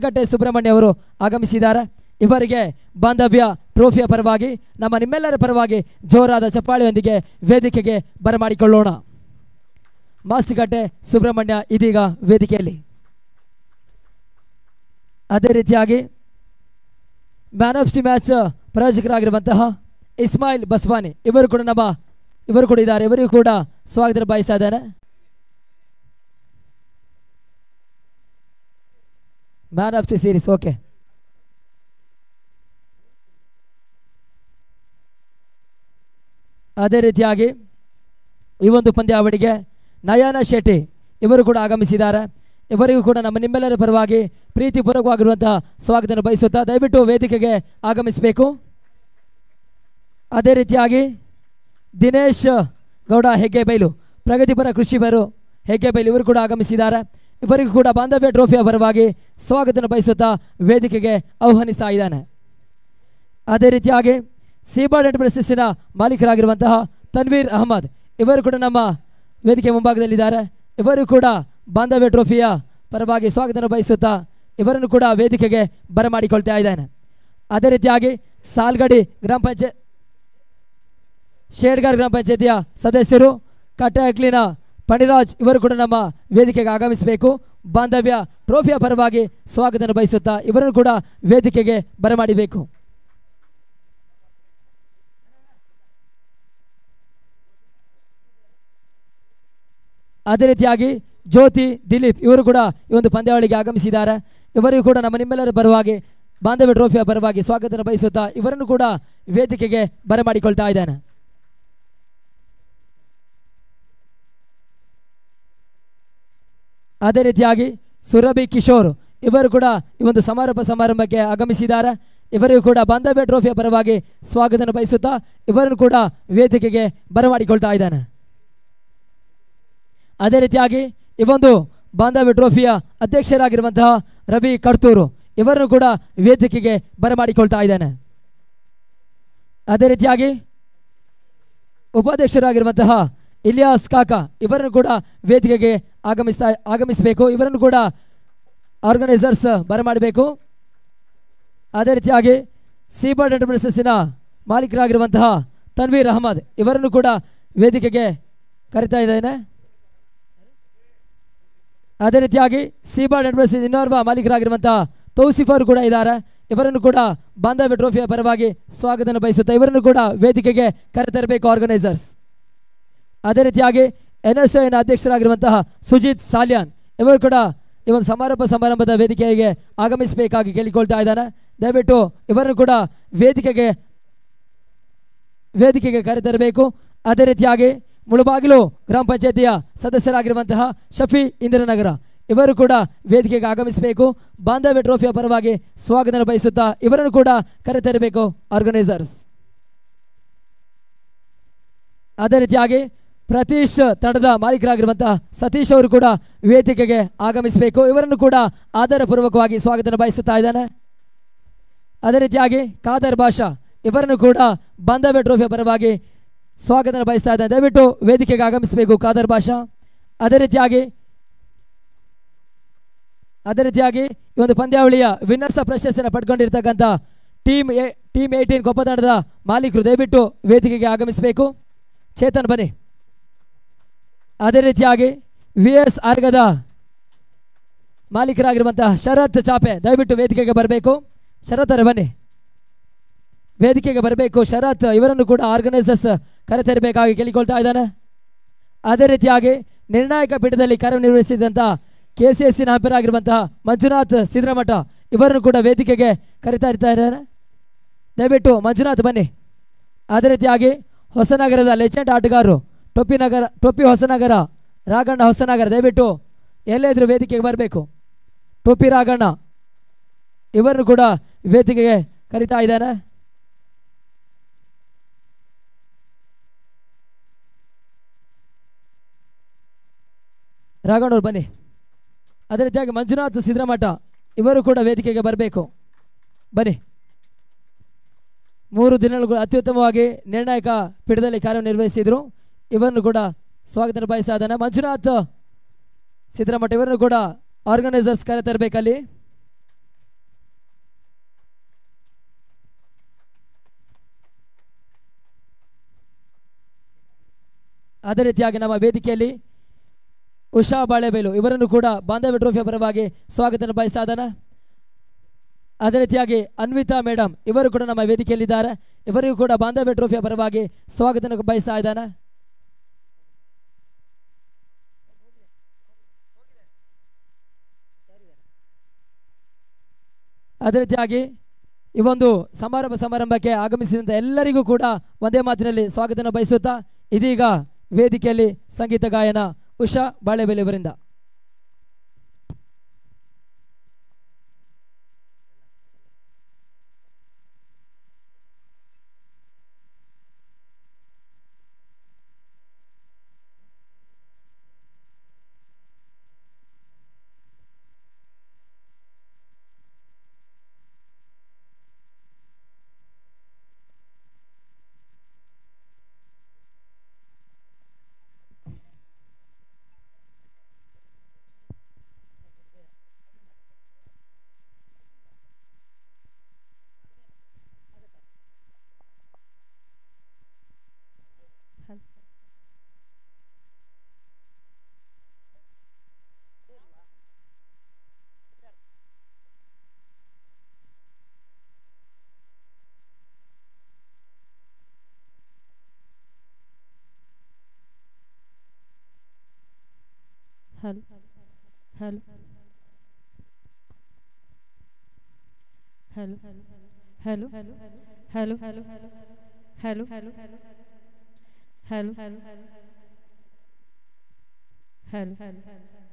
ಕಟ್ಟೆ ಸುಬ್ರಹ್ಮಣ್ಯ ಅವರು ಆಗಮಿಸಿದ್ದಾರೆ. ಇವರಿಗೆ ಬಾಂಧವ್ಯ ಟ್ರೋಫಿಯ ಪರವಾಗಿ ನಮ್ಮ ನಿಮ್ಮೆಲ್ಲರ ಪರವಾಗಿ ಜೋರಾದ ಚಪ್ಪಾಳೆಯೊಂದಿಗೆ ವೇದಿಕೆಗೆ ಬರಮಾಡಿಕೊಳ್ಳೋಣ. ಮಾಸ್ತಿಕಟ್ಟೆ ಸುಬ್ರಹ್ಮಣ್ಯ ಇದೀಗ ವೇದಿಕೆಯಲ್ಲಿ. ಅದೇ ರೀತಿಯಾಗಿ ಮ್ಯಾನ್ ಆಫ್ ದಿ ಮ್ಯಾಚ್ ಪ್ರಾಯೋಜಕರಾಗಿರುವಂತಹ ಇಸ್ಮಾಯಿಲ್ ಬಸ್ವಾನಿ ಇವರು ಕೂಡ ಇದ್ದಾರೆ. ಇವರಿಗೂ ಕೂಡ ಸ್ವಾಗತ ಬಯಸ್ತಾ ಇದ್ದಾರೆ. Man of the series. Okay, ಅದೇ ರೀತಿಯಾಗಿ ಈ ಒಂದು ಪಂದ್ಯಾವಳಿಗೆ ನಯನ ಶೆಟ್ಟಿ ಇವರು ಕೂಡ ಆಗಮಿಸಿದ್ದಾರೆ. ಇವರಿಗೂ ಕೂಡ ನಮ್ಮ ನಿಮ್ಮೆಲ್ಲರ ಪರವಾಗಿ ಪ್ರೀತಿಪೂರ್ವಕವಾಗಿರುವಂತಹ ಸ್ವಾಗತ ಬಯಸುತ್ತಾ ದಯವಿಟ್ಟು ವೇದಿಕೆಗೆ ಆಗಮಿಸಬೇಕು. ಅದೇ ರೀತಿಯಾಗಿ ದಿನೇಶ್ ಗೌಡ ಹೆಗ್ಗೆಬೈಲು ಪ್ರಗತಿಪರ ಕೃಷಿಕರು ಹೆಗ್ಗೆಬೈಲು ಇವರು ಕೂಡ ಆಗಮಿಸಿದ್ದಾರೆ. ಇವರಿಗೂ ಕೂಡ ಬಾಂಧವ್ಯ ಟ್ರೋಫಿಯ ಪರವಾಗಿ ಸ್ವಾಗತ ಬಯಸುತ್ತಾ ವೇದಿಕೆಗೆ ಆಹ್ವಾನಿಸ್ತಾ ಇದ್ದಾನೆ. ಅದೇ ರೀತಿಯಾಗಿ ಸೀಬಾರ್ಡ್ ಎಂಟರ್ಪ್ರೈಸಸ್ಸಿನ ಮಾಲೀಕರಾಗಿರುವಂತಹ ತನ್ವೀರ್ ಅಹಮದ್ ಇವರು ಕೂಡ ನಮ್ಮ ವೇದಿಕೆ ಮುಂಭಾಗದಲ್ಲಿದ್ದಾರೆ. ಇವರು ಕೂಡ ಬಾಂಧವ್ಯ ಟ್ರೋಫಿಯ ಪರವಾಗಿ ಸ್ವಾಗತ ಬಯಸುತ್ತಾ ಇವರನ್ನು ಕೂಡ ವೇದಿಕೆಗೆ ಬರಮಾಡಿಕೊಳ್ತಾ ಇದ್ದಾನೆ. ಅದೇ ರೀತಿಯಾಗಿ ಸಾಲ್ಗಡಿ ಗ್ರಾಮ ಪಂಚಾಯತ್ ಶೇಡ್ಗಾರ್ ಗ್ರಾಮ ಪಂಚಾಯತಿಯ ಸದಸ್ಯರು ಕಟ್ಟೆಹಕ್ಲಿನ ಪಣಿರಾಜ್ ಇವರು ಕೂಡ ನಮ್ಮ ವೇದಿಕೆಗೆ ಆಗಮಿಸಬೇಕು. ಬಾಂಧವ್ಯ ಟ್ರೋಫಿಯ ಪರವಾಗಿ ಸ್ವಾಗತ ಬಯಸುತ್ತಾ ಇವರನ್ನು ಕೂಡ ವೇದಿಕೆಗೆ ಬರಮಾಡಬೇಕು. ಅದೇ ರೀತಿಯಾಗಿ ಜ್ಯೋತಿ ದಿಲೀಪ್ ಇವರು ಕೂಡ ಈ ಒಂದು ಪಂದ್ಯಾವಳಿಗೆ ಆಗಮಿಸಿದ್ದಾರೆ. ಇವರಿಗೂ ಕೂಡ ನಮ್ಮ ನಿಮ್ಮೆಲ್ಲರ ಪರವಾಗಿ ಬಾಂಧವ್ಯ ಟ್ರೋಫಿಯ ಪರವಾಗಿ ಸ್ವಾಗತ ಬಯಸುತ್ತಾ ಇವರನ್ನು ಕೂಡ ವೇದಿಕೆಗೆ ಬರಮಾಡಿಕೊಳ್ತಾ ಇದ್ದಾನೆ. ಅದೇ ರೀತಿಯಾಗಿ ಸುರಭಿ ಕಿಶೋರ್ ಇವರು ಕೂಡ ಈ ಒಂದು ಸಮಾರಂಭಕ್ಕೆ ಆಗಮಿಸಿದ್ದಾರೆ. ಇವರಿಗೂ ಕೂಡ ಬಾಂಧವ್ಯ ಟ್ರೋಫಿಯ ಪರವಾಗಿ ಸ್ವಾಗತ ಬಯಸುತ್ತಾ ಇವರನ್ನು ಕೂಡ ವೇದಿಕೆಗೆ ಬರಮಾಡಿಕೊಳ್ತಾ ಇದ್ದಾನೆ. ಅದೇ ರೀತಿಯಾಗಿ ಈ ಒಂದು ಬಾಂಧವ್ಯ ಟ್ರೋಫಿಯ ಅಧ್ಯಕ್ಷರಾಗಿರುವಂತಹ ರವಿ ಕಡ್ತೂರು ಇವರನ್ನು ಕೂಡ ವೇದಿಕೆಗೆ ಬರಮಾಡಿಕೊಳ್ತಾ ಇದ್ದಾನೆ. ಅದೇ ರೀತಿಯಾಗಿ ಉಪಾಧ್ಯಕ್ಷರಾಗಿರುವಂತಹ ಇಲಿಯಾಸ್ ಕಾಕಾ ಇವರನ್ನು ಕೂಡ ವೇದಿಕೆಗೆ ಆಗಮಿಸಬೇಕು. ಇವರನ್ನು ಕೂಡ ಆರ್ಗನೈಸರ್ಸ್ ಬರಮಾಡಬೇಕು. ಅದೇ ರೀತಿಯಾಗಿ ಸೀಬರ್ಡ್ ಎಂಟರ್ಪ್ರೈಸಸ್ಸಿನ ಮಾಲೀಕರಾಗಿರುವಂತಹ ತನ್ವೀರ್ ಅಹಮದ್ ಇವರನ್ನು ಕೂಡ ವೇದಿಕೆಗೆ ಕರೀತಾ ಇದ್ದೇನೆ. ಅದೇ ರೀತಿಯಾಗಿ ಸೀಬರ್ಡ್ ಎಂಟರ್ಪ್ರೈಸಸ್ ಇನ್ನೋರ್ವ ಮಾಲೀಕರಾಗಿರುವಂತಹ ತೌಸಿಫ್ ಅವರು ಕೂಡ ಇದ್ದಾರೆ. ಇವರನ್ನು ಕೂಡ ಬಾಂಧವ್ಯ ಟ್ರೋಫಿಯ ಪರವಾಗಿ ಸ್ವಾಗತ ಬಯಸುತ್ತಾ ಇವರನ್ನು ಕೂಡ ವೇದಿಕೆಗೆ ಕರೆತರಬೇಕು ಆರ್ಗನೈಸರ್ಸ್. ಅದೇ ರೀತಿಯಾಗಿ NSIನ ಅಧ್ಯಕ್ಷರಾಗಿರುವಂತಹ ಸುಜಿತ್ ಸಾಲ್ಯಾನ್ ಇವರು ಕೂಡ ಈ ಒಂದು ಸಮಾರಂಭದ ವೇದಿಕೆಗೆ ಆಗಮಿಸಬೇಕಾಗಿ ಕೇಳಿಕೊಳ್ತಾ ಇದ್ದಾನೆ. ದಯವಿಟ್ಟು ಇವರನ್ನು ಕೂಡ ವೇದಿಕೆಗೆ ಕರೆತರಬೇಕು. ಅದೇ ರೀತಿಯಾಗಿ ಮುಳುಬಾಗಿಲು ಗ್ರಾಮ ಪಂಚಾಯತಿಯ ಸದಸ್ಯರಾಗಿರುವಂತಹ ಶಫಿ ಇಂದಿರಾನಗರ ಇವರು ಕೂಡ ವೇದಿಕೆಗೆ ಆಗಮಿಸಬೇಕು. ಬಾಂಧವ್ಯ ಟ್ರೋಫಿಯ ಪರವಾಗಿ ಸ್ವಾಗತ ಬಯಸುತ್ತಾ ಇವರನ್ನು ಕೂಡ ಕರೆತರಬೇಕು ಆರ್ಗನೈಸರ್ಸ್. ಅದೇ ರೀತಿಯಾಗಿ ಪ್ರತೀಶ್ ತಂಡದ ಮಾಲೀಕರಾಗಿರುವಂತಹ ಸತೀಶ್ ಅವರು ಕೂಡ ವೇದಿಕೆಗೆ ಆಗಮಿಸಬೇಕು. ಇವರನ್ನು ಕೂಡ ಆಧಾರಪೂರ್ವಕವಾಗಿ ಸ್ವಾಗತ ಬಯಸುತ್ತಾ ಇದ್ದಾನೆ. ಅದೇ ರೀತಿಯಾಗಿ ಖಾದರ್ ಬಾಷಾ ಇವರನ್ನು ಕೂಡ ಬಾಂಧವ್ಯ ಟ್ರೋಫಿಯ ಪರವಾಗಿ ಸ್ವಾಗತ ಬಯಸ್ತಾ ಇದ್ದಾನೆ. ದಯವಿಟ್ಟು ವೇದಿಕೆಗೆ ಆಗಮಿಸಬೇಕು ಖಾದರ್ ಬಾಷಾ. ಅದೇ ರೀತಿಯಾಗಿ ಈ ಒಂದು ಪಂದ್ಯಾವಳಿಯ ವಿನ್ನರ್ಸ್ ಪ್ರಶಸ್ತಿಯನ್ನು ಪಡ್ಕೊಂಡಿರ್ತಕ್ಕಂಥ ಟೀಮ್ 18 ಕೊಪ್ಪ ತಂಡದ ಮಾಲೀಕರು ದಯವಿಟ್ಟು ವೇದಿಕೆಗೆ ಆಗಮಿಸಬೇಕು. ಚೇತನ್ ಬನ್ನಿ. ಅದೇ ರೀತಿಯಾಗಿ VS ಆರ್ಗದ ಮಾಲೀಕರಾಗಿರುವಂತಹ ಶರತ್ ಚಾಪೆ ದಯವಿಟ್ಟು ವೇದಿಕೆಗೆ ಬರಬೇಕು. ಶರತ್ ಅವರೇ ಬನ್ನಿ, ವೇದಿಕೆಗೆ ಬರಬೇಕು. ಶರತ್ ಇವರನ್ನು ಕೂಡ ಆರ್ಗನೈಸರ್ಸ್ ಕರೆತರಬೇಕಾಗಿ ಕೇಳಿಕೊಳ್ತಾ ಇದ್ದಾನೆ. ಅದೇ ರೀತಿಯಾಗಿ ನಿರ್ಣಾಯಕ ಪೀಠದಲ್ಲಿ ಕಾರ್ಯನಿರ್ವಹಿಸಿದಂಥ KCSನ ಹಂಪರಾಗಿರುವಂತಹ ಮಂಜುನಾಥ್ ಸಿದ್ರಮಠ ಇವರನ್ನು ಕೂಡ ವೇದಿಕೆಗೆ ಕರೀತಾ ಇದ್ದಾನೆ. ದಯವಿಟ್ಟು ಮಂಜುನಾಥ್ ಬನ್ನಿ. ಅದೇ ರೀತಿಯಾಗಿ ಹೊಸನಗರದ ಲೆಜೆಂಡ್ ಆಟಗಾರರು ಟೊಪ್ಪಿ ಹೊಸನಗರ ರಾಘಣ್ಣ ಹೊಸನಗರ ದಯವಿಟ್ಟು ಎಲ್ಲೇ ಇದ್ರೂ ವೇದಿಕೆಗೆ ಬರಬೇಕು. ಟೊಪ್ಪಿ ರಾಘಣ್ಣ ಇವರನ್ನು ಕೂಡ ವೇದಿಕೆಗೆ ಕರೀತಾ ಇದ್ದಾನೆ. ರಾಘಣ್ಣವ್ರು ಬನ್ನಿ. ಅದೇ ರೀತಿಯಾಗಿ ಮಂಜುನಾಥ್ ಸಿದ್ರಮಠ ಇವರು ಕೂಡ ವೇದಿಕೆಗೆ ಬರಬೇಕು. ಬನ್ನಿ. 3 ದಿನಗಳು ಅತ್ಯುತ್ತಮವಾಗಿ ನಿರ್ಣಾಯಕ ಪೀಠದಲ್ಲಿ ಕಾರ್ಯನಿರ್ವಹಿಸಿದ್ರು. ಇವರನ್ನು ಕೂಡ ಸ್ವಾಗತ ಬಯಸ್ತಾ ಇದ್ದಾನೆ. ಮಂಜುನಾಥ್ ಸಿದ್ದರಾಮಠ ಇವರನ್ನು ಕೂಡ ಆರ್ಗನೈಸರ್ಸ್ ಕರೆತರಬೇಕಲ್ಲಿ. ಅದೇ ರೀತಿಯಾಗಿ ನಮ್ಮ ವೇದಿಕೆಯಲ್ಲಿ ಉಷಾ ಬಾಳೆಬೇಲು ಇವರನ್ನು ಕೂಡ ಬಾಂಧವ್ಯ ಟ್ರೋಫಿಯ ಪರವಾಗಿ ಸ್ವಾಗತ ಬಯಸ್ತಾ ಇದ್ದಾನೆ. ಅದೇ ರೀತಿಯಾಗಿ ಅನ್ವಿತಾ ಮೇಡಮ್ ಇವರು ಕೂಡ ನಮ್ಮ ವೇದಿಕೆಯಲ್ಲಿದ್ದಾರೆ. ಇವರಿಗೂ ಕೂಡ ಬಾಂಧವ್ಯ ಟ್ರೋಫಿಯ ಪರವಾಗಿ ಸ್ವಾಗತ ಬಯಸ್ತಾ ಇದ್ದಾನೆ. ಅದೇ ರೀತಿಯಾಗಿ ಈ ಒಂದು ಸಮಾರಂಭಕ್ಕೆ ಆಗಮಿಸಿದಂಥ ಎಲ್ಲರಿಗೂ ಕೂಡ ಒಂದೇ ಮಾತಿನಲ್ಲಿ ಸ್ವಾಗತ ಬಯಸುತ್ತಾ ಇದೀಗ ವೇದಿಕೆಯಲ್ಲಿ ಸಂಗೀತ ಗಾಯನ ಉಷಾ ಬಾಳೆಬೇಲು ಇವರಿಂದ. Hello, hello, hello, hello, hello, hello, hello, hello.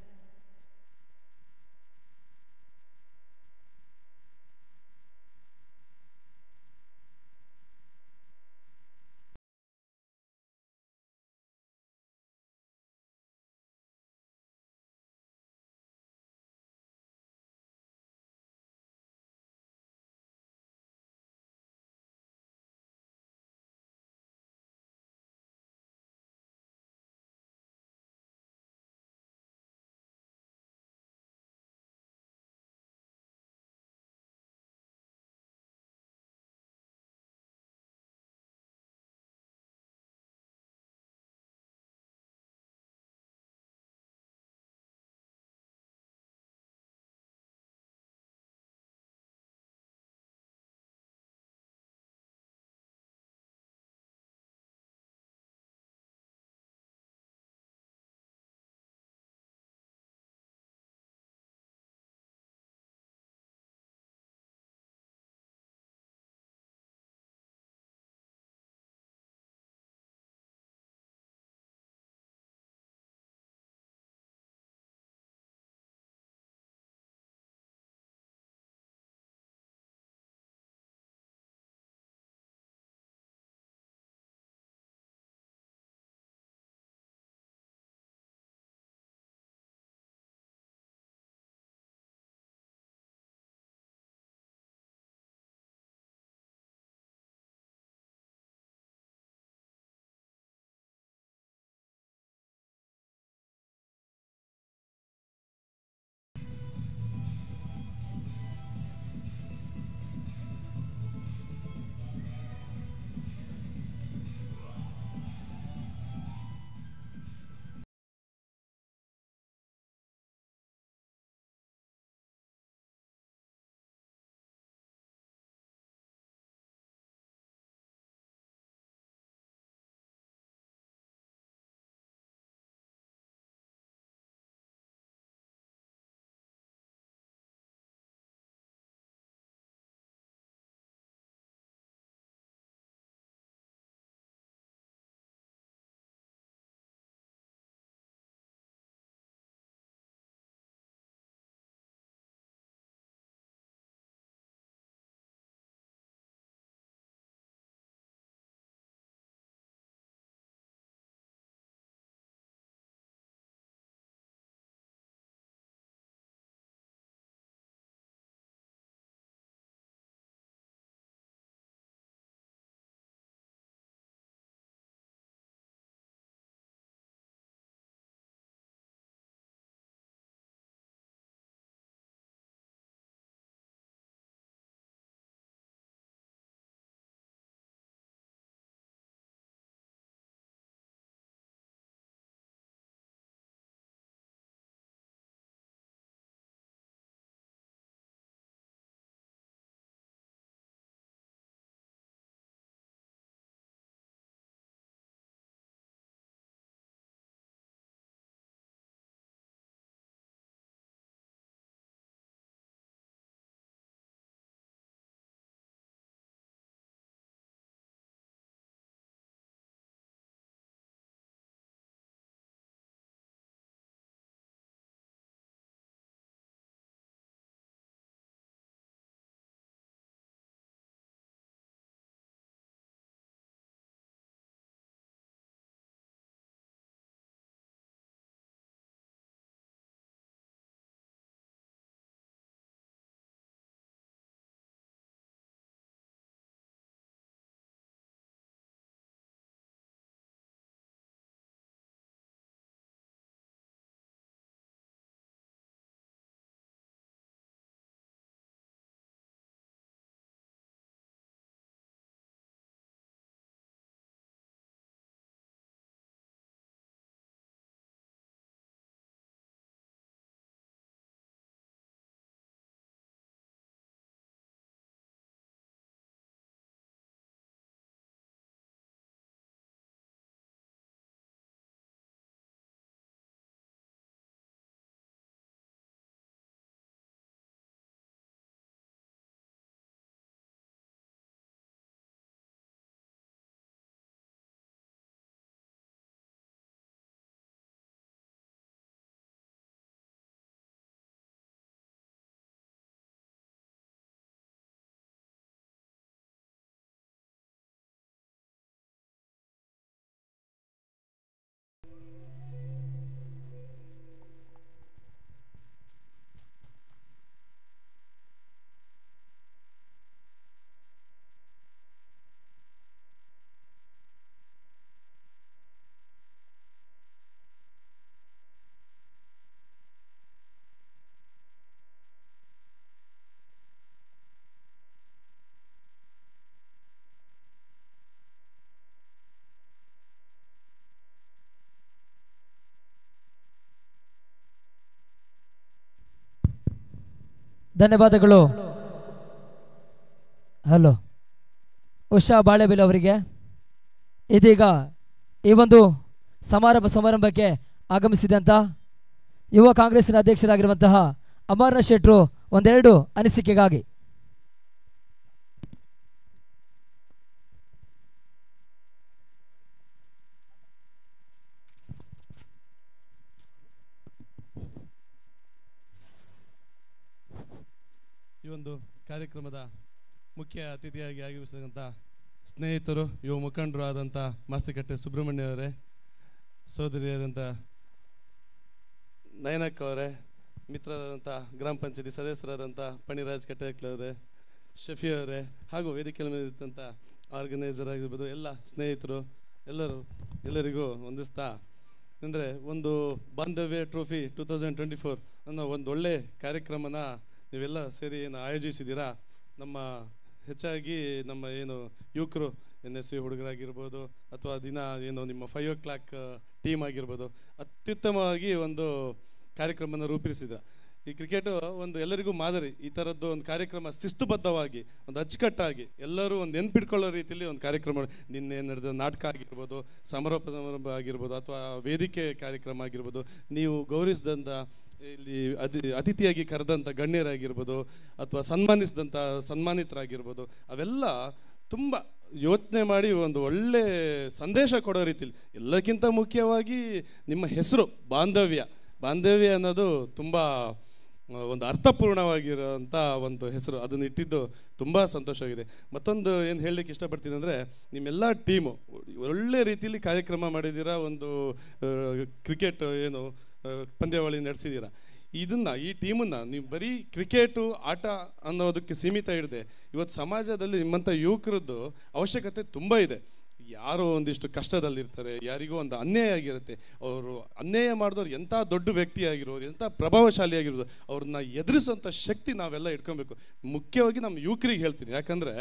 ಧನ್ಯವಾದಗಳು. ಹಲೋ ಉಷಾ ಬಾಳೆಬೆಲೆ ಅವರಿಗೆ. ಇದೀಗ ಈ ಒಂದು ಸಮಾರಂಭಕ್ಕೆ ಆಗಮಿಸಿದಂಥ ಯುವ ಕಾಂಗ್ರೆಸ್ಸಿನ ಅಧ್ಯಕ್ಷರಾಗಿರುವಂತಹ ಅಮರನಾಥ್ ಶೆಟ್ರು ಒಂದೆರಡು ಅನಿಸಿಕೆಗಾಗಿ. ಈ ಒಂದು ಕಾರ್ಯಕ್ರಮದ ಮುಖ್ಯ ಅತಿಥಿಯಾಗಿ ಆಗಮಿಸಿದಂಥ ಸ್ನೇಹಿತರು, ಯುವ ಮುಖಂಡರು ಆದಂಥ ಮಾಸ್ತಿಕಟ್ಟೆ ಸುಬ್ರಹ್ಮಣ್ಯ ಅವರೇ, ಸೋದರಿಯಾದಂಥ ನಯನಕ್ಕ ಅವರೇ, ಮಿತ್ರರಾದಂಥ ಗ್ರಾಮ ಪಂಚಾಯತಿ ಸದಸ್ಯರಾದಂಥ ಪಣಿರಾಜ್ ಕಟ್ಟೆಕ್ಲವರೇ, ಶಫಿ ಅವರೇ, ಹಾಗೂ ವೇದಿಕೆಯಲ್ಲಿ ಇದ್ದಂಥ ಆರ್ಗನೈಸರ್ ಆಗಿರ್ಬೋದು, ಎಲ್ಲ ಸ್ನೇಹಿತರು ಎಲ್ಲರಿಗೂ ವಂದಿಸ್ತಾ, ಅಂದರೆ ಒಂದು ಬಾಂಧವ್ಯ ಟ್ರೋಫಿ 2024 ಅನ್ನೋ ಒಂದು ಒಳ್ಳೆ ಕಾರ್ಯಕ್ರಮನ ನೀವೆಲ್ಲ ಸೇರಿ ಏನು ಆಯೋಜಿಸಿದ್ದೀರಾ. ನಮ್ಮ ಹೆಚ್ಚಾಗಿ ನಮ್ಮ ಏನು ಯುವಕರು NSU ಹುಡುಗರಾಗಿರ್ಬೋದು ಅಥವಾ ದಿನ ಏನು ನಿಮ್ಮ 5 o'clock ಟೀಮ್ ಆಗಿರ್ಬೋದು, ಅತ್ಯುತ್ತಮವಾಗಿ ಒಂದು ಕಾರ್ಯಕ್ರಮನ ರೂಪಿಸಿದ. ಈ ಕ್ರಿಕೆಟು ಒಂದು ಎಲ್ಲರಿಗೂ ಮಾದರಿ. ಈ ಥರದ್ದು ಒಂದು ಕಾರ್ಯಕ್ರಮ ಶಿಸ್ತುಬದ್ಧವಾಗಿ ಒಂದು ಅಚ್ಚುಕಟ್ಟಾಗಿ ಎಲ್ಲರೂ ಒಂದು ನೆನ್ಪಿಟ್ಕೊಳ್ಳೋ ರೀತಿಯಲ್ಲಿ ಒಂದು ಕಾರ್ಯಕ್ರಮ, ನಿನ್ನೆ ನಡೆದ ನಾಟಕ ಆಗಿರ್ಬೋದು, ಸಮಾರಂಭ ಆಗಿರ್ಬೋದು, ಅಥವಾ ವೇದಿಕೆ ಕಾರ್ಯಕ್ರಮ ಆಗಿರ್ಬೋದು, ನೀವು ಗೌರವಿಸಿದಂಥ ಇಲ್ಲಿ ಅತಿಥಿಯಾಗಿ ಕರೆದಂಥ ಗಣ್ಯರಾಗಿರ್ಬೋದು ಅಥವಾ ಸನ್ಮಾನಿತರಾಗಿರ್ಬೋದು, ಅವೆಲ್ಲ ತುಂಬ ಯೋಚನೆ ಮಾಡಿ ಒಂದು ಒಳ್ಳೆ ಸಂದೇಶ ಕೊಡೋ ರೀತಿಲಿ. ಎಲ್ಲಕ್ಕಿಂತ ಮುಖ್ಯವಾಗಿ ನಿಮ್ಮ ಹೆಸರು ಬಾಂಧವ್ಯ ಅನ್ನೋದು ತುಂಬ ಒಂದು ಅರ್ಥಪೂರ್ಣವಾಗಿರೋಂಥ ಒಂದು ಹೆಸರು, ಅದನ್ನು ಇಟ್ಟಿದ್ದು ತುಂಬ ಸಂತೋಷವಾಗಿದೆ. ಮತ್ತೊಂದು ಏನು ಹೇಳಲಿಕ್ಕೆ ಇಷ್ಟಪಡ್ತೀನಿ ಅಂದರೆ, ನಿಮ್ಮೆಲ್ಲ ಟೀಮು ಒಳ್ಳೆ ರೀತಿಯಲ್ಲಿ ಕಾರ್ಯಕ್ರಮ ಮಾಡಿದ್ದೀರಾ. ಒಂದು ಕ್ರಿಕೆಟ್ ಏನು ಪಂದ್ಯಾವಳಿ ನಡೆಸಿದ್ದೀರಾ. ಈ ಟೀಮನ್ನು ನೀವು ಬರೀ ಕ್ರಿಕೆಟು ಆಟ ಅನ್ನೋದಕ್ಕೆ ಸೀಮಿತ ಇಡದೆ, ಇವತ್ತು ಸಮಾಜದಲ್ಲಿ ನಿಮ್ಮಂಥ ಯುವಕರದ್ದು ಅವಶ್ಯಕತೆ ತುಂಬ ಇದೆ. ಯಾರೋ ಒಂದಿಷ್ಟು ಕಷ್ಟದಲ್ಲಿರ್ತಾರೆ, ಯಾರಿಗೋ ಒಂದು ಅನ್ಯಾಯ ಆಗಿರುತ್ತೆ, ಅವರು ಅನ್ಯಾಯ ಮಾಡಿದವ್ರು ಎಂಥ ದೊಡ್ಡ ವ್ಯಕ್ತಿ ಆಗಿರೋರು, ಎಂಥ ಪ್ರಭಾವಶಾಲಿ ಆಗಿರೋದು, ಅವ್ರನ್ನ ಎದುರಿಸೋಂಥ ಶಕ್ತಿ ನಾವೆಲ್ಲ ಇಟ್ಕೊಬೇಕು. ಮುಖ್ಯವಾಗಿ ನಮ್ಮ ಯುವಕರಿಗೆ ಹೇಳ್ತೀನಿ, ಯಾಕಂದರೆ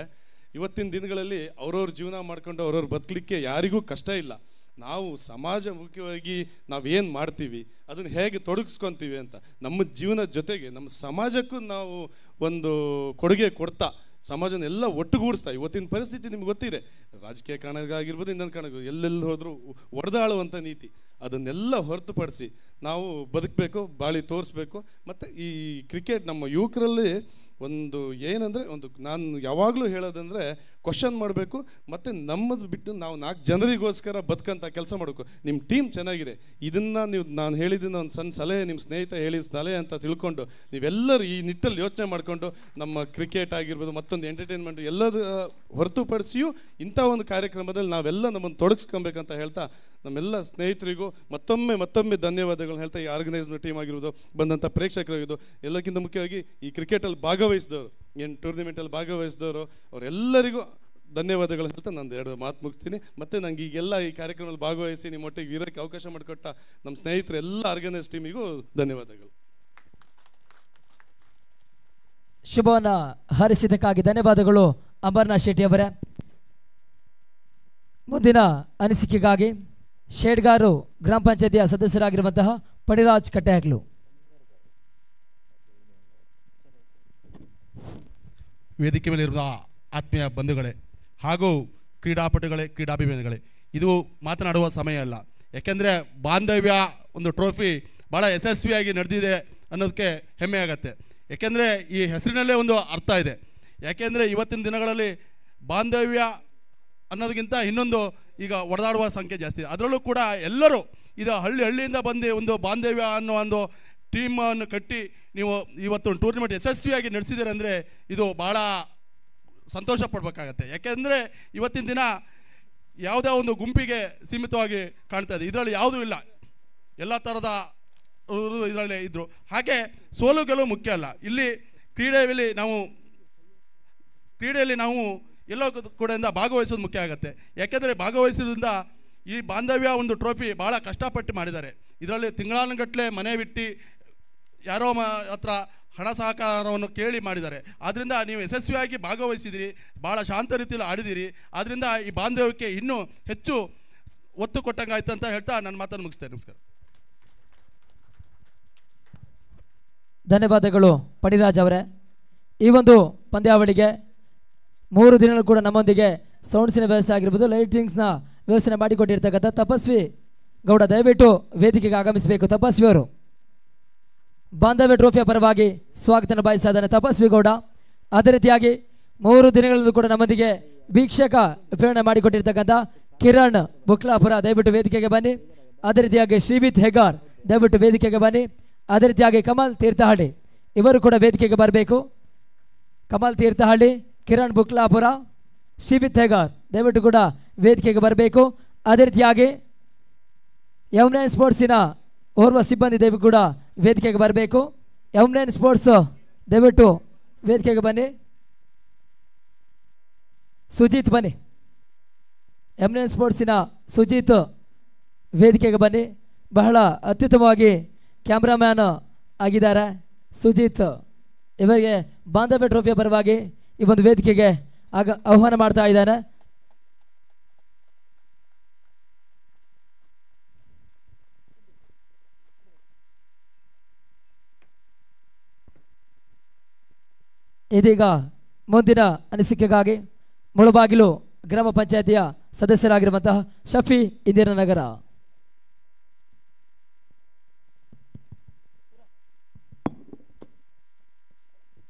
ಇವತ್ತಿನ ದಿನಗಳಲ್ಲಿ ಅವ್ರವ್ರ ಜೀವನ ಮಾಡ್ಕೊಂಡು ಅವ್ರವ್ರು ಬದುಕಲಿಕ್ಕೆ ಯಾರಿಗೂ ಕಷ್ಟ ಇಲ್ಲ. ನಾವು ಸಮಾಜ ಮುಖ್ಯವಾಗಿ ನಾವೇನು ಮಾಡ್ತೀವಿ ಅದನ್ನು ಹೇಗೆ ತೊಡಗಿಸ್ಕೊತೀವಿ ಅಂತ, ನಮ್ಮ ಜೀವನದ ಜೊತೆಗೆ ನಮ್ಮ ಸಮಾಜಕ್ಕೂ ನಾವು ಒಂದು ಕೊಡುಗೆ ಕೊಡ್ತಾ ಸಮಾಜನ ಎಲ್ಲ ಒಟ್ಟುಗೂಡಿಸ್ತಾ. ಇವತ್ತಿನ ಪರಿಸ್ಥಿತಿ ನಿಮ್ಗೆ ಗೊತ್ತಿದೆ, ರಾಜಕೀಯ ಕಾರಣಕ್ಕಾಗಿರ್ಬೋದು, ಇನ್ನೊಂದು ಕಾರಣ, ಎಲ್ಲೆಲ್ಲಿ ಹೋದರೂ ಒಡೆದಾಳುವಂಥ ನೀತಿ, ಅದನ್ನೆಲ್ಲ ಹೊರತುಪಡಿಸಿ ನಾವು ಬದುಕಬೇಕು, ಬಾಳಿ ತೋರಿಸ್ಬೇಕು. ಮತ್ತು ಈ ಕ್ರಿಕೆಟ್ ನಮ್ಮ ಯುವಕರಲ್ಲಿ ಒಂದು ಏನಂದರೆ, ಒಂದು ನಾನು ಯಾವಾಗಲೂ ಹೇಳೋದಂದರೆ ಕ್ವಶನ್ ಮಾಡಬೇಕು, ಮತ್ತು ನಮ್ಮದು ಬಿಟ್ಟು ನಾವು 4 ಜನರಿಗೋಸ್ಕರ ಬದುಕಂಥ ಕೆಲಸ ಮಾಡಬೇಕು. ನಿಮ್ಮ ಟೀಮ್ ಚೆನ್ನಾಗಿದೆ, ಇದನ್ನು ನಾನು ಹೇಳಿದ್ದನ್ನು ಒಂದು ಸಣ್ಣ ಸಲಹೆ, ನಿಮ್ಮ ಸ್ನೇಹಿತ ಹೇಳಿದ ಸಲಹೆ ಅಂತ ತಿಳ್ಕೊಂಡು ನೀವೆಲ್ಲರೂ ಈ ನಿಟ್ಟಲ್ಲಿ ಯೋಚನೆ ಮಾಡಿಕೊಂಡು ನಮ್ಮ ಕ್ರಿಕೆಟ್ ಆಗಿರ್ಬೋದು, ಮತ್ತೊಂದು ಎಂಟರ್ಟೈನ್ಮೆಂಟ್ ಎಲ್ಲದ ಹೊರತುಪಡಿಸಿಯೂ ಇಂಥ ಒಂದು ಕಾರ್ಯಕ್ರಮದಲ್ಲಿ ನಾವೆಲ್ಲ ನಮ್ಮನ್ನು ತೊಡಗಿಸ್ಕೊಬೇಕಂತ ಹೇಳ್ತಾ, ನಮ್ಮೆಲ್ಲ ಸ್ನೇಹಿತರಿಗೂ ಮತ್ತೊಮ್ಮೆ ಧನ್ಯವಾದಗಳನ್ನ ಹೇಳ್ತಾ, ಈ ಆರ್ಗನೈಸ್ಮೆಂಟ್ ಟೀಮ್ ಆಗಿರ್ಬೋದು, ಬಂದಂಥ ಪ್ರೇಕ್ಷಕರಾಗಿರ್ಬೋದು, ಎಲ್ಲಕ್ಕಿಂತ ಮುಖ್ಯವಾಗಿ ಈ ಕ್ರಿಕೆಟಲ್ಲಿ ಭಾಗವಹಿಸಿದವರು, ಏನು ಟೂರ್ನಿಮೆಂಟಲ್ಲಿ ಭಾಗವಹಿಸಿದವರು, ಅವರೆಲ್ಲರಿಗೂ ಧನ್ಯವಾದಗಳು ಹೇಳ್ತಾ ನಾನು 2 ಮಾತು ಮುಗಿಸ್ತೀನಿ. ಮತ್ತು ನನಗೆ ಈಗೆಲ್ಲ ಈ ಕಾರ್ಯಕ್ರಮದಲ್ಲಿ ಭಾಗವಹಿಸಿ ನಿಮ್ಮೊಟ್ಟಿಗೆ ಇರೋಕ್ಕೆ ಅವಕಾಶ ಮಾಡಿಕೊಟ್ಟ ನಮ್ಮ ಸ್ನೇಹಿತರು ಎಲ್ಲ ಆರ್ಗನೈಸ್ ಟೀಮಿಗೂ ಧನ್ಯವಾದಗಳು. ಶುಭವನ್ನ ಹಾರೈಸಿದ್ದಕ್ಕಾಗಿ ಧನ್ಯವಾದಗಳು ಅಮರನಾಥ್ ಶೆಟ್ಟಿ ಅವರೇ. ಮುಂದಿನ ಅನಿಸಿಕೆಗಾಗಿ ಶೇಡ್ಗಾರು ಗ್ರಾಮ ಪಂಚಾಯತಿಯ ಸದಸ್ಯರಾಗಿರುವಂತಹ ಪಣಿರಾಜ್ ಕಟ್ಟೆಹಕ್ಲು. ವೇದಿಕೆ ಮೇಲೆ ಇರುವ ಆತ್ಮೀಯ ಬಂಧುಗಳೇ ಹಾಗೂ ಕ್ರೀಡಾಪಟುಗಳೇ, ಕ್ರೀಡಾಭಿಮಾನಿಗಳೇ, ಇದು ಮಾತನಾಡುವ ಸಮಯ ಅಲ್ಲ. ಯಾಕೆಂದರೆ ಬಾಂಧವ್ಯ ಒಂದು ಟ್ರೋಫಿ ಭಾಳ ಯಶಸ್ವಿಯಾಗಿ ನಡೆದಿದೆ ಅನ್ನೋದಕ್ಕೆ ಹೆಮ್ಮೆ ಆಗುತ್ತೆ. ಯಾಕೆಂದರೆ ಈ ಹೆಸರಿನಲ್ಲೇ ಒಂದು ಅರ್ಥ ಇದೆ. ಯಾಕೆಂದರೆ ಇವತ್ತಿನ ದಿನಗಳಲ್ಲಿ ಬಾಂಧವ್ಯ ಅನ್ನೋದಕ್ಕಿಂತ ಇನ್ನೊಂದು ಈಗ ಒಡೆದಾಡುವ ಸಂಖ್ಯೆ ಜಾಸ್ತಿ. ಅದರಲ್ಲೂ ಕೂಡ ಎಲ್ಲರೂ ಇದು ಹಳ್ಳಿಯಿಂದ ಬಂದು ಒಂದು ಬಾಂಧವ್ಯ ಅನ್ನೋ ಒಂದು ಟೀಮನ್ನು ಕಟ್ಟಿ ನೀವು ಇವತ್ತು ಟೂರ್ನಿಮೆಂಟ್ ಯಶಸ್ವಿಯಾಗಿ ನಡೆಸಿದ್ದೀರ ಅಂದರೆ ಇದು ಭಾಳ ಸಂತೋಷ ಪಡಬೇಕಾಗತ್ತೆ. ಯಾಕೆಂದರೆ ಇವತ್ತಿನ ದಿನ ಯಾವುದೇ ಒಂದು ಗುಂಪಿಗೆ ಸೀಮಿತವಾಗಿ ಕಾಣ್ತಾ ಇದೆ. ಇದರಲ್ಲಿ ಯಾವುದೂ ಇಲ್ಲ, ಎಲ್ಲ ಥರದ ಇದರಲ್ಲಿ ಇದ್ದರು. ಹಾಗೆ ಸೋಲು ಗೆಲುವು ಮುಖ್ಯ ಅಲ್ಲ. ಇಲ್ಲಿ ಕ್ರೀಡೆಯಲ್ಲಿ ನಾವು ಎಲ್ಲೋ ಕಡೆಯಿಂದ ಭಾಗವಹಿಸೋದು ಮುಖ್ಯ ಆಗುತ್ತೆ. ಯಾಕೆಂದರೆ ಭಾಗವಹಿಸೋದ್ರಿಂದ ಈ ಬಾಂಧವ್ಯ ಒಂದು ಟ್ರೋಫಿ ಭಾಳ ಕಷ್ಟಪಟ್ಟು ಮಾಡಿದ್ದಾರೆ. ಇದರಲ್ಲಿ ತಿಂಗಳಾನುಗಟ್ಟಲೆ ಮನೆ ಬಿಟ್ಟು ಯಾರೋ ಹತ್ರ ಹಣ ಸಹಕಾರವನ್ನು ಕೇಳಿ ಮಾಡಿದ್ದಾರೆ. ಆದ್ದರಿಂದ ನೀವು ಯಶಸ್ವಿಯಾಗಿ ಭಾಗವಹಿಸಿದಿರಿ, ಭಾಳ ಶಾಂತ ರೀತಿಯಲ್ಲಿ ಆಡಿದಿರಿ. ಆದ್ದರಿಂದ ಈ ಬಾಂಧವ್ಯಕ್ಕೆ ಇನ್ನೂ ಹೆಚ್ಚು ಒತ್ತು ಕೊಟ್ಟಂಗಾಯ್ತು ಅಂತ ಹೇಳ್ತಾ ನನ್ನ ಮಾತನ್ನು ಮುಗಿಸ್ತೇನೆ. ನಮಸ್ಕಾರ. ಧನ್ಯವಾದಗಳು ಪಣಿರಾಜ್ ಅವರೇ. ಈ ಒಂದು ಪಂದ್ಯಾವಳಿಗೆ 3 ದಿನಗಳು ಕೂಡ ನಮ್ಮೊಂದಿಗೆ ಸೌಂಡ್ಸಿನ ವ್ಯವಸ್ಥೆ ಆಗಿರ್ಬೋದು, ಲೈಟಿಂಗ್ಸ್ನ ವ್ಯವಸ್ಥೆ ಮಾಡಿಕೊಟ್ಟಿರ್ತಕ್ಕಂಥ ತಪಸ್ವಿ ಗೌಡ ದಯವಿಟ್ಟು ವೇದಿಕೆಗೆ ಆಗಮಿಸಬೇಕು. ತಪಸ್ವಿ ಅವರು ಬಾಂಧವ್ಯ ಟ್ರೋಫಿಯ ಪರವಾಗಿ ಸ್ವಾಗತ ಬಯಸ್ತಾ ಇದ್ದಾನೆ ತಪಸ್ವಿ ಗೌಡ. ಅದೇ ರೀತಿಯಾಗಿ 3 ದಿನಗಳಲ್ಲೂ ಕೂಡ ನಮ್ಮೊಂದಿಗೆ ವೀಕ್ಷಕ ಪ್ರೇರಣೆ ಮಾಡಿಕೊಟ್ಟಿರ್ತಕ್ಕಂಥ ಕಿರಣ್ ಬುಕ್ಲಾಪುರ ದಯವಿಟ್ಟು ವೇದಿಕೆಗೆ ಬನ್ನಿ. ಅದೇ ರೀತಿಯಾಗಿ ಶ್ರೀವಿತ್ ಹೆಗಾರ್ ದಯವಿಟ್ಟು ವೇದಿಕೆಗೆ ಬನ್ನಿ. ಅದೇ ರೀತಿಯಾಗಿ ಕಮಲ್ ತೀರ್ಥಹಳ್ಳಿ ಇವರು ಕೂಡ ವೇದಿಕೆಗೆ ಬರಬೇಕು. ಕಮಲ್ ತೀರ್ಥಹಳ್ಳಿ, ಕಿರಣ್ ಬುಕ್ಲಾಪುರ, ಶ್ರೀವಿತ್ ಹೆಗಾರ್ ದಯವಿಟ್ಟು ಕೂಡ ವೇದಿಕೆಗೆ ಬರಬೇಕು. ಅದೇ ರೀತಿಯಾಗಿ M9 ಸ್ಪೋರ್ಟ್ಸಿನ ಓರ್ವ ಸಿಬ್ಬಂದಿ ದಯವಿಟ್ಟು ಕೂಡ ವೇದಿಕೆಗೆ ಬರಬೇಕು. M9 ಸ್ಪೋರ್ಟ್ಸ್ ದಯವಿಟ್ಟು ವೇದಿಕೆಗೆ ಬನ್ನಿ. ಸುಜಿತ್ ಬನ್ನಿ. M9 ಸ್ಪೋರ್ಟ್ಸಿನ ಸುಜಿತ್ ವೇದಿಕೆಗೆ ಬನ್ನಿ. ಬಹಳ ಅತ್ಯುತ್ತಮವಾಗಿ ಕ್ಯಾಮ್ರಾಮ್ಯಾನ್ ಆಗಿದ್ದಾರೆ ಸುಜಿತ್. ಇವರಿಗೆ ಬಾಂಧವ್ಯ ಟ್ರೋಫಿಯ ಪರವಾಗಿ ಈ ಒಂದು ವೇದಿಕೆಗೆ ಆಹ್ವಾನ ಮಾಡ್ತಾ ಇದ್ದಾನೆ. ಇದೀಗ ಮುಂದಿನ ಅನಿಸಿಕೆಗಾಗಿ ಮುಳಬಾಗಿಲು ಗ್ರಾಮ ಪಂಚಾಯತಿಯ ಸದಸ್ಯರಾಗಿರುವಂತಹ ಶಫಿ ಇಂದಿರಾನಗರ.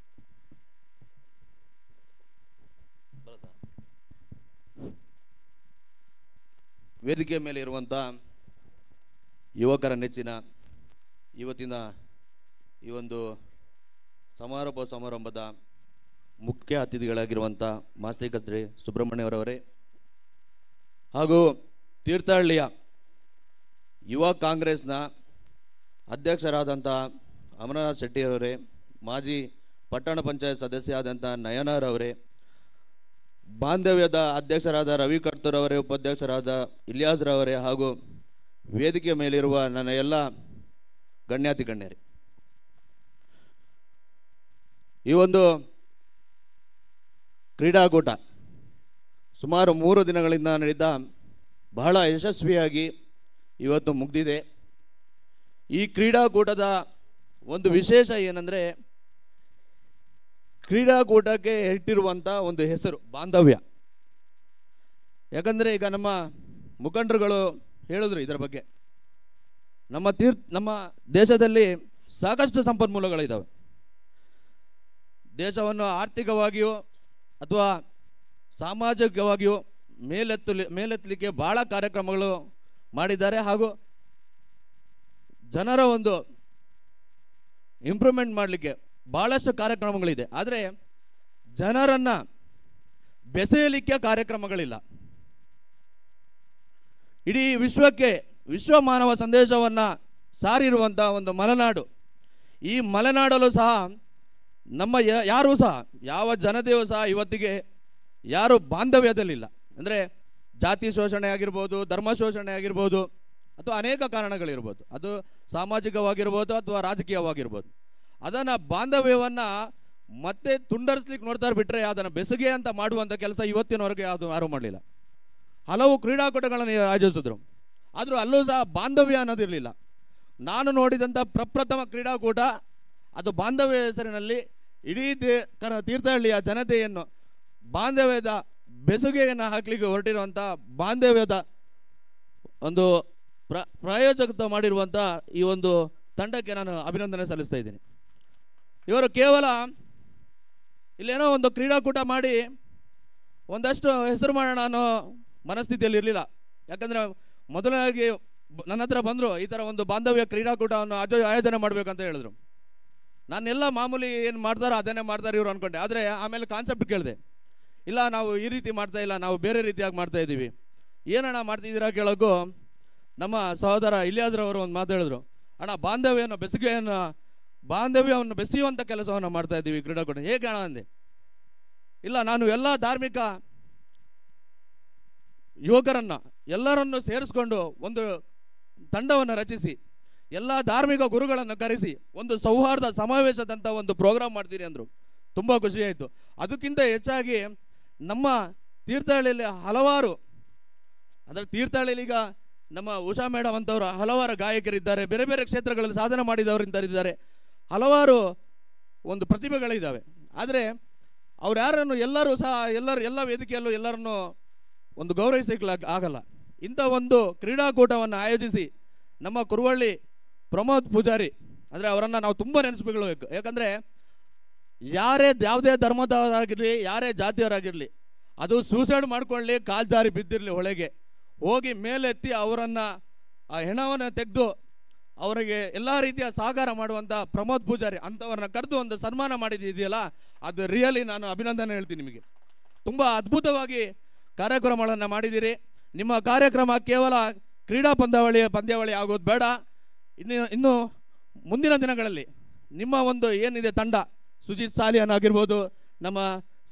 ವೇದಿಕೆ ಮೇಲೆ ಇರುವಂಥ ಯುವಕರ ನೆಚ್ಚಿನ ಇವತ್ತಿನ ಈ ಒಂದು ಸಮಾರಂಭದ ಮುಖ್ಯ ಅತಿಥಿಗಳಾಗಿರುವಂಥ ಮಾಸ್ತಿಕತ್ರಿ ಸುಬ್ರಹ್ಮಣ್ಯವರವರೇ ಹಾಗೂ ತೀರ್ಥಹಳ್ಳಿಯ ಯುವ ಕಾಂಗ್ರೆಸ್ನ ಅಧ್ಯಕ್ಷರಾದಂಥ ಅಮರನಾಥ್ ಶೆಟ್ಟಿಯವರೇ, ಮಾಜಿ ಪಟ್ಟಣ ಪಂಚಾಯತ್ ಸದಸ್ಯ ಆದಂಥ ನಯನಾರವರೇ, ಬಾಂಧವ್ಯದ ಅಧ್ಯಕ್ಷರಾದ ರವಿ ಕರ್ತೂರವರೇ, ಉಪಾಧ್ಯಕ್ಷರಾದ ಇಲಿಯಾಸ್ರವರೇ ಹಾಗೂ ವೇದಿಕೆ ಮೇಲಿರುವ ನನ್ನ ಎಲ್ಲ ಗಣ್ಯಾತಿ ಗಣ್ಯರೇ, ಈ ಒಂದು ಕ್ರೀಡಾಕೂಟ ಸುಮಾರು 3 ದಿನಗಳಿಂದ ನಡೆದ ಬಹಳ ಯಶಸ್ವಿಯಾಗಿ ಇವತ್ತು ಮುಗಿದಿದೆ. ಈ ಕ್ರೀಡಾಕೂಟದ ಒಂದು ವಿಶೇಷ ಏನಂದರೆ, ಕ್ರೀಡಾಕೂಟಕ್ಕೆ ಇಟ್ಟಿರುವಂಥ ಒಂದು ಹೆಸರು ಬಾಂಧವ್ಯ. ಯಾಕಂದರೆ ಈಗ ನಮ್ಮ ಮುಖಂಡರುಗಳು ಹೇಳಿದ್ರು ಇದರ ಬಗ್ಗೆ. ನಮ್ಮ ದೇಶದಲ್ಲಿ ಸಾಕಷ್ಟು ಸಂಪನ್ಮೂಲಗಳಿದ್ದಾವೆ. ದೇಶವನ್ನು ಆರ್ಥಿಕವಾಗಿಯೂ ಅಥವಾ ಸಾಮಾಜಿಕವಾಗಿಯೂ ಮೇಲೆತ್ತಲಿಕ್ಕೆ ಭಾಳ ಕಾರ್ಯಕ್ರಮಗಳು ಮಾಡಿದ್ದಾರೆ ಹಾಗೂ ಜನರ ಒಂದು ಇಂಪ್ರೂವ್ಮೆಂಟ್ ಮಾಡಲಿಕ್ಕೆ ಭಾಳಷ್ಟು ಕಾರ್ಯಕ್ರಮಗಳಿದೆ. ಆದರೆ ಜನರನ್ನು ಬೆಸೆಯಲಿಕ್ಕೆ ಕಾರ್ಯಕ್ರಮಗಳಿಲ್ಲ. ಇಡೀ ವಿಶ್ವಕ್ಕೆ ವಿಶ್ವ ಮಾನವ ಸಂದೇಶವನ್ನು ಸಾರಿರುವಂಥ ಒಂದು ಮಲೆನಾಡು. ಈ ಮಲೆನಾಡಲ್ಲೂ ಸಹ ನಮ್ಮ ಯಾರೂ ಸಹ ಯಾವ ಜನತೆಯೂ ಸಹ ಇವತ್ತಿಗೆ ಯಾರು ಬಾಂಧವ್ಯದಲ್ಲಿಲ್ಲ. ಅಂದರೆ ಜಾತಿ ಶೋಷಣೆ ಆಗಿರ್ಬೋದು, ಧರ್ಮ ಶೋಷಣೆ ಆಗಿರ್ಬೋದು, ಅಥವಾ ಅನೇಕ ಕಾರಣಗಳಿರ್ಬೋದು. ಅದು ಸಾಮಾಜಿಕವಾಗಿರ್ಬೋದು ಅಥವಾ ರಾಜಕೀಯವಾಗಿರ್ಬೋದು. ಅದನ್ನು ಬಾಂಧವ್ಯವನ್ನು ಮತ್ತೆ ತುಂಡರಿಸ್ಲಿಕ್ಕೆ ನೋಡ್ತಾರೆ ಬಿಟ್ಟರೆ ಅದನ್ನು ಬೆಸುಗೆ ಅಂತ ಮಾಡುವಂಥ ಕೆಲಸ ಇವತ್ತಿನವರೆಗೆ ಯಾರು ಮಾಡಲಿಲ್ಲ. ಹಲವು ಕ್ರೀಡಾಕೂಟಗಳನ್ನು ಆಯೋಜಿಸಿದ್ರು, ಆದರೂ ಅಲ್ಲೂ ಸಹ ಬಾಂಧವ್ಯ ಅನ್ನೋದಿರಲಿಲ್ಲ. ನಾನು ನೋಡಿದಂಥ ಪ್ರಪ್ರಥಮ ಕ್ರೀಡಾಕೂಟ ಅದು ಬಾಂಧವ್ಯ ಹೆಸರಿನಲ್ಲಿ ಇಡೀ ತೀರ್ಥಹಳ್ಳಿಯ ಜನತೆಯನ್ನು ಬಾಂಧವ್ಯದ ಬೆಸುಗೆಯನ್ನು ಹಾಕಲಿಕ್ಕೆ ಹೊರಟಿರುವಂಥ ಬಾಂಧವ್ಯದ ಒಂದು ಪ್ರಾಯೋಜಕತ್ವ ಮಾಡಿರುವಂಥ ಈ ಒಂದು ತಂಡಕ್ಕೆ ನಾನು ಅಭಿನಂದನೆ ಸಲ್ಲಿಸ್ತಾ ಇದ್ದೀನಿ. ಇವರು ಕೇವಲ ಇಲ್ಲೇನೋ ಒಂದು ಕ್ರೀಡಾಕೂಟ ಮಾಡಿ ಒಂದಷ್ಟು ಹೆಸರು ಮಾಡೋಣ ಅನ್ನೋ ಮನಸ್ಥಿತಿಯಲ್ಲಿ ಇರಲಿಲ್ಲ. ಯಾಕಂದರೆ ಮೊದಲನೇದಾಗಿ ನನ್ನ ಹತ್ರ ಬಂದರು, ಈ ಥರ ಒಂದು ಬಾಂಧವ್ಯ ಕ್ರೀಡಾಕೂಟವನ್ನು ಆಯೋಜನೆ ಮಾಡಬೇಕಂತ ಹೇಳಿದ್ರು. ನಾನೆಲ್ಲ ಮಾಮೂಲಿ ಏನು ಮಾಡ್ತಾರೋ ಅದನ್ನೇ ಮಾಡ್ತಾರೆ ಇವರು ಅಂದ್ಕೊಂಡೆ. ಆದರೆ ಆಮೇಲೆ ಕಾನ್ಸೆಪ್ಟ್ ಕೇಳಿದೆ, ಇಲ್ಲ ನಾವು ಈ ರೀತಿ ಮಾಡ್ತಾ ಇಲ್ಲ, ನಾವು ಬೇರೆ ರೀತಿಯಾಗಿ ಮಾಡ್ತಾ ಇದ್ದೀವಿ. ಏನಣ್ಣ ಮಾಡ್ತಿದ್ದೀರಾ ಕೇಳೋಕ್ಕೂ ನಮ್ಮ ಸಹೋದರ ಇಲಿಯಾಸ್ರವರು ಒಂದು ಮಾತು ಹೇಳಿದ್ರು, ಅಣ್ಣ ಬಾಂಧವ್ಯವನ್ನು ಬೆಸೆಯುವಂಥ ಕೆಲಸವನ್ನು ಮಾಡ್ತಾ ಇದ್ದೀವಿ ಕ್ರೀಡಾಕೂಟ. ಹೇಗೆ ಅಣ್ಣ ಅಂದೆ. ಇಲ್ಲ, ನಾನು ಎಲ್ಲ ಧಾರ್ಮಿಕ ಯುವಕರನ್ನು ಎಲ್ಲರನ್ನು ಸೇರಿಸ್ಕೊಂಡು ಒಂದು ತಂಡವನ್ನು ರಚಿಸಿ ಎಲ್ಲ ಧಾರ್ಮಿಕ ಗುರುಗಳನ್ನು ಕರೆಸಿ ಒಂದು ಸೌಹಾರ್ದ ಸಮಾವೇಶದಂಥ ಒಂದು ಪ್ರೋಗ್ರಾಮ್ ಮಾಡ್ತೀನಿ ಅಂದರು. ತುಂಬ ಖುಷಿಯಾಯಿತು. ಅದಕ್ಕಿಂತ ಹೆಚ್ಚಾಗಿ ನಮ್ಮ ತೀರ್ಥಹಳ್ಳಿಯಲ್ಲಿ ಹಲವಾರು, ಅಂದರೆ ತೀರ್ಥಹಳ್ಳಿಯಲ್ಲಿ ಈಗ ನಮ್ಮ ಉಷಾ ಮೇಡಮ್ ಅಂತವರು ಹಲವಾರು ಗಾಯಕರಿದ್ದಾರೆ, ಬೇರೆ ಬೇರೆ ಕ್ಷೇತ್ರಗಳಲ್ಲಿ ಸಾಧನೆ ಮಾಡಿದವರಿದ್ದಾರೆ, ಹಲವಾರು ಒಂದು ಪ್ರತಿಭೆಗಳಿದ್ದಾವೆ. ಆದರೆ ಅವ್ರು ಯಾರನ್ನು ಎಲ್ಲರೂ ಸಹ ಎಲ್ಲ ವೇದಿಕೆಯಲ್ಲೂ ಎಲ್ಲರನ್ನು ಒಂದು ಗೌರವಿಸಲಿಕ್ಕೆ ಆಗಲ್ಲ. ಇಂಥ ಒಂದು ಕ್ರೀಡಾಕೂಟವನ್ನು ಆಯೋಜಿಸಿ ನಮ್ಮ ಕುರುವಳ್ಳಿ ಪ್ರಮೋದ್ ಪೂಜಾರಿ, ಅಂದರೆ ಅವರನ್ನು ನಾವು ತುಂಬ ನೆನೆಸ್ಬೇಕು. ಯಾಕಂದರೆ ಯಾವುದೇ ಧರ್ಮದವರಾಗಿರಲಿ, ಯಾರೇ ಜಾತಿಯವರಾಗಿರಲಿ, ಅದು ಸೂಸೈಡ್ ಮಾಡ್ಕೊಳ್ಳಿ, ಕಾಲು ಜಾರಿ ಬಿದ್ದಿರಲಿ, ಹೊಳೆಗೆ ಹೋಗಿ ಮೇಲೆತ್ತಿ ಅವರನ್ನು ಆ ಹೆಣವನ್ನು ತೆಗೆದು ಅವರಿಗೆ ಎಲ್ಲ ರೀತಿಯ ಸಹಕಾರ ಮಾಡುವಂಥ ಪ್ರಮೋದ್ ಪೂಜಾರಿ ಅಂಥವ್ರನ್ನ ಕರೆದು ಒಂದು ಸನ್ಮಾನ ಮಾಡಿದ್ದಿದೆಯಲ್ಲ, ಅದು ರಿಯಲಿ ನಾನು ಅಭಿನಂದನೆ ಹೇಳ್ತೀನಿ ನಿಮಗೆ. ತುಂಬ ಅದ್ಭುತವಾಗಿ ಕಾರ್ಯಕ್ರಮಗಳನ್ನು ಮಾಡಿದ್ದೀರಿ. ನಿಮ್ಮ ಕಾರ್ಯಕ್ರಮ ಕೇವಲ ಕ್ರೀಡಾ ಪಂದ್ಯಾವಳಿ ಆಗೋದು ಬೇಡ. ಇನ್ನು ಮುಂದಿನ ದಿನಗಳಲ್ಲಿ ನಿಮ್ಮ ಒಂದು ಏನಿದೆ ತಂಡ, ಸುಜಿತ್ ಸಾಲಿಯನ್ ಆಗಿರ್ಬೋದು, ನಮ್ಮ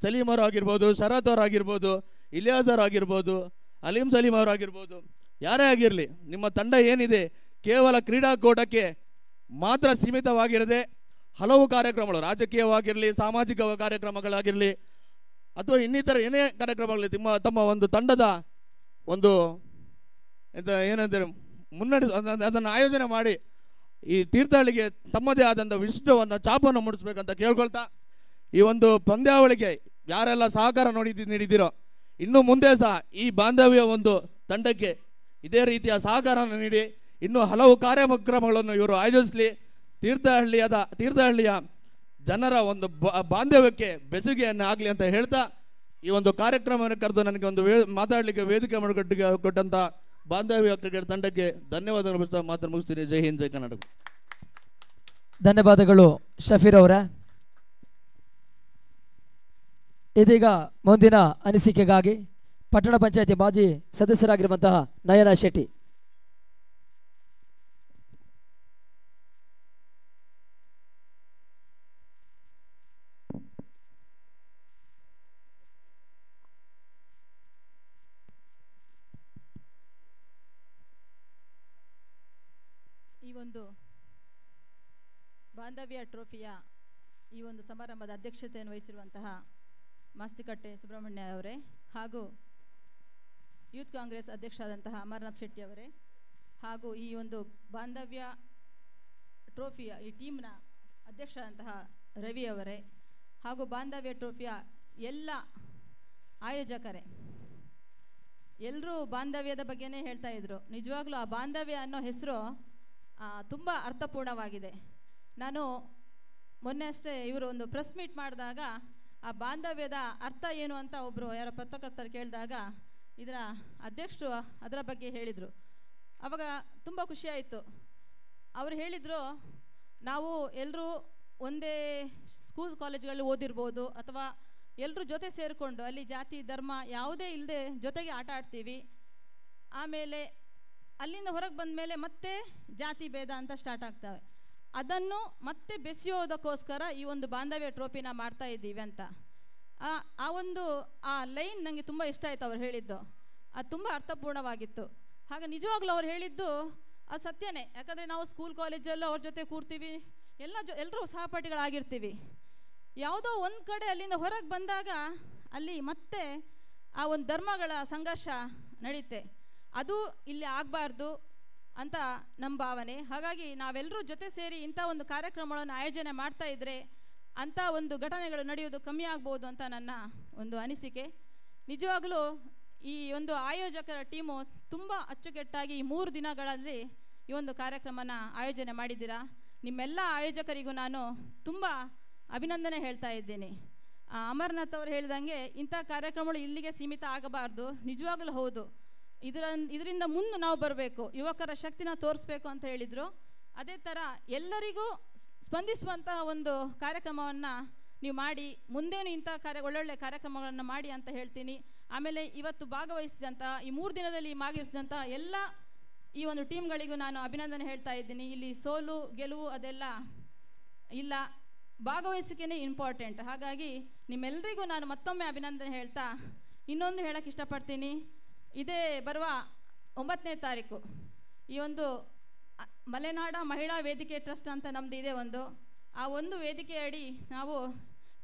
ಸಲೀಮ್ ಅವರು ಆಗಿರ್ಬೋದು, ಶರತ್ ಅವರು ಆಗಿರ್ಬೋದು, ಇಲಿಯಾಸ್ ಅವರು ಆಗಿರ್ಬೋದು, ಅಲೀಂ ಸಲೀಮ್ ಅವರು ಆಗಿರ್ಬೋದು, ಯಾರೇ ಆಗಿರಲಿ, ನಿಮ್ಮ ತಂಡ ಏನಿದೆ ಕೇವಲ ಕ್ರೀಡಾಕೂಟಕ್ಕೆ ಮಾತ್ರ ಸೀಮಿತವಾಗಿರದೆ ಹಲವು ಕಾರ್ಯಕ್ರಮಗಳು, ರಾಜಕೀಯವಾಗಿರಲಿ, ಸಾಮಾಜಿಕ ಕಾರ್ಯಕ್ರಮಗಳಾಗಿರಲಿ, ಅಥವಾ ಇನ್ನಿತರ ಏನೇ ಕಾರ್ಯಕ್ರಮಗಳಲ್ಲಿ ತಮ್ಮ ಒಂದು ತಂಡದ ಒಂದು ಏನಂದರೆ ಅದನ್ನು ಆಯೋಜನೆ ಮಾಡಿ ಈ ತೀರ್ಥಹಳ್ಳಿಗೆ ತಮ್ಮದೇ ಆದಂಥ ವಿಶಿಷ್ಟವನ್ನು ಛಾಪನ್ನು ಮೂಡಿಸ್ಬೇಕಂತ ಕೇಳ್ಕೊಳ್ತಾ, ಈ ಒಂದು ಪಂದ್ಯಾವಳಿಗೆ ಯಾರೆಲ್ಲ ಸಹಕಾರ ನೀಡಿದ್ದೀರೋ ಇನ್ನು ಮುಂದೆ ಸಹ ಈ ಬಾಂಧವ್ಯ ಒಂದು ತಂಡಕ್ಕೆ ಇದೇ ರೀತಿಯ ಸಹಕಾರವನ್ನು ನೀಡಿ ಇನ್ನೂ ಹಲವು ಕಾರ್ಯಕ್ರಮಗಳನ್ನು ಇವರು ಆಯೋಜಿಸಲಿ. ತೀರ್ಥಹಳ್ಳಿಯ ಜನರ ಒಂದು ಬಾಂಧವ್ಯಕ್ಕೆ ಬೆಸುಗೆಯನ್ನು ಆಗಲಿ ಅಂತ ಹೇಳ್ತಾ, ಈ ಒಂದು ಕಾರ್ಯಕ್ರಮವನ್ನು ಕರೆದು ನನಗೆ ಒಂದು ಮಾತಾಡಲಿಕ್ಕೆ ವೇದಿಕೆ ಮಾಡಿಕೊಟ್ಟಂಥ ಬಾಂಧವ್ಯ ಕ್ರಿಕೆಟ್ ತಂಡಕ್ಕೆ ಧನ್ಯವಾದಗಳು ಮಾತ್ರ ಮುಗಿಸ್ತೀನಿ. ಜೈ ಹಿಂದ್, ಜೈ ಕರ್ನಾಟಕ. ಧನ್ಯವಾದಗಳು ಶಫೀರ್ ಅವರ. ಇದೀಗ ಮುಂದಿನ ಅನಿಸಿಕೆಗಾಗಿ ಪಟ್ಟಣ ಪಂಚಾಯತಿ ಮಾಜಿ ಸದಸ್ಯರಾಗಿರುವಂತಹ ನಯನ ಶೆಟ್ಟಿ. ಈ ಒಂದು ಬಾಂಧವ್ಯ ಟ್ರೋಫಿಯ ಈ ಒಂದು ಸಮಾರಂಭದ ಅಧ್ಯಕ್ಷತೆಯನ್ನು ವಹಿಸಿರುವಂತಹ ಮಾಸ್ತಿಕಟ್ಟೆ ಸುಬ್ರಹ್ಮಣ್ಯ ಅವರೇ, ಹಾಗೂ ಯೂತ್ ಕಾಂಗ್ರೆಸ್ ಅಧ್ಯಕ್ಷರಾದಂತಹ ಅಮರನಾಥ್ ಶೆಟ್ಟಿ ಅವರೇ, ಹಾಗೂ ಈ ಒಂದು ಬಾಂಧವ್ಯ ಟ್ರೋಫಿಯ ಈ ಟೀಮ್ನ ಅಧ್ಯಕ್ಷರಾದಂತಹ ರವಿ ಅವರೇ, ಹಾಗೂ ಬಾಂಧವ್ಯ ಟ್ರೋಫಿಯ ಎಲ್ಲ ಆಯೋಜಕರೇ, ಎಲ್ಲರೂ ಬಾಂಧವ್ಯದ ಬಗ್ಗೆನೇ ಹೇಳ್ತಾ ಇದ್ರು. ನಿಜವಾಗ್ಲೂ ಆ ಬಾಂಧವ್ಯ ಅನ್ನೋ ಹೆಸರು ತುಂಬ ಅರ್ಥಪೂರ್ಣವಾಗಿದೆ. ನಾನು ಮೊನ್ನೆ ಅಷ್ಟೇ ಇವರು ಒಂದು ಪ್ರೆಸ್ ಮೀಟ್ ಮಾಡಿದಾಗ ಆ ಬಾಂಧವ್ಯದ ಅರ್ಥ ಏನು ಅಂತ ಒಬ್ಬರು ಯಾರೋ ಪತ್ರಕರ್ತರು ಕೇಳಿದಾಗ ಇದರ ಅಧ್ಯಕ್ಷರು ಅದರ ಬಗ್ಗೆ ಹೇಳಿದರು. ಆವಾಗ ತುಂಬ ಖುಷಿಯಾಯಿತು. ಅವರು ಹೇಳಿದರು, ನಾವು ಎಲ್ಲರೂ ಒಂದೇ ಸ್ಕೂಲ್ ಕಾಲೇಜ್ಗಳಲ್ಲಿ ಓದಿರ್ಬೋದು, ಅಥವಾ ಎಲ್ಲರೂ ಜೊತೆ ಸೇರಿಕೊಂಡು ಅಲ್ಲಿ ಜಾತಿ ಧರ್ಮ ಯಾವುದೇ ಇಲ್ಲದೆ ಜೊತೆಗೆ ಆಟ ಆಡ್ತೀವಿ. ಆಮೇಲೆ ಅಲ್ಲಿಂದ ಹೊರಗೆ ಬಂದ ಮೇಲೆ ಮತ್ತೆ ಜಾತಿ ಭೇದ ಅಂತ ಸ್ಟಾರ್ಟ್ ಆಗ್ತವೆ. ಅದನ್ನು ಮತ್ತೆ ಬೆಸೆಯೋದಕ್ಕೋಸ್ಕರ ಈ ಒಂದು ಬಾಂಧವ್ಯ ಟ್ರೋಫಿನ ಮಾಡ್ತಾ ಇದ್ದೀವಿ ಅಂತ. ಆ ಲೈನ್ ನನಗೆ ತುಂಬ ಇಷ್ಟ ಆಯಿತು ಅವ್ರು ಹೇಳಿದ್ದು. ಅದು ತುಂಬ ಅರ್ಥಪೂರ್ಣವಾಗಿತ್ತು. ಹಾಗೆ ನಿಜವಾಗ್ಲೂ ಅವ್ರು ಹೇಳಿದ್ದು ಅದು ಸತ್ಯನೇ. ಯಾಕಂದರೆ ನಾವು ಸ್ಕೂಲ್ ಕಾಲೇಜಲ್ಲೂ ಅವ್ರ ಜೊತೆ ಕೂರ್ತೀವಿ, ಎಲ್ಲರೂ ಸಹಪಾಠಿಗಳಾಗಿರ್ತೀವಿ. ಯಾವುದೋ ಒಂದು ಕಡೆ ಅಲ್ಲಿಂದ ಹೊರಗೆ ಬಂದಾಗ ಅಲ್ಲಿ ಮತ್ತೆ ಆ ಒಂದು ಧರ್ಮಗಳ ಸಂಘರ್ಷ ನಡೀತೆ. ಅದು ಇಲ್ಲಿ ಆಗಬಾರ್ದು ಅಂತ ನಮ್ಮ ಭಾವನೆ. ಹಾಗಾಗಿ ನಾವೆಲ್ಲರೂ ಜೊತೆ ಸೇರಿ ಇಂಥ ಒಂದು ಕಾರ್ಯಕ್ರಮಗಳನ್ನು ಆಯೋಜನೆ ಮಾಡ್ತಾ ಇದ್ದರೆ ಅಂಥ ಒಂದು ಘಟನೆಗಳು ನಡೆಯೋದು ಕಮ್ಮಿ ಆಗ್ಬೋದು ಅಂತ ನನ್ನ ಒಂದು ಅನಿಸಿಕೆ. ನಿಜವಾಗಲೂ ಈ ಒಂದು ಆಯೋಜಕರ ಟೀಮು ತುಂಬ ಅಚ್ಚುಕಟ್ಟಾಗಿ ಈ 3 ದಿನಗಳಲ್ಲಿ ಈ ಒಂದು ಕಾರ್ಯಕ್ರಮನ ಆಯೋಜನೆ ಮಾಡಿದ್ದೀರಾ. ನಿಮ್ಮೆಲ್ಲ ಆಯೋಜಕರಿಗೂ ನಾನು ತುಂಬ ಅಭಿನಂದನೆ ಹೇಳ್ತಾ ಇದ್ದೀನಿ. ಅಮರನಾಥ್ ಅವರು ಹೇಳಿದಂಗೆ ಇಂಥ ಕಾರ್ಯಕ್ರಮಗಳು ಇಲ್ಲಿಗೆ ಸೀಮಿತ ಆಗಬಾರ್ದು. ನಿಜವಾಗಲೂ ಹೌದು, ಇದರಿಂದ ಮುಂದೆ ನಾವು ಬರಬೇಕು, ಯುವಕರ ಶಕ್ತಿನ ತೋರಿಸ್ಬೇಕು ಅಂತ ಹೇಳಿದರು. ಅದೇ ಥರ ಎಲ್ಲರಿಗೂ ಸ್ಪಂದಿಸುವಂತಹ ಒಂದು ಕಾರ್ಯಕ್ರಮವನ್ನು ನೀವು ಮಾಡಿ, ಮುಂದೇನು ಇಂಥ ಒಳ್ಳೊಳ್ಳೆ ಕಾರ್ಯಕ್ರಮಗಳನ್ನು ಮಾಡಿ ಅಂತ ಹೇಳ್ತೀನಿ. ಆಮೇಲೆ ಇವತ್ತು ಭಾಗವಹಿಸಿದಂಥ ಈ 3 ದಿನದಲ್ಲಿ ಭಾಗವಹಿಸಿದಂಥ ಎಲ್ಲ ಈ ಒಂದು ಟೀಮ್ಗಳಿಗೂ ನಾನು ಅಭಿನಂದನೆ ಹೇಳ್ತಾ ಇದ್ದೀನಿ. ಇಲ್ಲಿ ಸೋಲು ಗೆಲುವು ಅದೆಲ್ಲ ಇಲ್ಲ, ಭಾಗವಹಿಸಿಕೆನೇ ಇಂಪಾರ್ಟೆಂಟ್. ಹಾಗಾಗಿ ನಿಮ್ಮೆಲ್ಲರಿಗೂ ನಾನು ಮತ್ತೊಮ್ಮೆ ಅಭಿನಂದನೆ ಹೇಳ್ತಾ ಇನ್ನೊಂದು ಹೇಳಕ್ಕೆ ಇಷ್ಟಪಡ್ತೀನಿ. ಇದೇ ಬರುವ 9ನೇ ತಾರೀಕು ಈ ಒಂದು ಮಲೆನಾಡ ಮಹಿಳಾ ವೇದಿಕೆ ಟ್ರಸ್ಟ್ ಅಂತ ನಮ್ಮದು ಇದೆ ಆ ಒಂದು ವೇದಿಕೆಯಡಿ ನಾವು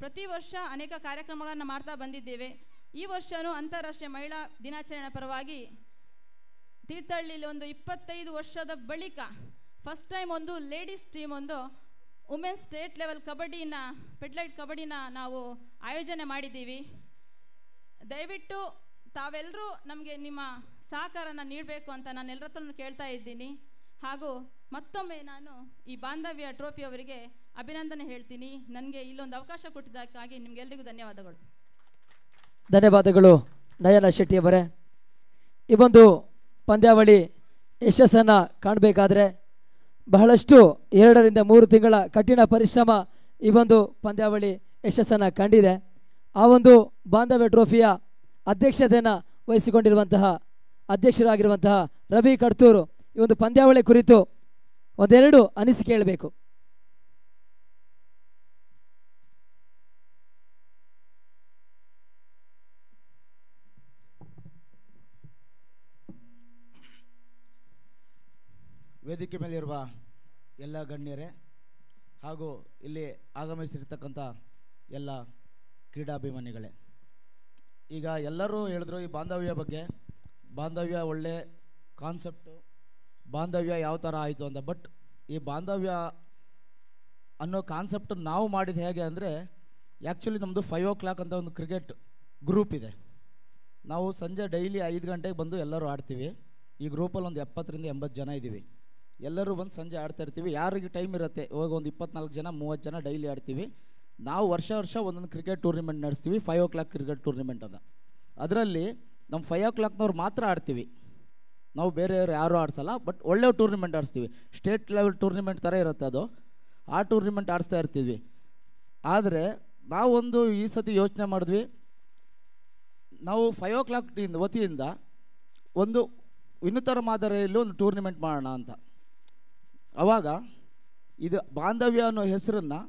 ಪ್ರತಿ ವರ್ಷ ಅನೇಕ ಕಾರ್ಯಕ್ರಮಗಳನ್ನು ಮಾಡ್ತಾ ಬಂದಿದ್ದೇವೆ. ಈ ವರ್ಷವೂ ಅಂತಾರಾಷ್ಟ್ರೀಯ ಮಹಿಳಾ ದಿನಾಚರಣೆ ಪರವಾಗಿ ತೀರ್ಥಹಳ್ಳಿಯಲ್ಲಿ 25 ವರ್ಷದ ಬಳಿಕ first time ladies team women's state level ಕಬಡ್ಡಿನ ಪೆಡ್ಲೈಟ್ ಕಬಡ್ಡಿನ ನಾವು ಆಯೋಜನೆ ಮಾಡಿದ್ದೀವಿ. ದಯವಿಟ್ಟು ತಾವೆಲ್ಲರೂ ನಮಗೆ ನಿಮ್ಮ ಸಹಕಾರನ ನೀಡಬೇಕು ಅಂತ ನಾನು ಎಲ್ಲರ ಹತ್ರನೂ ಕೇಳ್ತಾ ಇದ್ದೀನಿ. ಹಾಗೂ ಮತ್ತೊಮ್ಮೆ ನಾನು ಈ ಬಾಂಧವ್ಯ ಟ್ರೋಫಿ ಅವರಿಗೆ ಅಭಿನಂದನೆ ಹೇಳ್ತೀನಿ. ನನಗೆ ಇಲ್ಲೊಂದು ಅವಕಾಶ ಕೊಟ್ಟಿದ್ದಕ್ಕಾಗಿ ನಿಮಗೆಲ್ಲರಿಗೂ ಧನ್ಯವಾದಗಳು. ಧನ್ಯವಾದಗಳು ನಯನ ಶೆಟ್ಟಿಯವರೇ. ಈ ಒಂದು ಪಂದ್ಯಾವಳಿ ಯಶಸ್ಸನ್ನು ಕಾಣಬೇಕಾದ್ರೆ ಬಹಳಷ್ಟು 2 ರಿಂದ 3 ತಿಂಗಳ ಕಠಿಣ ಪರಿಶ್ರಮ ಈ ಒಂದು ಪಂದ್ಯಾವಳಿ ಯಶಸ್ಸನ್ನು ಕಂಡಿದೆ. ಆ ಒಂದು ಬಾಂಧವ್ಯ ಟ್ರೋಫಿಯ ಅಧ್ಯಕ್ಷತೆಯನ್ನು ವಹಿಸಿಕೊಂಡಿರುವಂತಹ ಅಧ್ಯಕ್ಷರಾಗಿರುವಂತಹ ರವಿ ಕಡ್ತೂರು ಈ ಒಂದು ಪಂದ್ಯಾವಳಿ ಕುರಿತು ಒಂದೆರಡು ಅನಿಸಿಕೆ ಹೇಳಬೇಕು. ವೇದಿಕೆ ಮೇಲಿರುವ ಎಲ್ಲ ಗಣ್ಯರೇ ಹಾಗೂ ಇಲ್ಲಿ ಆಗಮಿಸಿರ್ತಕ್ಕಂಥ ಎಲ್ಲ ಕ್ರೀಡಾಭಿಮಾನಿಗಳೇ, ಈಗ ಎಲ್ಲರೂ ಹೇಳಿದ್ರು ಈ ಬಾಂಧವ್ಯ ಬಗ್ಗೆ. ಬಾಂಧವ್ಯ ಒಳ್ಳೆ ಕಾನ್ಸೆಪ್ಟು, ಬಾಂಧವ್ಯ ಯಾವ ಥರ ಆಯಿತು ಅಂತ. ಬಟ್ ಈ ಬಾಂಧವ್ಯ ಅನ್ನೋ ಕಾನ್ಸೆಪ್ಟ್ ನಾವು ಮಾಡಿದ ಹೇಗೆ ಅಂದರೆ, ಆ್ಯಕ್ಚುಲಿ ನಮ್ಮದು 5 o'clock ಅಂತ ಒಂದು ಕ್ರಿಕೆಟ್ ಗ್ರೂಪ್ ಇದೆ. ನಾವು ಸಂಜೆ ಡೈಲಿ 5 ಗಂಟೆಗೆ ಬಂದು ಎಲ್ಲರೂ ಆಡ್ತೀವಿ. ಈ ಗ್ರೂಪಲ್ಲಿ ಒಂದು 70 ರಿಂದ 80 ಜನ ಇದ್ದೀವಿ. ಎಲ್ಲರೂ ಬಂದು ಸಂಜೆ ಆಡ್ತಾ ಇರ್ತೀವಿ. ಯಾರಿಗೆ ಟೈಮ್ ಇರುತ್ತೆ ಇವಾಗ ಒಂದು 24 ಜನ 30 ಜನ ಡೈಲಿ ಆಡ್ತೀವಿ. ನಾವು ವರ್ಷ ಒಂದೊಂದು ಕ್ರಿಕೆಟ್ ಟೂರ್ನಿಮೆಂಟ್ ನಡೆಸ್ತೀವಿ. 5 o'clock ಕ್ರಿಕೆಟ್ ಟೂರ್ನಿಮೆಂಟ್ ಅದ. ಅದರಲ್ಲಿ ನಮ್ಮ 5 o'clockನವ್ರು ಮಾತ್ರ ಆಡ್ತೀವಿ, ನಾವು ಬೇರೆಯವ್ರು ಯಾರೂ ಆಡಿಸಲ್ಲ. ಬಟ್ ಒಳ್ಳೆ ಟೂರ್ನಿಮೆಂಟ್ ಆಡಿಸ್ತೀವಿ. ಸ್ಟೇಟ್ ಲೆವೆಲ್ ಟೂರ್ನಿಮೆಂಟ್ ಥರ ಇರುತ್ತೆ ಅದು. ಆ ಟೂರ್ನಿಮೆಂಟ್ ಆಡಿಸ್ತಾ ಇರ್ತೀವಿ. ಆದರೆ ನಾವೊಂದು ಈ ಸತಿ ಯೋಚನೆ ಮಾಡಿದ್ವಿ, ನಾವು 5 o'clock ವತಿಯಿಂದ ಒಂದು ವಿನೂತನ ಮಾದರಿಯಲ್ಲಿ ಒಂದು ಟೂರ್ನಿಮೆಂಟ್ ಮಾಡೋಣ ಅಂತ. ಆವಾಗ ಇದು ಬಾಂಧವ್ಯ ಅನ್ನೋ ಹೆಸರನ್ನು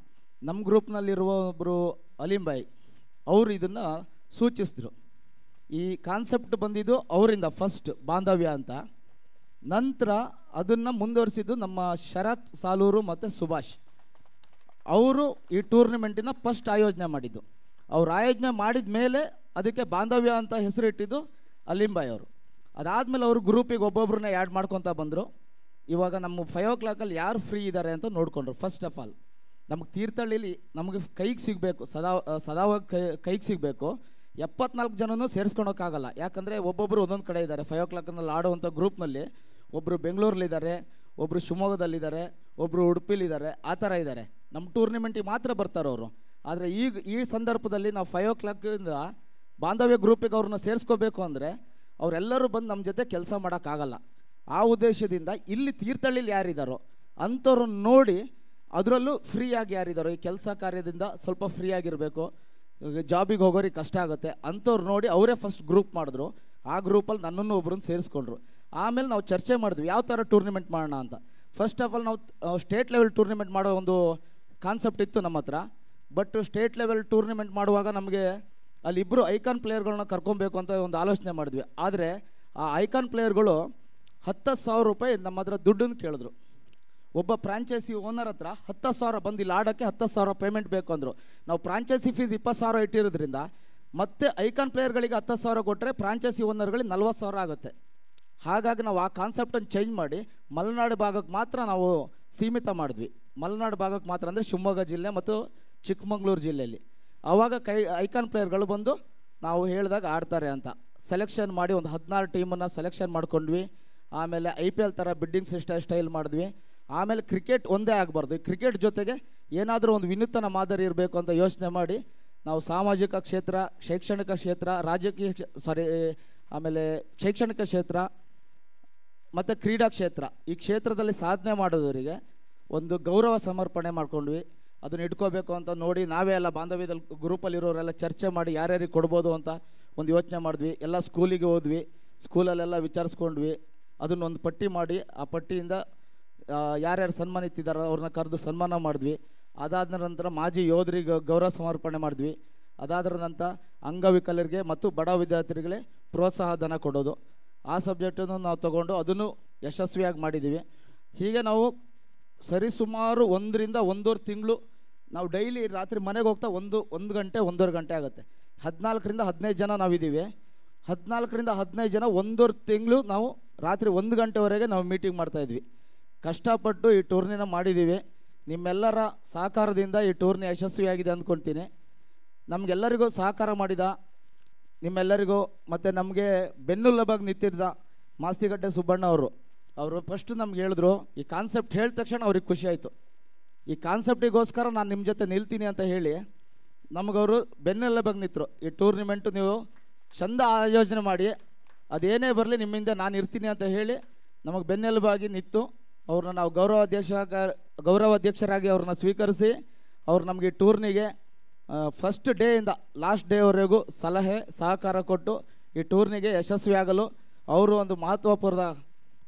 ನಮ್ಮ ಗ್ರೂಪ್ನಲ್ಲಿರುವ ಒಬ್ಬರು ಅಲಿಂಬಾಯಿ ಅವರು ಇದನ್ನು ಸೂಚಿಸಿದ್ರು. ಈ ಕಾನ್ಸೆಪ್ಟ್ ಬಂದಿದ್ದು ಅವರಿಂದ ಫಸ್ಟ್ ಬಾಂಧವ್ಯ ಅಂತ. ನಂತರ ಅದನ್ನು ಮುಂದುವರಿಸಿದ್ದು ನಮ್ಮ ಶರತ್ ಸಾಲೂರು ಮತ್ತು ಸುಭಾಷ್ ಅವರು ಈ ಟೂರ್ನಿಮೆಂಟಿನ ಫಸ್ಟ್ ಆಯೋಜನೆ ಮಾಡಿದ್ದು. ಅವ್ರು ಆಯೋಜನೆ ಮಾಡಿದ ಮೇಲೆ ಅದಕ್ಕೆ ಬಾಂಧವ್ಯ ಅಂತ ಹೆಸರಿಟ್ಟಿದ್ದು ಅಲಿಂಬಾಯಿ ಅವರು. ಅದಾದಮೇಲೆ ಅವರು ಗ್ರೂಪಿಗೆ ಒಬ್ಬೊಬ್ಬರನ್ನ ಆ್ಯಡ್ ಮಾಡ್ಕೊತಾ ಬಂದರು. ಇವಾಗ ನಮ್ಮ 5 o'clockಲ್ಲಿ ಯಾರು ಫ್ರೀ ಇದ್ದಾರೆ ಅಂತ ನೋಡಿಕೊಂಡ್ರು. ಫಸ್ಟ್ ಆಫ್ ಆಲ್ ನಮಗೆ ತೀರ್ಥಹಳ್ಳಿಲಿ ನಮಗೆ ಕೈಗೆ ಸಿಗಬೇಕು, ಸದಾವಾಗಿ ಕೈಗೆ ಸಿಗಬೇಕು. 74 ಜನನೂ ಸೇರಿಸ್ಕೊಳೋಕ್ಕಾಗಲ್ಲ. ಯಾಕಂದರೆ ಒಬ್ಬೊಬ್ಬರು ಒಂದೊಂದು ಕಡೆ ಇದ್ದಾರೆ. 5 o'clockನಲ್ಲಿ ಆಡುವಂಥ ಗ್ರೂಪ್ನಲ್ಲಿ ಒಬ್ಬರು ಬೆಂಗಳೂರಲ್ಲಿದ್ದಾರೆ, ಒಬ್ಬರು ಶಿವಮೊಗ್ಗದಲ್ಲಿದ್ದಾರೆ, ಒಬ್ಬರು ಉಡುಪಿಲಿದ್ದಾರೆ, ಆ ಥರ ಇದ್ದಾರೆ. ನಮ್ಮ ಟೂರ್ನಿಮೆಂಟಿಗೆ ಮಾತ್ರ ಬರ್ತಾರೆ ಅವರು. ಆದರೆ ಈ ಸಂದರ್ಭದಲ್ಲಿ ನಾವು 5 o'clockಯಿಂದ ಬಾಂಧವ್ಯ ಗ್ರೂಪಿಗೆ ಅವ್ರನ್ನ ಸೇರಿಸ್ಕೋಬೇಕು ಅಂದರೆ ಅವರೆಲ್ಲರೂ ಬಂದು ನಮ್ಮ ಜೊತೆ ಕೆಲಸ ಮಾಡೋಕ್ಕಾಗಲ್ಲ. ಆ ಉದ್ದೇಶದಿಂದ ಇಲ್ಲಿ ತೀರ್ಥಹಳ್ಳಿಲಿ ಯಾರಿದ್ದಾರೋ ಅಂಥವ್ರನ್ನ ನೋಡಿ, ಅದರಲ್ಲೂ ಫ್ರೀಯಾಗಿ ಯಾರಿದ್ದಾರೋ, ಈ ಕೆಲಸ ಕಾರ್ಯದಿಂದ ಸ್ವಲ್ಪ ಫ್ರೀಯಾಗಿರಬೇಕು, ಜಾಬಿಗೆ ಹೋಗೋರಿಗೆ ಕಷ್ಟ ಆಗುತ್ತೆ ಅಂಥವ್ರು ನೋಡಿ ಅವರೇ ಫಸ್ಟ್ ಗ್ರೂಪ್ ಮಾಡಿದ್ರು. ಆ ಗ್ರೂಪಲ್ಲಿ ನನ್ನನ್ನು ಒಬ್ಬರನ್ನ ಸೇರಿಸ್ಕೊಂಡ್ರು. ಆಮೇಲೆ ನಾವು ಚರ್ಚೆ ಮಾಡಿದ್ವಿ ಯಾವ ಥರ ಟೂರ್ನಿಮೆಂಟ್ ಮಾಡೋಣ ಅಂತ. ಫಸ್ಟ್ ಆಫ್ ಆಲ್ ನಾವು ಸ್ಟೇಟ್ ಲೆವೆಲ್ ಟೂರ್ನಿಮೆಂಟ್ ಮಾಡೋ ಒಂದು ಕಾನ್ಸೆಪ್ಟ್ ಇತ್ತು ನಮ್ಮ ಹತ್ರ. ಬಟ್ ಸ್ಟೇಟ್ ಲೆವೆಲ್ ಟೂರ್ನಿಮೆಂಟ್ ಮಾಡುವಾಗ ನಮಗೆ ಅಲ್ಲಿ ಇಬ್ಬರು ಐಕಾನ್ ಪ್ಲೇಯರ್ಗಳನ್ನ ಕರ್ಕೊಬೇಕು ಅಂತ ಒಂದು ಆಲೋಚನೆ ಮಾಡಿದ್ವಿ. ಆದರೆ ಆ ಐಕಾನ್ ಪ್ಲೇಯರ್ಗಳು 10,000 ರೂಪಾಯಿ ನಮ್ಮ ಹತ್ರ ದುಡ್ಡನ್ನು ಕೇಳಿದ್ರು. ಒಬ್ಬ ಫ್ರಾಂಚೈಸಿ ಓನರ್ ಹತ್ರ 10,000 ಬಂದು ಇಲ್ಲಿ ಆಡೋಕ್ಕೆ 10,000 ಪೇಮೆಂಟ್ ಬೇಕು ಅಂದರು. ನಾವು ಫ್ರಾಂಚೈಸಿ ಫೀಸ್ 20,000 ಇಟ್ಟಿರೋದ್ರಿಂದ ಮತ್ತೆ ಐಕಾನ್ ಪ್ಲೇಯರ್ಗಳಿಗೆ 10,000 ಕೊಟ್ಟರೆ ಫ್ರಾಂಚೈಸಿ ಓನರ್ಗಳಿಗೆ 40,000 ಆಗುತ್ತೆ. ಹಾಗಾಗಿ ನಾವು ಆ ಕಾನ್ಸೆಪ್ಟನ್ನು ಚೇಂಜ್ ಮಾಡಿ ಮಲೆನಾಡು ಭಾಗಕ್ಕೆ ಮಾತ್ರ ನಾವು ಸೀಮಿತ ಮಾಡಿದ್ವಿ. ಮಲೆನಾಡು ಭಾಗಕ್ಕೆ ಮಾತ್ರ ಅಂದರೆ ಶಿವಮೊಗ್ಗ ಜಿಲ್ಲೆ ಮತ್ತು ಚಿಕ್ಕಮಗಳೂರು ಜಿಲ್ಲೆಯಲ್ಲಿ. ಆವಾಗ ಐಕಾನ್ ಪ್ಲೇಯರ್ಗಳು ಬಂದು ನಾವು ಹೇಳಿದಾಗ ಆಡ್ತಾರೆ ಅಂತ ಸೆಲೆಕ್ಷನ್ ಮಾಡಿ ಒಂದು 16 ಟೀಮನ್ನು ಸೆಲೆಕ್ಷನ್ ಮಾಡ್ಕೊಂಡ್ವಿ. ಆಮೇಲೆ IPL ಥರ ಬಿಡ್ಡಿಂಗ್ ಸ್ಟೈಲ್ ಮಾಡಿದ್ವಿ. ಆಮೇಲೆ ಕ್ರಿಕೆಟ್ ಒಂದೇ ಆಗಬಾರ್ದು, ಕ್ರಿಕೆಟ್ ಜೊತೆಗೆ ಏನಾದರೂ ಒಂದು ವಿನೂತನ ಮಾದರಿ ಇರಬೇಕು ಅಂತ ಯೋಚನೆ ಮಾಡಿ ನಾವು ಸಾಮಾಜಿಕ ಕ್ಷೇತ್ರ, ಶೈಕ್ಷಣಿಕ ಕ್ಷೇತ್ರ, ರಾಜಕೀಯ ಆಮೇಲೆ ಶೈಕ್ಷಣಿಕ ಕ್ಷೇತ್ರ ಮತ್ತು ಕ್ರೀಡಾ ಕ್ಷೇತ್ರ, ಈ ಕ್ಷೇತ್ರದಲ್ಲಿ ಸಾಧನೆ ಮಾಡೋದವರಿಗೆ ಒಂದು ಗೌರವ ಸಮರ್ಪಣೆ ಮಾಡ್ಕೊಂಡ್ವಿ. ಅದನ್ನು ಇಟ್ಕೋಬೇಕು ಅಂತ ನೋಡಿ ನಾವೇ ಎಲ್ಲ ಬಾಂಧವ್ಯದಲ್ಲಿ ಗ್ರೂಪಲ್ಲಿರೋರೆಲ್ಲ ಚರ್ಚೆ ಮಾಡಿ ಯಾರ್ಯಾರಿಗೆ ಕೊಡ್ಬೋದು ಅಂತ ಒಂದು ಯೋಚನೆ ಮಾಡಿದ್ವಿ. ಎಲ್ಲ ಸ್ಕೂಲಿಗೆ ಹೋದ್ವಿ, ಸ್ಕೂಲಲ್ಲೆಲ್ಲ ವಿಚಾರಿಸ್ಕೊಂಡ್ವಿ. ಅದನ್ನೊಂದು ಪಟ್ಟಿ ಮಾಡಿ ಆ ಪಟ್ಟಿಯಿಂದ ಯಾರ್ಯಾರು ಸನ್ಮಾನಿತಿದ್ದಾರೋ ಅವ್ರನ್ನ ಕರೆದು ಸನ್ಮಾನ ಮಾಡಿದ್ವಿ. ಅದಾದ ನಂತರ ಮಾಜಿ ಯೋಧರಿಗೆ ಗೌರವ ಸಮರ್ಪಣೆ ಮಾಡಿದ್ವಿ. ಅದಾದ ನಂತರ ಅಂಗವಿಕಲರಿಗೆ ಮತ್ತು ಬಡ ವಿದ್ಯಾರ್ಥಿಗಳಿಗೆ ಪ್ರೋತ್ಸಾಹ ಧನ ಕೊಡೋದು, ಆ ಸಬ್ಜೆಕ್ಟನ್ನು ನಾವು ತಗೊಂಡು ಅದನ್ನು ಯಶಸ್ವಿಯಾಗಿ ಮಾಡಿದ್ದೀವಿ. ಹೀಗೆ ನಾವು ಸರಿಸುಮಾರು 1 ರಿಂದ 1.5 ತಿಂಗಳು ನಾವು ಡೈಲಿ ರಾತ್ರಿ ಮನೆಗೆ ಹೋಗ್ತಾ ಒಂದು ಗಂಟೆ 1.5 ಗಂಟೆ ಆಗುತ್ತೆ. 14 ರಿಂದ 15 ಜನ ನಾವಿದ್ದೀವಿ. 14 ರಿಂದ 15 ಜನ 1.5 ತಿಂಗಳು ನಾವು ರಾತ್ರಿ 1 ಗಂಟೆವರೆಗೆ ನಾವು ಮೀಟಿಂಗ್ ಮಾಡ್ತಾಯಿದ್ವಿ. ಕಷ್ಟಪಟ್ಟು ಈ ಟೂರ್ನಿನ ಮಾಡಿದ್ದೀವಿ. ನಿಮ್ಮೆಲ್ಲರ ಸಹಕಾರದಿಂದ ಈ ಟೂರ್ನಿ ಯಶಸ್ವಿಯಾಗಿದೆ ಅಂದ್ಕೊಳ್ತೀನಿ. ನಮಗೆಲ್ಲರಿಗೂ ಸಹಕಾರ ಮಾಡಿದ ನಿಮ್ಮೆಲ್ಲರಿಗೂ ಮತ್ತು ನಮಗೆ ಬೆನ್ನೆಲುಬಾಗಿ ನಿಂತಿದ್ದ ಮಾಸ್ತಿಕಟ್ಟೆ ಸುಬ್ಬಣ್ಣ ಅವರು ಫಸ್ಟ್ ನಮ್ಗೆ ಹೇಳಿದ್ರು. ಈ ಕಾನ್ಸೆಪ್ಟ್ ಹೇಳಿದ ತಕ್ಷಣ ಅವ್ರಿಗೆ ಖುಷಿ ಆಯಿತು. ಈ ಕಾನ್ಸೆಪ್ಟಿಗೋಸ್ಕರ ನಾನು ನಿಮ್ಮ ಜೊತೆ ನಿಲ್ತೀನಿ ಅಂತ ಹೇಳಿ ನಮಗವರು ಬೆನ್ನೆಲುಬಾಗಿ ನಿಂತರು. ಈ ಟೂರ್ನಿಮೆಂಟು ನೀವು ಚಂದ ಆಯೋಜನೆ ಮಾಡಿ, ಅದೇನೇ ಬರಲಿ ನಿಮ್ಮಿಂದ ನಾನು ಇರ್ತೀನಿ ಅಂತ ಹೇಳಿ ನಮಗೆ ಬೆನ್ನೆಲುಬಾಗಿ ನಿಂತು ಅವ್ರನ್ನ ನಾವು ಗೌರವಾಧ್ಯಕ್ಷರಾಗಿ ಅವ್ರನ್ನ ಸ್ವೀಕರಿಸಿ ಅವ್ರು ನಮಗೆ ಈ ಟೂರ್ನಿಗೆ ಫಸ್ಟ್ ಡೇಯಿಂದ ಲಾಸ್ಟ್ ಡೇವರೆಗೂ ಸಲಹೆ ಸಹಕಾರ ಕೊಟ್ಟು ಈ ಟೂರ್ನಿಗೆ ಯಶಸ್ವಿಯಾಗಲು ಅವರು ಒಂದು ಮಹತ್ವಪೂರ್ಣ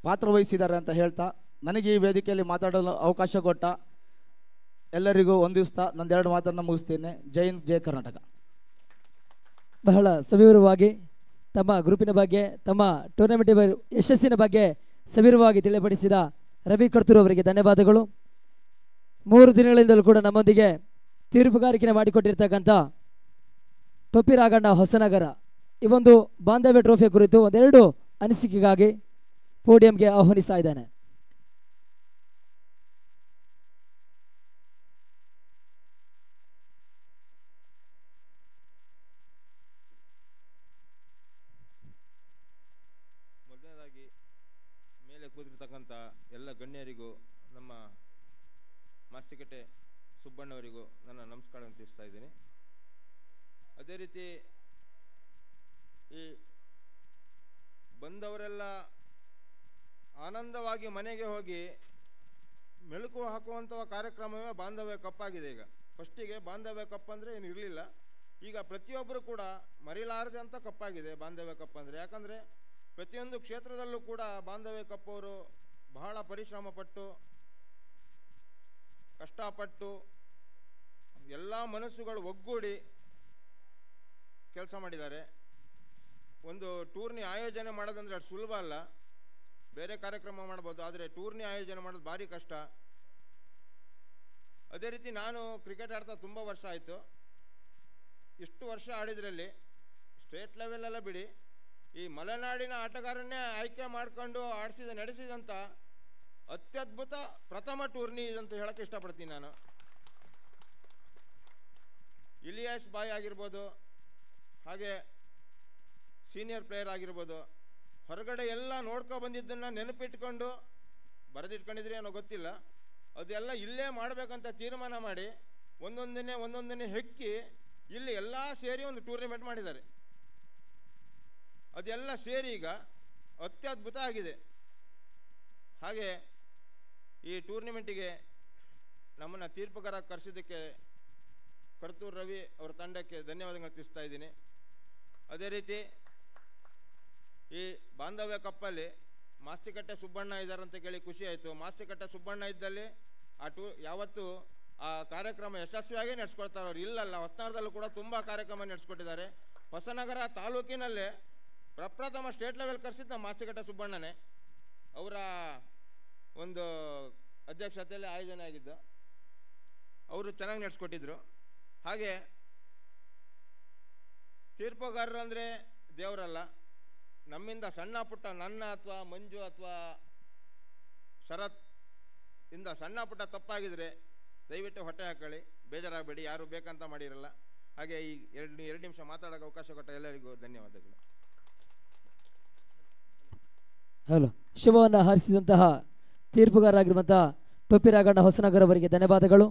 ಪಾತ್ರ ವಹಿಸಿದ್ದಾರೆ ಅಂತ ಹೇಳ್ತಾ ನನಗೆ ಈ ವೇದಿಕೆಯಲ್ಲಿ ಮಾತಾಡಲು ಅವಕಾಶ ಕೊಟ್ಟ ಎಲ್ಲರಿಗೂ ವಂದಿಸ್ತಾ ನನ್ನ 2 ಮಾತನ್ನು ಮುಗಿಸ್ತೀನಿ. ಜೈ ಹಿಂದ್, ಜೈ ಕರ್ನಾಟಕ. ಬಹಳ ಸವಿವರವಾಗಿ ತಮ್ಮ ಗ್ರೂಪಿನ ಬಗ್ಗೆ, ತಮ್ಮ ಟೂರ್ನಮೆಂಟ್ ಯಶಸ್ಸಿನ ಬಗ್ಗೆ ಸವಿವರವಾಗಿ ತಿಳಿಪಡಿಸಿದ ರವಿ ಕರ್ತೂರ್ ಅವರಿಗೆ ಧನ್ಯವಾದಗಳು. 3 ದಿನಗಳಿಂದಲೂ ಕೂಡ ನಮ್ಮೊಂದಿಗೆ ತೀರ್ಪುಗಾರಿಕೆ ಮಾಡಿಕೊಟ್ಟಿರ್ತಕ್ಕಂಥ ಟೊಪ್ಪಿ ರಾಘಣ್ಣ ಹೊಸನಗರ ಈ ಒಂದು ಬಾಂಧವ್ಯ ಟ್ರೋಫಿ ಕುರಿತು ಒಂದೆರಡು ಅನಿಸಿಕೆಗಾಗಿ ಪೋಡಿಯಂಗೆ ಆಹ್ವಾನಿಸ್ತಾ ಇದ್ದಾನೆ. ಮೊದಲನೇದಾಗಿ ಮೇಲೆ ಕೂತಿರ್ತಕ್ಕಂಥ ಎಲ್ಲ ಗಣ್ಯರಿಗೂ, ನಮ್ಮ ಮಾಸ್ತಿಕಟ್ಟೆ ಸುಬ್ಬಣ್ಣವರಿಗೂ ನನ್ನ ನಮಸ್ಕಾರವನ್ನು ತಿಳಿಸ್ತಾ ಇದ್ದೀನಿ. ಅದೇ ರೀತಿ ಈ ಬಂದವರೆಲ್ಲ ಆನಂದವಾಗಿ ಮನೆಗೆ ಹೋಗಿ ಮೆಲುಕು ಹಾಕುವಂಥ ಕಾರ್ಯಕ್ರಮವೇ ಬಾಂಧವ್ಯ ಕಪ್ ಆಗಿದೆ. ಈಗ ಫಸ್ಟಿಗೆ ಬಾಂಧವ್ಯ ಕಪ್ ಅಂದರೆ ಏನು ಇರಲಿಲ್ಲ, ಈಗ ಪ್ರತಿಯೊಬ್ಬರು ಕೂಡ ಮರಿಲಾರದೆ ಅಂತ ಕಪ್ಪಾಗಿದೆ ಬಾಂಧವ್ಯ ಕಪ್ ಅಂದರೆ. ಯಾಕಂದರೆ ಪ್ರತಿಯೊಂದು ಕ್ಷೇತ್ರದಲ್ಲೂ ಕೂಡ ಬಾಂಧವ್ಯ ಕಪ್ ಅವರು ಬಹಳ ಪರಿಶ್ರಮ ಪಟ್ಟು ಕಷ್ಟಪಟ್ಟು ಎಲ್ಲ ಮನಸ್ಸುಗಳು ಒಗ್ಗೂಡಿ ಕೆಲಸ ಮಾಡಿದ್ದಾರೆ. ಒಂದು ಟೂರ್ನಿ ಆಯೋಜನೆ ಮಾಡೋದಂದರೆ ಅಷ್ಟು ಸುಲಭ ಅಲ್ಲ. ಬೇರೆ ಕಾರ್ಯಕ್ರಮ ಮಾಡ್ಬೋದು, ಆದರೆ ಟೂರ್ನಿ ಆಯೋಜನೆ ಮಾಡೋದು ಭಾರಿ ಕಷ್ಟ. ಅದೇ ರೀತಿ ನಾನು ಕ್ರಿಕೆಟ್ ಆಡ್ತಾ ತುಂಬ ವರ್ಷ ಆಯಿತು. ಇಷ್ಟು ವರ್ಷ ಆಡಿದ್ರಲ್ಲಿ ಸ್ಟೇಟ್ ಲೆವೆಲೆಲ್ಲ ಬಿಡಿ, ಈ ಮಲೆನಾಡಿನ ಆಟಗಾರನ್ನೇ ಆಯ್ಕೆ ಮಾಡಿಕೊಂಡು ನಡೆಸಿದಂಥ ಅತ್ಯದ್ಭುತ ಪ್ರಥಮ ಟೂರ್ನಿ ಇದಂತ ಹೇಳೋಕ್ಕೆ ಇಷ್ಟಪಡ್ತೀನಿ ನಾನು. ಇಲಿಯಾಸ್ ಬಾಯ್ ಆಗಿರ್ಬೋದು, ಹಾಗೆ ಸೀನಿಯರ್ ಪ್ಲೇಯರ್ ಆಗಿರ್ಬೋದು, ಹೊರಗಡೆ ಎಲ್ಲ ಬಂದಿದ್ದನ್ನು ನೆನಪಿಟ್ಕೊಂಡು ಬರೆದಿಟ್ಕೊಂಡಿದ್ರಿ ಅನ್ನೋ ಗೊತ್ತಿಲ್ಲ, ಅದೆಲ್ಲ ಇಲ್ಲೇ ಮಾಡಬೇಕಂತ ತೀರ್ಮಾನ ಮಾಡಿ ಒಂದೊಂದನ್ನೇ ಹೆಕ್ಕಿ ಇಲ್ಲಿ ಎಲ್ಲ ಸೇರಿ ಒಂದು ಟೂರ್ನಿಮೆಂಟ್ ಮಾಡಿದ್ದಾರೆ. ಅದೆಲ್ಲ ಸೇರಿ ಈಗ ಅತ್ಯದ್ಭುತ ಆಗಿದೆ. ಹಾಗೆ ಈ ಟೂರ್ನಿಮೆಂಟಿಗೆ ನಮ್ಮನ್ನು ತೀರ್ಪುಗಾರ ಕರೆಸಿದ್ದಕ್ಕೆ ಕರ್ತೂರ್ ರವಿ ಅವರ ತಂಡಕ್ಕೆ ಧನ್ಯವಾದಗಳು ತಿಳಿಸ್ತಾ ಇದ್ದೀನಿ. ಅದೇ ರೀತಿ ಈ ಬಾಂಧವ್ಯ ಕಪ್ಪಲ್ಲಿ ಮಾಸ್ತಿಕಟ್ಟೆ ಸುಬ್ಬಣ್ಣ ಇದ್ದಾರಂತ ಕೇಳಿ ಖುಷಿ ಆಯಿತು. ಮಾಸ್ತಿಕಟ್ಟೆ ಸುಬ್ಬಣ್ಣ ಇದ್ದಲ್ಲಿ ಯಾವತ್ತೂ ಆ ಕಾರ್ಯಕ್ರಮ ಯಶಸ್ವಿಯಾಗಿ ನಡೆಸ್ಕೊಡ್ತಾರೆ. ಅವ್ರು ಇಲ್ಲಲ್ಲ, ಹೊಸನಗರದಲ್ಲೂ ಕೂಡ ತುಂಬ ಕಾರ್ಯಕ್ರಮ ನಡೆಸ್ಕೊಟ್ಟಿದ್ದಾರೆ. ಹೊಸನಗರ ತಾಲೂಕಿನಲ್ಲೇ ಪ್ರಪ್ರಥಮ ಸ್ಟೇಟ್ ಲೆವೆಲ್ ಕರೆಸಿದ್ದ ಮಾಸ್ತಿಕಟ್ಟೆ ಸುಬ್ಬಣ್ಣನೇ. ಅವರ ಒಂದು ಅಧ್ಯಕ್ಷತೆಯಲ್ಲಿ ಆಯೋಜನೆ ಆಗಿದ್ದು, ಅವರು ಚೆನ್ನಾಗಿ ನಡೆಸ್ಕೊಟ್ಟಿದ್ರು. ಹಾಗೆ ತೀರ್ಪುಗಾರರು ಅಂದರೆ ದೇವರಲ್ಲ, ನಮ್ಮಿಂದ ಸಣ್ಣ ಪುಟ್ಟ ನನ್ನ ಅಥವಾ ಮಂಜು ಅಥವಾ ಶರತ್ ಇಂದ ಸಣ್ಣ ಪುಟ್ಟ ತಪ್ಪಾಗಿದ್ರೆ ದಯವಿಟ್ಟು ಹೊಟ್ಟೆ ಹಾಕೊಳ್ಳಿ, ಬೇಜಾರಾಗಬೇಡಿ, ಯಾರು ಬೇಕಂತ ಮಾಡಿರಲ್ಲ. ಹಾಗೆ ಈ 2 ನಿಮಿಷ ಮಾತಾಡೋಕೆ ಅವಕಾಶ ಕೊಟ್ಟ ಎಲ್ಲರಿಗೂ ಧನ್ಯವಾದಗಳು. ಹಲೋ, ಶುಭವನ್ನು ಹಾರಿಸಿದಂತಹ ತೀರ್ಪುಗಾರರಾಗಿರುವಂತಹ ಟೊಪ್ಪಿ ರಾಘಣ್ಣ ಹೊಸನಗರ ಅವರಿಗೆ ಧನ್ಯವಾದಗಳು.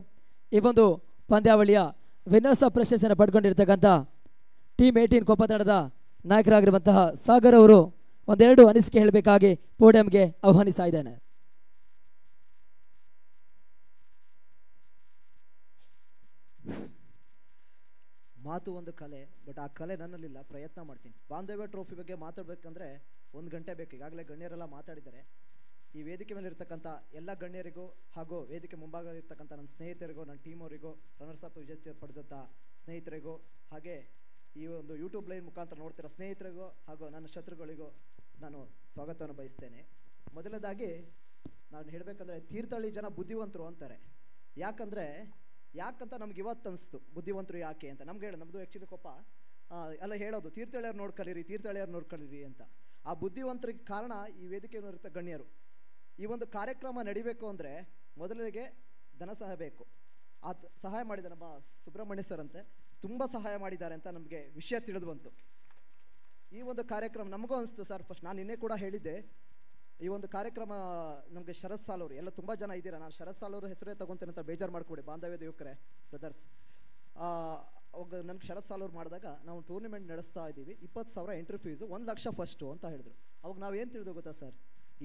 ಈ ಒಂದು ಪಂದ್ಯಾವಳಿಯ ವಿನ್ನರ್ಸ್ ಆಫ್ ಪ್ರಶಸ್ತಿಯನ್ನು ಪಡ್ಕೊಂಡಿರ್ತಕ್ಕಂಥ ಟೀಮ್ 18 ಕೊಪ್ಪ ತಂಡದ ನಾಯಕರಾಗಿರುವಂತಹ ಸಾಗರ್ ಅವರು ಒಂದೆರಡು ಅನಿಸಿಕೆ ಹೇಳಬೇಕಾಗಿ ಪೋಡಿಯಂಗೆ ಆಹ್ವಾನಿಸ್ತಾ ಇದ್ದೇನೆ. ಮಾತು ಒಂದು ಕಲೆ, ಬಟ್ ಆ ಕಲೆ ನನ್ನಲ್ಲಿಲ್ಲ, ಪ್ರಯತ್ನ ಮಾಡ್ತೀನಿ. ಬಾಂಧವ್ಯ ಟ್ರೋಫಿ ಬಗ್ಗೆ ಮಾತಾಡಬೇಕಂದ್ರೆ 1 ಗಂಟೆ ಬೇಕು. ಈಗಾಗಲೇ ಗಣ್ಯರೆಲ್ಲ ಮಾತಾಡಿದ್ದಾರೆ. ಈ ವೇದಿಕೆ ಮೇಲೆ ಇರ್ತಕ್ಕಂಥ ಎಲ್ಲ ಗಣ್ಯರಿಗೂ ಹಾಗೂ ವೇದಿಕೆ ಮುಂಭಾಗದಲ್ಲಿರ್ತಕ್ಕಂಥ ನನ್ನ ಸ್ನೇಹಿತರಿಗೂ, ನನ್ನ ಟೀಮ್ ಅವರಿಗೂ, ರನ್ನರ್ಸ್ ಅಪ್ ವಿಜೇತ ಪಡೆದಂಥ ಸ್ನೇಹಿತರಿಗೂ, ಹಾಗೆ ಈ ಒಂದು ಯೂಟ್ಯೂಬ್ ಲೈವ್ ಮುಖಾಂತರ ನೋಡ್ತಿರೋ ಸ್ನೇಹಿತರಿಗೂ ಹಾಗೂ ನನ್ನ ಶತ್ರುಗಳಿಗೂ ನಾನು ಸ್ವಾಗತವನ್ನು ಬಯಸ್ತೇನೆ. ಮೊದಲನೇದಾಗಿ ನಾನು ಹೇಳಬೇಕಂದ್ರೆ ತೀರ್ಥಹಳ್ಳಿ ಜನ ಬುದ್ಧಿವಂತರು ಅಂತಾರೆ. ಯಾಕಂತ ನಮ್ಗೆ ಇವತ್ತು ಅನಿಸ್ತು ಬುದ್ಧಿವಂತರು ಯಾಕೆ ಅಂತ. ನಮ್ಗೆ ನಮ್ಮದು ಆ್ಯಕ್ಚುಲಿ ಕೋಪ ಎಲ್ಲ ಹೇಳೋದು ತೀರ್ಥಹಳ್ಳಿಯವ್ರು ನೋಡ್ಕೊಳ್ಳಿರಿ ಅಂತ. ಆ ಬುದ್ಧಿವಂತರಿಗೆ ಕಾರಣ ಈ ವೇದಿಕೆಯನ್ನು ಇರುತ್ತೆ ಗಣ್ಯರು. ಈ ಒಂದು ಕಾರ್ಯಕ್ರಮ ನಡಿಬೇಕು ಅಂದರೆ ಮೊದಲಿಗೆ ಧನ ಸಹಾಯ ಬೇಕು. ಆ ಸಹಾಯ ಮಾಡಿದ ನಮ್ಮ ಸುಬ್ರಹ್ಮಣ್ಯ ಸರ್ ಅಂತೆ ತುಂಬ ಸಹಾಯ ಮಾಡಿದ್ದಾರೆ ಅಂತ ನಮಗೆ ವಿಷಯ ತಿಳಿದು ಬಂತು. ಈ ಒಂದು ಕಾರ್ಯಕ್ರಮ ನಮಗೂ ಅನಿಸ್ತು ಸರ್. ಫಸ್ಟ್ ನಾನು ನಿನ್ನೆ ಕೂಡ ಹೇಳಿದ್ದೆ, ಈ ಒಂದು ಕಾರ್ಯಕ್ರಮ ನಮಗೆ ಶರತ್ ಸಾಲ್ ಅವರು ಎಲ್ಲ ತುಂಬ ಜನ ಇದ್ದೀರಾ, ನಾನು ಶರತ್ ಸಾಲ್ ಅವರು ಹೆಸರೇ ತಗೊತೇನೆ ಅಂತ ಬೇಜಾರು ಮಾಡ್ಕೊಡಿ ಬಾಂಧವ್ಯದ ಯುವಕರೇ ಬ್ರದರ್ಸ್. ಅವಾಗ ನನಗೆ ಶರತ್ ಸಾಲ್ ಅವ್ರು ಮಾಡಿದಾಗ ನಾವು ಟೂರ್ನಿಮೆಂಟ್ ನಡೆಸ್ತಾ ಇದ್ದೀವಿ, 20,000 ಎಂಟ್ರಿ ಫೀಸು, 1 ಲಕ್ಷ ಫಸ್ಟು ಅಂತ ಹೇಳಿದ್ರು. ಅವಾಗ ನಾವು ಏನು ತಿಳಿದು ಗೊತ್ತಾ ಸರ್,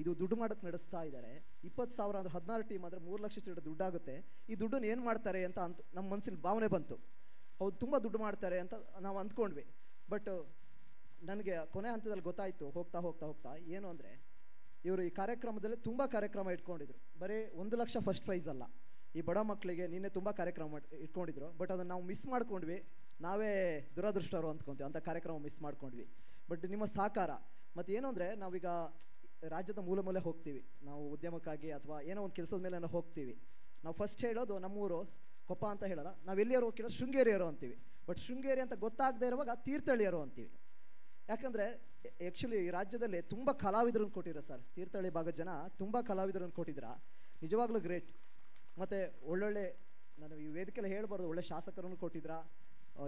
ಇದು ದುಡ್ಡು ಮಾಡೋಕ್ಕೆ ನಡೆಸ್ತಾ ಇದ್ದಾರೆ. 20,000 ಅಂದರೆ 16 ಟೀಮ್ ಅಂದರೆ 3 ಲಕ್ಷ ಚಿಲ್ಲರೆ ದುಡ್ಡಾಗುತ್ತೆ. ಈ ದುಡ್ಡನ್ನು ಏನು ಮಾಡ್ತಾರೆ ಅಂತ ನಮ್ಮ ಮನಸ್ಸಲ್ಲಿ ಭಾವನೆ ಬಂತು. ಹೌದು, ತುಂಬ ದುಡ್ಡು ಮಾಡ್ತಾರೆ ಅಂತ ನಾವು ಅಂದ್ಕೊಂಡ್ವಿ. ಬಟ್ ನನಗೆ ಕೊನೆ ಹಂತದಲ್ಲಿ ಗೊತ್ತಾಯಿತು ಹೋಗ್ತಾ ಹೋಗ್ತಾ ಹೋಗ್ತಾ ಏನು ಅಂದರೆ, ಇವರು ಈ ಕಾರ್ಯಕ್ರಮದಲ್ಲಿ ತುಂಬ ಕಾರ್ಯಕ್ರಮ ಇಟ್ಕೊಂಡಿದ್ರು. ಬರೀ 1 ಲಕ್ಷ ಫಸ್ಟ್ ಪ್ರೈಸ್ ಅಲ್ಲ, ಈ ಬಡ ಮಕ್ಕಳಿಗೆ ನಿನ್ನೆ ತುಂಬ ಕಾರ್ಯಕ್ರಮ ಇಟ್ಕೊಂಡಿದ್ರು. ಬಟ್ ಅದನ್ನು ನಾವು ಮಿಸ್ ಮಾಡ್ಕೊಂಡ್ವಿ. ನಾವೇ ದುರದೃಷ್ಟರು ಅಂದ್ಕೊಂತೀವಿ, ಅಂಥ ಕಾರ್ಯಕ್ರಮ ಮಿಸ್ ಮಾಡ್ಕೊಂಡ್ವಿ. ಬಟ್ ನಿಮ್ಮ ಸಹಕಾರ ಮತ್ತು ಏನು ಅಂದರೆ, ನಾವೀಗ ರಾಜ್ಯದ ಮೂಲೆ ಹೋಗ್ತೀವಿ, ನಾವು ಉದ್ಯಮಕ್ಕಾಗಿ ಅಥವಾ ಏನೋ ಒಂದು ಕೆಲಸದ ಮೇಲೆ ನಾವು ಹೋಗ್ತೀವಿ. ನಾವು ಫಸ್ಟ್ ಹೇಳೋದು ನಮ್ಮೂರು ಕೊಪ್ಪ ಅಂತ ಹೇಳೋಲ್ಲ, ನಾವು ಎಲ್ಲಿಯವರು ಹೋಗಿಲ್ಲ ಶೃಂಗೇರಿಯರು ಅಂತೀವಿ. ಬಟ್ ಶೃಂಗೇರಿ ಅಂತ ಗೊತ್ತಾಗದೇ ಇರುವಾಗ ತೀರ್ಥಹಳ್ಳಿಯರು ಅಂತೀವಿ. ಯಾಕಂದರೆ ಆ್ಯಕ್ಚುಲಿ ಈ ರಾಜ್ಯದಲ್ಲಿ ತುಂಬ ಕಲಾವಿದರನ್ನು ಕೊಟ್ಟಿರೋ ಸರ್. ತೀರ್ಥಹಳ್ಳಿ ಭಾಗದ ಜನ ತುಂಬ ಕಲಾವಿದರನ್ನು ಕೊಟ್ಟಿದ್ದೀರಾ, ನಿಜವಾಗ್ಲೂ ಗ್ರೇಟ್. ಮತ್ತು ಒಳ್ಳೊಳ್ಳೆ, ನಾನು ಈ ವೇದಿಕೆಯಲ್ಲಿ ಹೇಳ್ಬಾರ್ದು, ಒಳ್ಳೆ ಶಾಸಕರನ್ನು ಕೊಟ್ಟಿದ್ರಾ,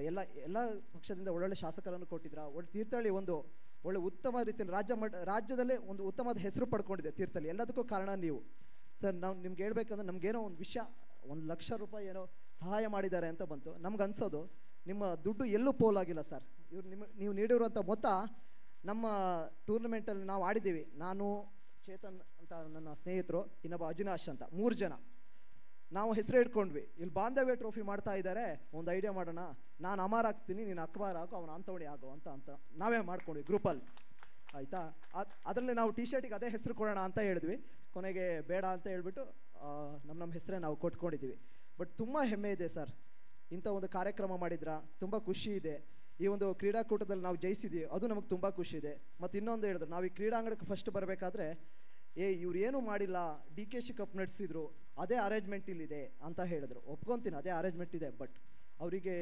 ಎಲ್ಲ ಪಕ್ಷದಿಂದ ಒಳ್ಳೊಳ್ಳೆ ಶಾಸಕರನ್ನು ಕೊಟ್ಟಿದ್ರಾ. ತೀರ್ಥಹಳ್ಳಿ ಒಂದು ಒಳ್ಳೆ ಉತ್ತಮ ರೀತಿಯಲ್ಲಿ ರಾಜ್ಯದಲ್ಲೇ ಒಂದು ಉತ್ತಮವಾದ ಹೆಸರು ಪಡ್ಕೊಂಡಿದೆ ತೀರ್ಥಹಳ್ಳಿ. ಎಲ್ಲದಕ್ಕೂ ಕಾರಣ ನೀವು ಸರ್. ನಾವು ನಿಮ್ಗೆ ಹೇಳ್ಬೇಕಂದ್ರೆ ನಮಗೇನೋ ಒಂದು ವಿಷಯ 1 ಲಕ್ಷ ರೂಪಾಯಿ ಏನೋ ಸಹಾಯ ಮಾಡಿದ್ದಾರೆ ಅಂತ ಬಂತು. ನಮ್ಗೆ ಅನ್ಸೋದು ನಿಮ್ಮ ದುಡ್ಡು ಎಲ್ಲೂ ಪೋಲಾಗಿಲ್ಲ ಸರ್. ನೀವು ನೀಡಿರುವಂಥ ಮೊತ್ತ ನಮ್ಮ ಟೂರ್ನಮೆಂಟಲ್ಲಿ ನಾವು ಆಡಿದ್ದೀವಿ. ನಾನು, ಚೇತನ್ ಅಂತ ನನ್ನ ಸ್ನೇಹಿತರು, ಇನ್ನೊಬ್ಬ ಅಜಿನಾಶ್ ಅಂತ, 3 ಜನ ನಾವು ಹೆಸರು ಇಟ್ಕೊಂಡ್ವಿ. ಇಲ್ಲಿ ಬಾಂಧವ್ಯ ಟ್ರೋಫಿ ಮಾಡ್ತಾ ಇದ್ದಾರೆ, ಒಂದು ಐಡಿಯಾ ಮಾಡೋಣ, ನಾನು ಅಮರ್ ಆಗ್ತೀನಿ, ನೀನು ಅಕ್ಬಾರ್ ಆಗೋ, ಅವನು ಅಂತವಣಿ ಆಗೋ ಅಂತ ನಾವೇ ಮಾಡ್ಕೊಂಡ್ವಿ ಗ್ರೂಪಲ್ಲಿ, ಆಯಿತಾ. ಅದರಲ್ಲಿ ನಾವು ಟಿ ಶರ್ಟಿಗೆ ಅದೇ ಹೆಸರು ಕೊಡೋಣ ಅಂತ ಹೇಳಿದ್ವಿ. ಕೊನೆಗೆ ಬೇಡ ಅಂತ ಹೇಳ್ಬಿಟ್ಟು ನಮ್ಮ ಹೆಸರೇ ನಾವು ಕೊಟ್ಕೊಂಡಿದ್ದೀವಿ. ಬಟ್ ತುಂಬ ಹೆಮ್ಮೆ ಇದೆ ಸರ್, ಇಂಥ ಒಂದು ಕಾರ್ಯಕ್ರಮ ಮಾಡಿದ್ರಾ, ತುಂಬ ಖುಷಿ ಇದೆ. ಈ ಒಂದು ಕ್ರೀಡಾಕೂಟದಲ್ಲಿ ನಾವು ಜಯಿಸಿದ್ದೀವಿ, ಅದು ನಮಗೆ ತುಂಬ ಖುಷಿ ಇದೆ. ಮತ್ತು ಇನ್ನೊಂದು ಹೇಳಿದ್ರು, ನಾವು ಈ ಕ್ರೀಡಾಂಗಣಕ್ಕೆ ಫಸ್ಟ್ ಬರಬೇಕಾದ್ರೆ ಇವ್ರು ಏನೂ ಮಾಡಿಲ್ಲ, DKC ಕಪ್ ನಡೆಸಿದ್ರು, ಅದೇ ಅರೇಂಜ್ಮೆಂಟ್ ಇಲ್ಲಿದೆ ಅಂತ ಹೇಳಿದ್ರು. ಒಪ್ಕೊತೀನಿ, ಅದೇ ಅರೇಂಜ್ಮೆಂಟ್ ಇದೆ. ಬಟ್ ಅವರಿಗೆ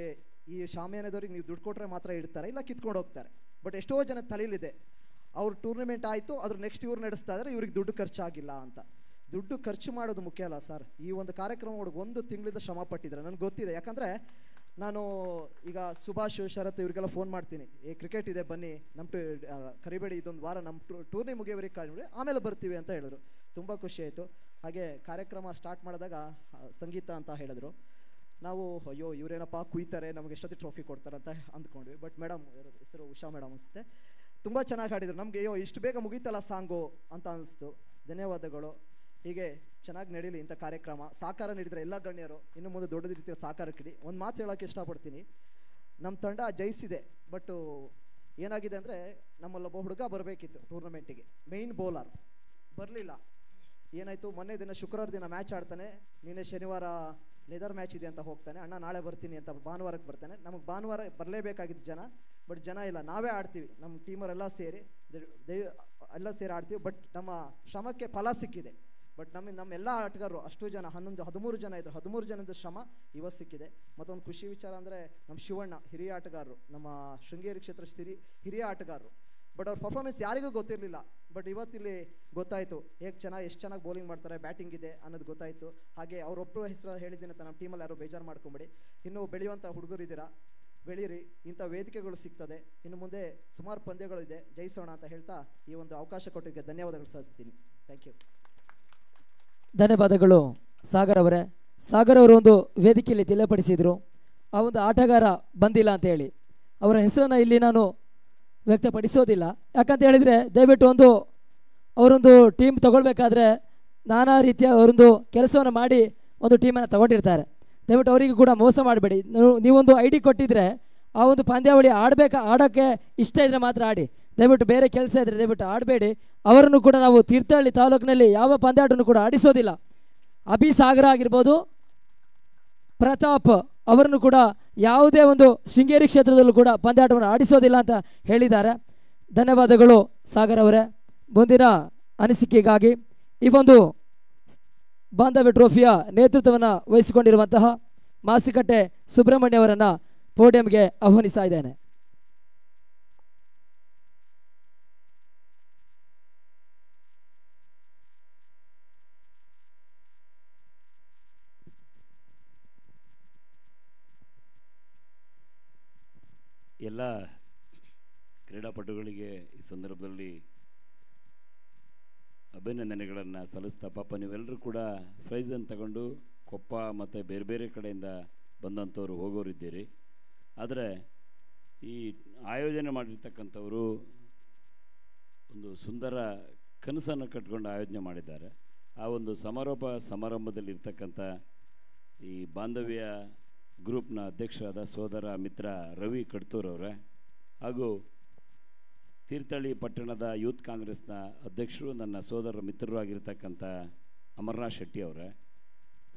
ಈ ಶಾಮಿಯಾನದವ್ರಿಗೆ ನೀವು ದುಡ್ಡು ಕೊಟ್ಟರೆ ಮಾತ್ರ ಇಡ್ತಾರೆ, ಇಲ್ಲ ಕಿತ್ಕೊಂಡು ಹೋಗ್ತಾರೆ. ಬಟ್ ಎಷ್ಟೋ ಜನ ತಲೆಯಲ್ಲಿದೆ, ಅವ್ರ ಟೂರ್ನಮೆಂಟ್ ಆಯಿತು, ಅದ್ರ ನೆಕ್ಸ್ಟ್ ಇವ್ರು ನಡೆಸ್ತಾ ಇದ್ದಾರೆ, ಇವ್ರಿಗೆ ದುಡ್ಡು ಖರ್ಚಾಗಿಲ್ಲ ಅಂತ. ದುಡ್ಡು ಖರ್ಚು ಮಾಡೋದು ಮುಖ್ಯ ಅಲ್ಲ ಸರ್. ಈ ಒಂದು ಕಾರ್ಯಕ್ರಮ ಒಳಗೆ 1 ತಿಂಗಳಿಂದ ಶ್ರಮ ಪಟ್ಟಿದ್ದಾರೆ, ನನಗೆ ಗೊತ್ತಿದೆ. ಯಾಕಂದರೆ ನಾನು ಈಗ ಸುಭಾಷ್, ಶರತ್ ಇವರಿಗೆಲ್ಲ ಫೋನ್ ಮಾಡ್ತೀನಿ, ಕ್ರಿಕೆಟ್ ಇದೆ ಬನ್ನಿ, ನಮ್ಮ ಕರಿಬೇಡಿ, ಇದೊಂದು ವಾರ ನಮ್ಮ ಟೂರ್ನಿ ಮುಗಿಯೋವರೆಗೆ ಕಾಯ್ಬಿಡಿ, ಆಮೇಲೆ ಬರ್ತೀವಿ ಅಂತ ಹೇಳಿದ್ರು. ತುಂಬ ಖುಷಿ ಆಯಿತು. ಹಾಗೆ ಕಾರ್ಯಕ್ರಮ ಸ್ಟಾರ್ಟ್ ಮಾಡಿದಾಗ ಸಂಗೀತ ಅಂತ ಹೇಳಿದ್ರು. ನಾವು ಅಯ್ಯೋ ಇವರೇನಪ್ಪ ಕುಯ್ತಾರೆ, ನಮಗೆ ಎಷ್ಟೊತ್ತಿ ಟ್ರೋಫಿ ಕೊಡ್ತಾರೆ ಅಂತ ಅಂದ್ಕೊಂಡ್ವಿ. ಬಟ್ ಮೇಡಮ್, ಹೆಸರು ಉಷಾ ಮೇಡಮ್ ಅನಿಸುತ್ತೆ, ತುಂಬ ಚೆನ್ನಾಗಿ ಹಾಡಿದ್ರು. ನಮಗೆ ಅಯ್ಯೋ ಇಷ್ಟು ಬೇಗ ಮುಗೀತಲ್ಲ ಸಾಂಗು ಅಂತ ಅನಿಸ್ತು. ಧನ್ಯವಾದಗಳು. ಹೀಗೆ ಚೆನ್ನಾಗಿ ನಡೀಲಿ ಇಂಥ ಕಾರ್ಯಕ್ರಮ. ಸಹಕಾರ ನೀಡಿದರೆ ಎಲ್ಲ ಗಣ್ಯರು ಇನ್ನು ಮುಂದೆ ದೊಡ್ಡ ರೀತಿಯಲ್ಲಿ ಸಹಕಾರಕ್ಕಿಡಿ. ಒಂದು ಮಾತು ಹೇಳೋಕ್ಕೆ ಇಷ್ಟಪಡ್ತೀನಿ, ನಮ್ಮ ತಂಡ ಜಯಿಸಿದೆ. ಬಟ್ಟು ಏನಾಗಿದೆ ಅಂದರೆ, ನಮ್ಮಲ್ಲೊಬ್ಬ ಹುಡುಗ ಬರಬೇಕಿತ್ತು ಟೂರ್ನಮೆಂಟಿಗೆ, ಮೇಯ್ನ್ ಬೌಲರ್ ಬರಲಿಲ್ಲ. ಏನಾಯಿತು, ಮೊನ್ನೆ ದಿನ ಶುಕ್ರವಾರ ದಿನ ಮ್ಯಾಚ್ ಆಡ್ತಾನೆ, ನಿನ್ನೆ ಶನಿವಾರ ಲೆದರ್ ಮ್ಯಾಚ್ ಇದೆ ಅಂತ ಹೋಗ್ತಾನೆ, ಅಣ್ಣ ನಾಳೆ ಬರ್ತೀನಿ ಅಂತ ಭಾನುವಾರಕ್ಕೆ ಬರ್ತಾನೆ. ನಮಗೆ ಭಾನುವಾರ ಬರಲೇಬೇಕಾಗಿದ್ದು ಜನ, ಬಟ್ ಜನ ಇಲ್ಲ, ನಾವೇ ಆಡ್ತೀವಿ, ನಮ್ಮ ಟೀಮರೆಲ್ಲ ಸೇರಿ ಎಲ್ಲ ಸೇರಿ ಆಡ್ತೀವಿ. ಬಟ್ ನಮ್ಮ ಶ್ರಮಕ್ಕೆ ಫಲ ಸಿಕ್ಕಿದೆ. ಬಟ್ ನಮ್ಮೆಲ್ಲ ಆಟಗಾರರು ಅಷ್ಟು ಜನ 13 ಜನ ಇದ್ರು, 13 ಜನದ ಶ್ರಮ ಇವತ್ತು ಸಿಕ್ಕಿದೆ. ಮತ್ತೊಂದು ಖುಷಿ ವಿಚಾರ ಅಂದರೆ, ನಮ್ಮ ಶಿವಣ್ಣ ಹಿರಿಯ ಆಟಗಾರರು, ನಮ್ಮ ಶೃಂಗೇರಿ ಕ್ಷೇತ್ರ ಹಿರಿಯ ಆಟಗಾರರು. ಬಟ್ ಅವ್ರ ಪರ್ಫಾರ್ಮೆನ್ಸ್ ಯಾರಿಗೂ ಗೊತ್ತಿರಲಿಲ್ಲ. ಬಟ್ ಇವತ್ತಿಲ್ಲಿ ಗೊತ್ತಾಯಿತು, ಎಷ್ಟು ಚೆನ್ನಾಗಿ ಬೌಲಿಂಗ್ ಮಾಡ್ತಾರೆ, ಬ್ಯಾಟಿಂಗ್ ಇದೆ ಅನ್ನೋದು ಗೊತ್ತಾಯಿತು. ಹಾಗೆ ಅವರೊಬ್ಬರು ಹೆಸರು ಹೇಳಿದ್ದೀನಿ ಅಂತ ನಮ್ಮ ಟೀಮಲ್ಲಿ ಯಾರು ಬೇಜಾರು ಮಾಡ್ಕೊಂಬಿಡಿ. ಇನ್ನೂ ಬೆಳೆಯುವಂಥ ಹುಡುಗರಿದ್ದೀರಾ, ಬೆಳೀರಿ, ಇಂಥ ವೇದಿಕೆಗಳು ಸಿಗ್ತದೆ. ಇನ್ನು ಮುಂದೆ ಸುಮಾರು ಪಂದ್ಯಗಳಿದೆ, ಜಯಿಸೋಣ ಅಂತ ಹೇಳ್ತಾ ಈ ಒಂದು ಅವಕಾಶ ಕೊಟ್ಟಿದ್ದಕ್ಕೆ ಧನ್ಯವಾದಗಳು ಸಲ್ಲಿಸ್ತೀನಿ. Thank you. ಧನ್ಯವಾದಗಳು ಸಾಗರ್ ಅವರೇ. ಸಾಗರ್ ಅವರು ಒಂದು ವೇದಿಕೆಯಲ್ಲಿ ತಿಳಿಯಪಡಿಸಿದರು, ಆ ಒಂದು ಆಟಗಾರ ಬಂದಿಲ್ಲ ಅಂತ ಹೇಳಿ. ಅವರ ಹೆಸರನ್ನು ಇಲ್ಲಿ ನಾನು ವ್ಯಕ್ತಪಡಿಸೋದಿಲ್ಲ. ಯಾಕಂತ ಹೇಳಿದರೆ, ದಯವಿಟ್ಟು ಅವರೊಂದು ಟೀಮ್ ತಗೊಳ್ಬೇಕಾದ್ರೆ ನಾನಾ ರೀತಿಯ ಅವರೊಂದು ಕೆಲಸವನ್ನು ಮಾಡಿ ಒಂದು ಟೀಮನ್ನು ತಗೊಂಡಿರ್ತಾರೆ. ದಯವಿಟ್ಟು ಅವರಿಗೂ ಕೂಡ ಮೋಸ ಮಾಡಬೇಡಿ. ನೀವೊಂದು ID ಕೊಟ್ಟಿದ್ರೆ ಆ ಒಂದು ಪಂದ್ಯಾವಳಿ ಆಡೋಕ್ಕೆ ಇಷ್ಟ ಇದ್ದರೆ ಮಾತ್ರ ಆಡಿ. ದಯವಿಟ್ಟು ಬೇರೆ ಕೆಲಸ ಇದ್ದರೆ ದಯವಿಟ್ಟು ಆಡಬೇಡಿ. ಅವರನ್ನು ಕೂಡ ನಾವು ತೀರ್ಥಹಳ್ಳಿ ತಾಲೂಕಿನಲ್ಲಿ ಯಾವ ಪಂದ್ಯಾಟವನ್ನು ಕೂಡ ಆಡಿಸೋದಿಲ್ಲ. ಅಭಿಸಾಗರ ಆಗಿರ್ಬೋದು, ಪ್ರತಾಪ್ ಅವರನ್ನು ಕೂಡ ಯಾವುದೇ ಒಂದು ಶೃಂಗೇರಿ ಕ್ಷೇತ್ರದಲ್ಲೂ ಕೂಡ ಪಂದ್ಯಾಟವನ್ನು ಆಡಿಸೋದಿಲ್ಲ ಅಂತ ಹೇಳಿದ್ದಾರೆ. ಧನ್ಯವಾದಗಳು ಸಾಗರ್ ಅವರೇ. ಮುಂದಿನ ಅನಿಸಿಕೆಗಾಗಿ ಈ ಒಂದು ಬಾಂಧವ್ಯ ಟ್ರೋಫಿಯ ನೇತೃತ್ವವನ್ನು ವಹಿಸಿಕೊಂಡಿರುವಂತಹ ಮಾಸಿಕಟ್ಟೆ ಸುಬ್ರಹ್ಮಣ್ಯ ಅವರನ್ನು ಪೋಡಿಯಂಗೆ ಆಹ್ವಾನಿಸ್ತಾ ಇದ್ದೇನೆ. ಎಲ್ಲ ಕ್ರೀಡಾಪಟುಗಳಿಗೆ ಈ ಸಂದರ್ಭದಲ್ಲಿ ಅಭಿನಂದನೆಗಳನ್ನು ಸಲ್ಲಿಸ್ತಾ, ಪಾಪ ನೀವೆಲ್ಲರೂ ಕೂಡ ಪ್ರೈಸನ್ನು ತಗೊಂಡು ಕೊಪ್ಪ ಮತ್ತು ಬೇರೆ ಬೇರೆ ಕಡೆಯಿಂದ ಬಂದಂಥವ್ರು ಹೋಗೋರಿದ್ದೀರಿ. ಆದರೆ ಈ ಆಯೋಜನೆ ಮಾಡಿರ್ತಕ್ಕಂಥವರು ಒಂದು ಸುಂದರ ಕನಸನ್ನು ಕಟ್ಕೊಂಡು ಆಯೋಜನೆ ಮಾಡಿದ್ದಾರೆ. ಆ ಒಂದು ಸಮಾರಂಭದಲ್ಲಿರ್ತಕ್ಕಂಥ ಈ ಬಾಂಧವ್ಯ ಗ್ರೂಪ್ನ ಅಧ್ಯಕ್ಷರಾದ ಸೋದರ ಮಿತ್ರ ರವಿ ಕಡ್ತೂರವರೇ, ಹಾಗೂ ತೀರ್ಥಹಳ್ಳಿ ಪಟ್ಟಣದ ಯೂತ್ ಕಾಂಗ್ರೆಸ್ನ ಅಧ್ಯಕ್ಷರು, ನನ್ನ ಸೋದರ ಮಿತ್ರರು ಆಗಿರ್ತಕ್ಕಂಥ ಅಮರನಾಥ್ ಶೆಟ್ಟಿ ಅವರೇ,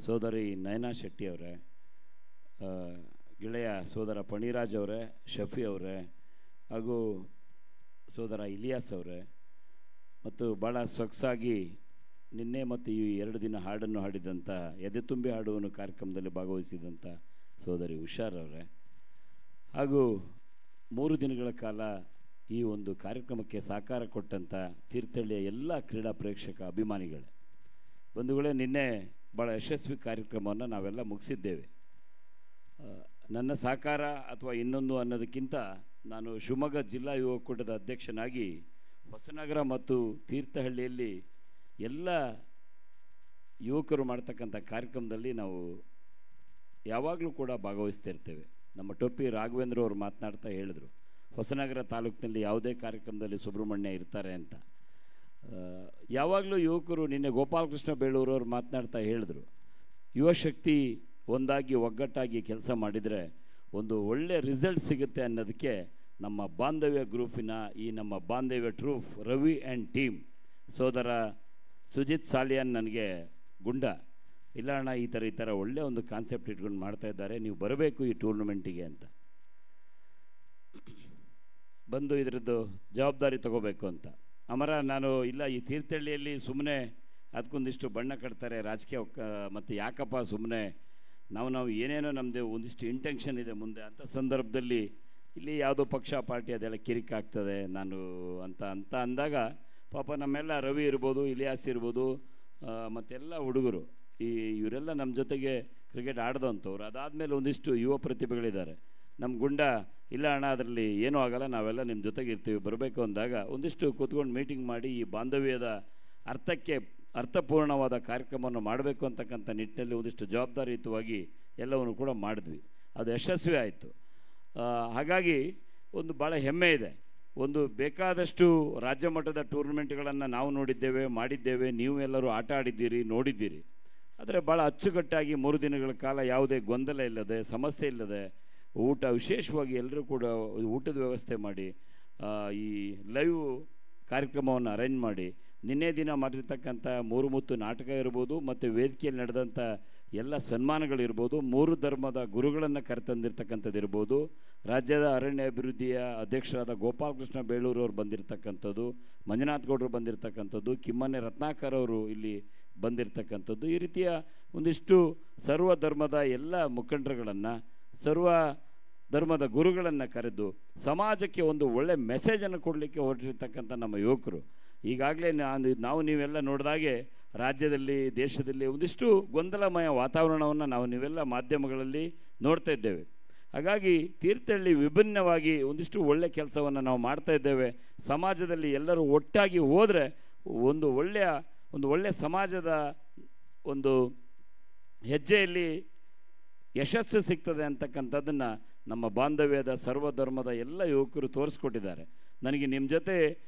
ಸೋದರಿ ನಯನಾ ಶೆಟ್ಟಿ ಅವರೇ, ಗೆಳೆಯ ಸೋದರ ಪಣಿರಾಜ್ ಅವರೇ, ಶಫಿ ಅವರೇ, ಹಾಗೂ ಸೋದರ ಇಲಿಯಾಸ್ ಅವರೇ, ಮತ್ತು ಭಾಳ ಸೊಗಸಾಗಿ ನಿನ್ನೆ ಮತ್ತು ಈ 2 ದಿನ ಹಾಡನ್ನು ಹಾಡಿದಂಥ ಎದೆ ತುಂಬಿ ಹಾಡುವನ್ನು ಕಾರ್ಯಕ್ರಮದಲ್ಲಿ ಭಾಗವಹಿಸಿದಂಥ ಸೋದರಿ ಹುಷಾರ್ ಅವರೇ, ಹಾಗೂ 3 ದಿನಗಳ ಕಾಲ ಈ ಒಂದು ಕಾರ್ಯಕ್ರಮಕ್ಕೆ ಸಹಕಾರ ಕೊಟ್ಟಂಥ ತೀರ್ಥಹಳ್ಳಿಯ ಎಲ್ಲ ಕ್ರೀಡಾ ಪ್ರೇಕ್ಷಕ ಅಭಿಮಾನಿಗಳೇ, ಬಂಧುಗಳೇ, ನಿನ್ನೆ ಭಾಳ ಯಶಸ್ವಿ ಕಾರ್ಯಕ್ರಮವನ್ನು ನಾವೆಲ್ಲ ಮುಗಿಸಿದ್ದೇವೆ. ನನ್ನ ಸಹಕಾರ ಅಥವಾ ಇನ್ನೊಂದು ಅನ್ನೋದಕ್ಕಿಂತ ನಾನು ಶಿವಮೊಗ್ಗ ಜಿಲ್ಲಾ ಯುವ ಒಕ್ಕೂಟದ ಅಧ್ಯಕ್ಷನಾಗಿ ಹೊಸನಗರ ಮತ್ತು ತೀರ್ಥಹಳ್ಳಿಯಲ್ಲಿ ಎಲ್ಲ ಯುವಕರು ಮಾಡ್ತಕ್ಕಂಥ ಕಾರ್ಯಕ್ರಮದಲ್ಲಿ ನಾವು ಯಾವಾಗಲೂ ಕೂಡ ಭಾಗವಹಿಸ್ತಾ ಇರ್ತೇವೆ. ನಮ್ಮ ಟೊಪ್ಪಿ ರಾಘವೇಂದ್ರ ಅವರು ಮಾತನಾಡ್ತಾ ಹೇಳಿದರು, ಹೊಸನಗರ ತಾಲೂಕಿನಲ್ಲಿ ಯಾವುದೇ ಕಾರ್ಯಕ್ರಮದಲ್ಲಿ ಸುಬ್ರಹ್ಮಣ್ಯ ಇರ್ತಾರೆ ಅಂತ. ಯಾವಾಗಲೂ ಯುವಕರು, ನಿನ್ನೆ ಗೋಪಾಲಕೃಷ್ಣ ಬೇಳೂರವ್ರು ಮಾತನಾಡ್ತಾ ಹೇಳಿದ್ರು, ಯುವಶಕ್ತಿ ಒಂದಾಗಿ ಒಗ್ಗಟ್ಟಾಗಿ ಕೆಲಸ ಮಾಡಿದರೆ ಒಂದು ಒಳ್ಳೆಯ ರಿಸಲ್ಟ್ ಸಿಗುತ್ತೆ ಅನ್ನೋದಕ್ಕೆ ನಮ್ಮ ಬಾಂಧವ್ಯ ಗ್ರೂಪಿನ ಈ ನಮ್ಮ ಬಾಂಧವ್ಯ ಟ್ರೂಫ್ ರವಿ ಆ್ಯಂಡ್ ಟೀಮ್ ಸೋದರ ಸುಜಿತ್ ಸಾಲಿಯಾನ್ ನನಗೆ ಗುಂಡ, ಇಲ್ಲ ಅಣ್ಣ ಈ ಥರ ಒಳ್ಳೆಯ ಒಂದು ಕಾನ್ಸೆಪ್ಟ್ ಇಟ್ಕೊಂಡು ಮಾಡ್ತಾ ಇದ್ದಾರೆ, ನೀವು ಬರಬೇಕು ಈ ಟೂರ್ನಮೆಂಟಿಗೆ ಅಂತ ಬಂದು ಇದರದ್ದು ಜವಾಬ್ದಾರಿ ತಗೋಬೇಕು ಅಂತ. ಅಮರ, ನಾನು ಇಲ್ಲ ಈ ತೀರ್ಥಹಳ್ಳಿಯಲ್ಲಿ ಸುಮ್ಮನೆ ಅದಕ್ಕೊಂದಿಷ್ಟು ಬಣ್ಣ ಕಟ್ತಾರೆ ರಾಜಕೀಯ ಮತ್ತು ಯಾಕಪ್ಪ ಸುಮ್ಮನೆ ನಾವು ಏನೇನೋ ನಮ್ಮದು ಒಂದಿಷ್ಟು ಇಂಟೆನ್ಷನ್ ಇದೆ ಮುಂದೆ ಅಂತ ಸಂದರ್ಭದಲ್ಲಿ ಇಲ್ಲಿ ಯಾವುದೋ ಪಕ್ಷ ಪಾರ್ಟಿ ಅದೆಲ್ಲ ಕಿರಿಕಾಗ್ತದೆ ನಾನು ಅಂತ ಅಂದಾಗ ಪಾಪ ನಮ್ಮೆಲ್ಲ ರವಿ ಇರ್ಬೋದು, ಇಲಿಯಾಸ್ ಇರ್ಬೋದು, ಮತ್ತೆಲ್ಲ ಹುಡುಗರು ಇವರೆಲ್ಲ ನಮ್ಮ ಜೊತೆಗೆ ಕ್ರಿಕೆಟ್ ಆಡ್ದಂಥವ್ರು. ಅದಾದಮೇಲೆ ಒಂದಿಷ್ಟು ಯುವ ಪ್ರತಿಭೆಗಳಿದ್ದಾರೆ. ನಮ್ಮ ಗುಂಡ, ಇಲ್ಲ ಅಣ್ಣ ಅದರಲ್ಲಿ ಏನೂ ಆಗಲ್ಲ, ನಾವೆಲ್ಲ ನಿಮ್ಮ ಜೊತೆಗೆ ಇರ್ತೀವಿ, ಬರಬೇಕು ಅಂದಾಗ ಒಂದಿಷ್ಟು ಕೂತ್ಕೊಂಡು ಮೀಟಿಂಗ್ ಮಾಡಿ ಈ ಬಾಂಧವ್ಯದ ಅರ್ಥಪೂರ್ಣವಾದ ಕಾರ್ಯಕ್ರಮವನ್ನು ಮಾಡಬೇಕು ಅಂತಕ್ಕಂಥ ನಿಟ್ಟಿನಲ್ಲಿ ಒಂದಿಷ್ಟು ಜವಾಬ್ದಾರಿಯುತವಾಗಿ ಎಲ್ಲವನ್ನು ಕೂಡ ಮಾಡಿದ್ವಿ. ಅದು ಯಶಸ್ವಿ ಆಯಿತು. ಹಾಗಾಗಿ ಒಂದು ಭಾಳ ಹೆಮ್ಮೆ ಇದೆ. ಒಂದು ಬೇಕಾದಷ್ಟು ರಾಜ್ಯ ಮಟ್ಟದ ಟೂರ್ನಮೆಂಟ್ಗಳನ್ನು ನಾವು ನೋಡಿದ್ದೇವೆ, ಮಾಡಿದ್ದೇವೆ, ನೀವು ಎಲ್ಲರೂ ಆಟ ಆಡಿದ್ದೀರಿ, ನೋಡಿದ್ದೀರಿ. ಆದರೆ ಭಾಳ ಅಚ್ಚುಕಟ್ಟಾಗಿ 3 ದಿನಗಳ ಕಾಲ ಯಾವುದೇ ಗೊಂದಲ ಇಲ್ಲದೆ, ಸಮಸ್ಯೆ ಇಲ್ಲದೆ, ಊಟ ವಿಶೇಷವಾಗಿ ಎಲ್ಲರೂ ಕೂಡ ಊಟದ ವ್ಯವಸ್ಥೆ ಮಾಡಿ ಈ ಲೈವ್ ಕಾರ್ಯಕ್ರಮವನ್ನು ಅರೇಂಜ್ ಮಾಡಿ ನಿನ್ನೆ ದಿನ ಮಾಡಿರ್ತಕ್ಕಂಥ 3 ಮುತ್ತು ನಾಟಕ ಇರ್ಬೋದು, ಮತ್ತು ವೇದಿಕೆಯಲ್ಲಿ ನಡೆದಂಥ ಎಲ್ಲ ಸನ್ಮಾನಗಳಿರ್ಬೋದು, 3 ಧರ್ಮದ ಗುರುಗಳನ್ನು ಕರೆತಂದಿರ್ತಕ್ಕಂಥದ್ದು ಇರ್ಬೋದು, ರಾಜ್ಯದ ಅರಣ್ಯ ಅಭಿವೃದ್ಧಿಯ ಅಧ್ಯಕ್ಷರಾದ ಗೋಪಾಲಕೃಷ್ಣ ಬೇಳೂರವ್ರು ಬಂದಿರತಕ್ಕಂಥದ್ದು, ಮಂಜುನಾಥ್ ಗೌಡರು ಬಂದಿರತಕ್ಕಂಥದ್ದು, ಕಿಮ್ಮನೆ ರತ್ನಾಕರ್ ಅವರು ಇಲ್ಲಿ ಬಂದಿರತಕ್ಕಂಥದ್ದು, ಈ ರೀತಿಯ ಒಂದಿಷ್ಟು ಸರ್ವ ಧರ್ಮದ ಎಲ್ಲ ಮುಖಂಡರುಗಳನ್ನು, ಸರ್ವ ಧರ್ಮದ ಗುರುಗಳನ್ನು ಕರೆದು ಸಮಾಜಕ್ಕೆ ಒಂದು ಒಳ್ಳೆಯ ಮೆಸೇಜನ್ನು ಕೊಡಲಿಕ್ಕೆ ಹೊರಟಿರ್ತಕ್ಕಂಥ ನಮ್ಮ ಯುವಕರು. ಈಗಾಗಲೇ ನಾವು ನೀವೆಲ್ಲ ನೋಡಿದಾಗೆ ರಾಜ್ಯದಲ್ಲಿ, ದೇಶದಲ್ಲಿ ಒಂದಿಷ್ಟು ಗೊಂದಲಮಯ ವಾತಾವರಣವನ್ನು ನೀವೆಲ್ಲ ಮಾಧ್ಯಮಗಳಲ್ಲಿ ನೋಡ್ತಾ ಇದ್ದೇವೆ. ಹಾಗಾಗಿ ತೀರ್ಥಹಳ್ಳಿ ವಿಭಿನ್ನವಾಗಿ ಒಂದಿಷ್ಟು ಒಳ್ಳೆಯ ಕೆಲಸವನ್ನು ನಾವು ಮಾಡ್ತಾ ಇದ್ದೇವೆ. ಸಮಾಜದಲ್ಲಿ ಎಲ್ಲರೂ ಒಟ್ಟಾಗಿ ಹೋದರೆ ಒಂದು ಒಳ್ಳೆಯ ಸಮಾಜದ ಒಂದು ಹೆಜ್ಜೆಯಲ್ಲಿ ಯಶಸ್ಸು ಸಿಗ್ತದೆ ಅಂತಕ್ಕಂಥದ್ದನ್ನು ನಮ್ಮ ಬಾಂಧವ್ಯದ ಸರ್ವಧರ್ಮದ ಎಲ್ಲ ಯುವಕರು ತೋರಿಸ್ಕೊಟ್ಟಿದ್ದಾರೆ. ನನಗೆ ನಿಮ್ಮ ಜೊತೆ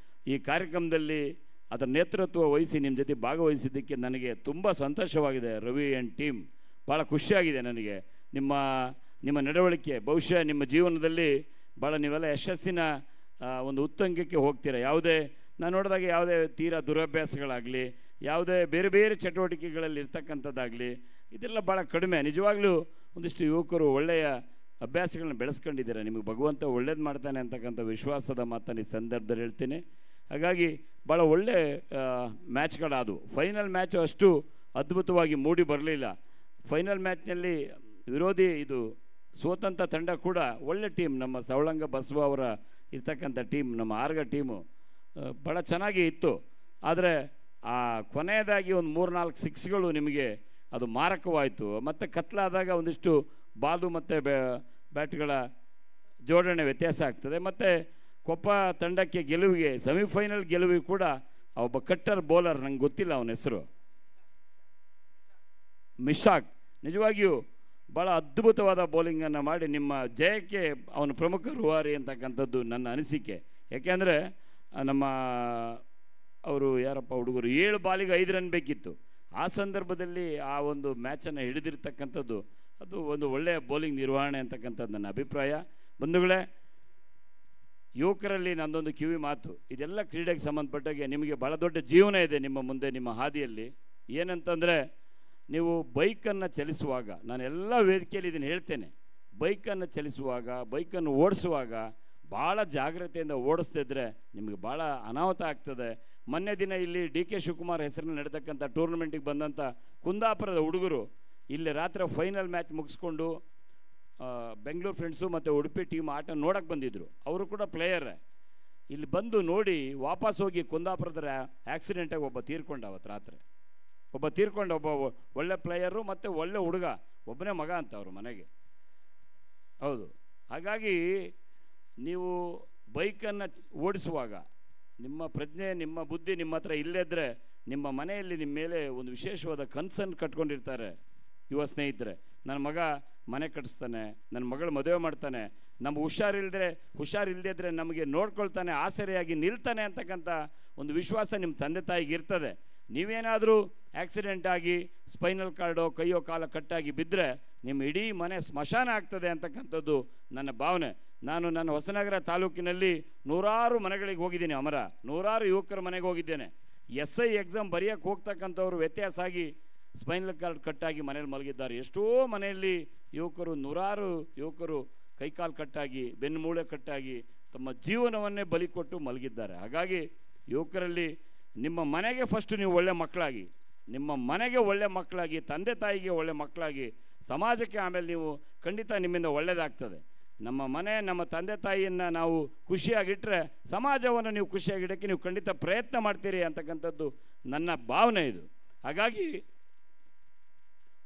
ಈ ಕಾರ್ಯಕ್ರಮದಲ್ಲಿ ಅದರ ನೇತೃತ್ವ ವಹಿಸಿ ನಿಮ್ಮ ಜೊತೆ ಭಾಗವಹಿಸಿದ್ದಕ್ಕೆ ನನಗೆ ತುಂಬ ಸಂತೋಷವಾಗಿದೆ. ರವಿ ಆ್ಯಂಡ್ ಟೀಮ್ ಭಾಳ ಖುಷಿಯಾಗಿದೆ ನನಗೆ. ನಿಮ್ಮ ನಿಮ್ಮ ನಡವಳಿಕೆ ಬಹುಶಃ ನಿಮ್ಮ ಜೀವನದಲ್ಲಿ ಭಾಳ ನೀವೆಲ್ಲ ಯಶಸ್ಸಿನ ಒಂದು ಉತ್ತುಂಗಕ್ಕೆ ಹೋಗ್ತೀರ. ಯಾವುದೇ ನಾನು ನೋಡಿದಾಗ ಯಾವುದೇ ತೀರಾ ದುರಭ್ಯಾಸಗಳಾಗಲಿ, ಯಾವುದೇ ಬೇರೆ ಬೇರೆ ಚಟುವಟಿಕೆಗಳಲ್ಲಿ ಇರ್ತಕ್ಕಂಥದ್ದಾಗಲಿ ಇದೆಲ್ಲ ಭಾಳ ಕಡಿಮೆ. ನಿಜವಾಗ್ಲೂ ಒಂದಿಷ್ಟು ಯುವಕರು ಒಳ್ಳೆಯ ಅಭ್ಯಾಸಗಳನ್ನ ಬೆಳೆಸ್ಕೊಂಡಿದ್ದೀರ. ನಿಮಗೆ ಭಗವಂತ ಒಳ್ಳೇದು ಮಾಡ್ತಾನೆ ಅಂತಕ್ಕಂಥ ವಿಶ್ವಾಸದ ಮಾತನ್ನು ಈ ಸಂದರ್ಭದಲ್ಲಿ ಹೇಳ್ತೀನಿ. ಹಾಗಾಗಿ ಭಾಳ ಒಳ್ಳೆ ಮ್ಯಾಚ್ಗಳಾದವು. ಫೈನಲ್ ಮ್ಯಾಚು ಅಷ್ಟು ಅದ್ಭುತವಾಗಿ ಮೂಡಿ ಬರಲಿಲ್ಲ. ಫೈನಲ್ ಮ್ಯಾಚ್ನಲ್ಲಿ ವಿರೋಧಿ ಇದು ಸೋತಂಥ ತಂಡ ಕೂಡ ಒಳ್ಳೆ ಟೀಮ್, ನಮ್ಮ ಸವಳಂಗ ಬಸವ ಅವರ ಇರ್ತಕ್ಕಂಥ ಟೀಮ್, ನಮ್ಮ ಆರ್ಗ ಟೀಮು ಭಾಳ ಚೆನ್ನಾಗಿ ಇತ್ತು. ಆದರೆ ಆ ಕೊನೆಯದಾಗಿ ಒಂದು 3-4 ಸಿಕ್ಸ್ಗಳು ನಿಮಗೆ ಅದು ಮಾರಕವಾಯಿತು. ಮತ್ತು ಕತ್ಲಾದಾಗ ಒಂದಿಷ್ಟು ಬಾಲು ಮತ್ತು ಬ್ಯಾಟ್ಗಳ ಜೋಡಣೆ ವ್ಯತ್ಯಾಸ ಆಗ್ತದೆ. ಮತ್ತು ಕೊಪ್ಪ ತಂಡಕ್ಕೆ ಗೆಲುವಿಗೆ ಸೆಮಿಫೈನಲ್ ಗೆಲುವಿಗೆ ಕೂಡ ಒಬ್ಬ ಕಟ್ಟರ್ ಬೌಲರ್, ನಂಗೆ ಗೊತ್ತಿಲ್ಲ ಅವನ ಹೆಸರು, ಮಿಶಾಕ್, ನಿಜವಾಗಿಯೂ ಭಾಳ ಅದ್ಭುತವಾದ ಬೌಲಿಂಗನ್ನು ಮಾಡಿ ನಿಮ್ಮ ಜಯಕ್ಕೆ ಅವನು ಪ್ರಮುಖ ರೂವಾರಿ ಅಂತಕ್ಕಂಥದ್ದು ನನ್ನ ಅನಿಸಿಕೆ. ಯಾಕೆಂದರೆ ನಮ್ಮ ಅವರು ಯಾರಪ್ಪ ಹುಡುಗರು 7 ಬಾಲಿಗೆ 5 ರನ್ ಬೇಕಿತ್ತು. ಆ ಸಂದರ್ಭದಲ್ಲಿ ಆ ಒಂದು ಮ್ಯಾಚನ್ನು ಹಿಡಿದಿರ್ತಕ್ಕಂಥದ್ದು ಅದು ಒಂದು ಒಳ್ಳೆಯ ಬೌಲಿಂಗ್ ನಿರ್ವಹಣೆ ಅಂತಕ್ಕಂಥದ್ದು ನನ್ನ ಅಭಿಪ್ರಾಯ. ಬಂಧುಗಳೇ, ಯುವಕರಲ್ಲಿ ನನ್ನದೊಂದು ಕಿವಿ ಮಾತು, ಇದೆಲ್ಲ ಕ್ರೀಡೆಗೆ ಸಂಬಂಧಪಟ್ಟಾಗೆ ನಿಮಗೆ ಭಾಳ ದೊಡ್ಡ ಜೀವನ ಇದೆ ನಿಮ್ಮ ಮುಂದೆ, ನಿಮ್ಮ ಹಾದಿಯಲ್ಲಿ. ಏನಂತಂದರೆ, ನೀವು ಬೈಕನ್ನು ಚಲಿಸುವಾಗ, ನಾನು ಎಲ್ಲ ವೇದಿಕೆಯಲ್ಲಿ ಇದನ್ನು ಹೇಳ್ತೇನೆ, ಬೈಕನ್ನು ಚಲಿಸುವಾಗ, ಬೈಕನ್ನು ಓಡಿಸುವಾಗ ಭಾಳ ಜಾಗ್ರತೆಯಿಂದ ಓಡಿಸ್ತಿದ್ರೆ ನಿಮಗೆ ಭಾಳ ಅನಾಹುತ ಆಗ್ತದೆ. ಮೊನ್ನೆ ದಿನ ಇಲ್ಲಿ DK ಶಿವಕುಮಾರ್ ಹೆಸರಿನಲ್ಲಿ ನಡೆತಕ್ಕಂಥ ಟೂರ್ನಮೆಂಟಿಗೆ ಬಂದಂಥ ಕುಂದಾಪುರದ ಹುಡುಗರು ಇಲ್ಲಿ ರಾತ್ರಿ ಫೈನಲ್ ಮ್ಯಾಚ್ ಮುಗಿಸ್ಕೊಂಡು ಬೆಂಗಳೂರು ಫ್ರೆಂಡ್ಸು ಮತ್ತು ಉಡುಪಿ ಟೀಮ್ ಆಟ ನೋಡೋಕ್ಕೆ ಬಂದಿದ್ದರು. ಅವರು ಕೂಡ ಪ್ಲೇಯರೇ. ಇಲ್ಲಿ ಬಂದು ನೋಡಿ ವಾಪಸ್ ಹೋಗಿ ಕುಂದಾಪುರದ ಆ್ಯಕ್ಸಿಡೆಂಟಾಗಿ ಒಬ್ಬ ತೀರ್ಕೊಂಡ. ಅವತ್ತು ರಾತ್ರಿ ಒಬ್ಬ ತೀರ್ಕೊಂಡು, ಒಬ್ಬ ಒಳ್ಳೆ ಪ್ಲೇಯರು ಮತ್ತು ಒಳ್ಳೆ ಹುಡುಗ, ಒಬ್ಬನೇ ಮಗ ಅಂತ ಅವ್ರ ಮನೆಗೆ. ಹೌದು. ಹಾಗಾಗಿ ನೀವು ಬೈಕನ್ನು ಓಡಿಸುವಾಗ ನಿಮ್ಮ ಪ್ರಜ್ಞೆ, ನಿಮ್ಮ ಬುದ್ಧಿ ನಿಮ್ಮ ಹತ್ರ ಇಲ್ಲದ್ರೆ, ನಿಮ್ಮ ಮನೆಯಲ್ಲಿ ನಿಮ್ಮ ಮೇಲೆ ಒಂದು ವಿಶೇಷವಾದ ಕನ್ಸರ್ನ್ ಕಟ್ಕೊಂಡಿರ್ತಾರೆ ಯುವ ಸ್ನೇಹಿತರೆ. ನನ್ನ ಮಗ ಮನೆ ಕಟ್ಟಿಸ್ತಾನೆ, ನನ್ನ ಮಗಳು ಮದುವೆ ಮಾಡ್ತಾನೆ, ನಮ್ಗೆ ಹುಷಾರಿಲ್ಲದೆ ಇದ್ದರೆ ನಮಗೆ ನೋಡ್ಕೊಳ್ತಾನೆ, ಆಸರೆಯಾಗಿ ನಿಲ್ತಾನೆ ಅಂತಕ್ಕಂಥ ಒಂದು ವಿಶ್ವಾಸ ನಿಮ್ಮ ತಂದೆ ತಾಯಿಗೆ ಇರ್ತದೆ. ನೀವೇನಾದರೂ ಆಕ್ಸಿಡೆಂಟ್ ಆಗಿ ಸ್ಪೈನಲ್ ಕಾರ್ಡೋ ಕೈಯೋ ಕಾಲ ಕಟ್ಟಾಗಿ ಬಿದ್ದರೆ ನಿಮ್ಮ ಇಡೀ ಮನೆ ಸ್ಮಶಾನ ಆಗ್ತದೆ ಅಂತಕ್ಕಂಥದ್ದು ನನ್ನ ಭಾವನೆ. ನಾನು ನನ್ನ ಹೊಸನಗರ ತಾಲೂಕಿನಲ್ಲಿ 100 ಮನೆಗಳಿಗೆ ಹೋಗಿದ್ದೀನಿ, ನೂರಾರು ಯುವಕರ ಮನೆಗೆ ಹೋಗಿದ್ದೇನೆ. SI ಎಕ್ಸಾಮ್ ಬರೆಯೋಕ್ಕೆ ಹೋಗ್ತಕ್ಕಂಥವ್ರು ವ್ಯತ್ಯಾಸ ಆಗಿ ಸ್ಪೈನಲ್ ಕಾರ್ಡ್ ಕಟ್ಟಾಗಿ ಮನೇಲಿ ಮಲಗಿದ್ದಾರೆ. ಎಷ್ಟೋ ಮನೆಯಲ್ಲಿ ನೂರಾರು ಯುವಕರು ಕೈಕಾಲು ಕಟ್ಟಾಗಿ, ಬೆನ್ನುಮೂಳೆ ಕಟ್ಟಾಗಿ ತಮ್ಮ ಜೀವನವನ್ನೇ ಬಲಿ ಕೊಟ್ಟು ಮಲಗಿದ್ದಾರೆ. ಹಾಗಾಗಿ ಯುವಕರಲ್ಲಿ ನಿಮ್ಮ ಮನೆಗೆ ಫಸ್ಟ್ ನೀವು ಒಳ್ಳೆ ಮಕ್ಕಳಾಗಿ, ನಿಮ್ಮ ಮನೆಗೆ ಒಳ್ಳೆ ಮಕ್ಕಳಾಗಿ, ತಂದೆ ತಾಯಿಗೆ ಒಳ್ಳೆ ಮಕ್ಕಳಾಗಿ, ಸಮಾಜಕ್ಕೆ ಆಮೇಲೆ ನೀವು ಖಂಡಿತ ನಿಮ್ಮಿಂದ ಒಳ್ಳೆಯದಾಗ್ತದೆ. ನಮ್ಮ ಮನೆ, ನಮ್ಮ ತಂದೆ ತಾಯಿಯನ್ನು ನಾವು ಖುಷಿಯಾಗಿಟ್ಟರೆ ಸಮಾಜವನ್ನು ನೀವು ಖುಷಿಯಾಗಿಡೋಕ್ಕೆ ನೀವು ಖಂಡಿತ ಪ್ರಯತ್ನ ಮಾಡ್ತೀರಿ ಅಂತಕ್ಕಂಥದ್ದು ನನ್ನ ಭಾವನೆ ಇದು. ಹಾಗಾಗಿ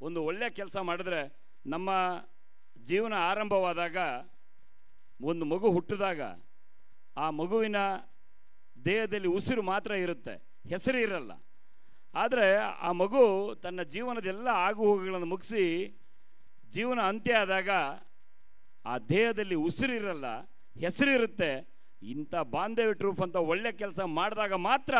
ಒಂದು ಒಳ್ಳೆಯ ಕೆಲಸ ಮಾಡಿದ್ರೆ, ನಮ್ಮ ಜೀವನ ಆರಂಭವಾದಾಗ, ಒಂದು ಮಗು ಹುಟ್ಟಿದಾಗ ಆ ಮಗುವಿನ ದೇಹದಲ್ಲಿ ಉಸಿರು ಮಾತ್ರ ಇರುತ್ತೆ, ಹೆಸರು ಇರಲ್ಲ. ಆದರೆ ಆ ಮಗು ತನ್ನ ಜೀವನದೆಲ್ಲ ಆಗುಹೋಗುಗಳನ್ನು ಮುಗಿಸಿ ಜೀವನ ಅಂತ್ಯ ಆದಾಗ ಆ ದೇಹದಲ್ಲಿ ಉಸಿರಿರಲ್ಲ, ಹೆಸರಿರುತ್ತೆ. ಇಂಥ ಬಾಂಧವ್ಯ ಟ್ರೂಫ್ ಅಂತ ಒಳ್ಳೆ ಕೆಲಸ ಮಾಡಿದಾಗ ಮಾತ್ರ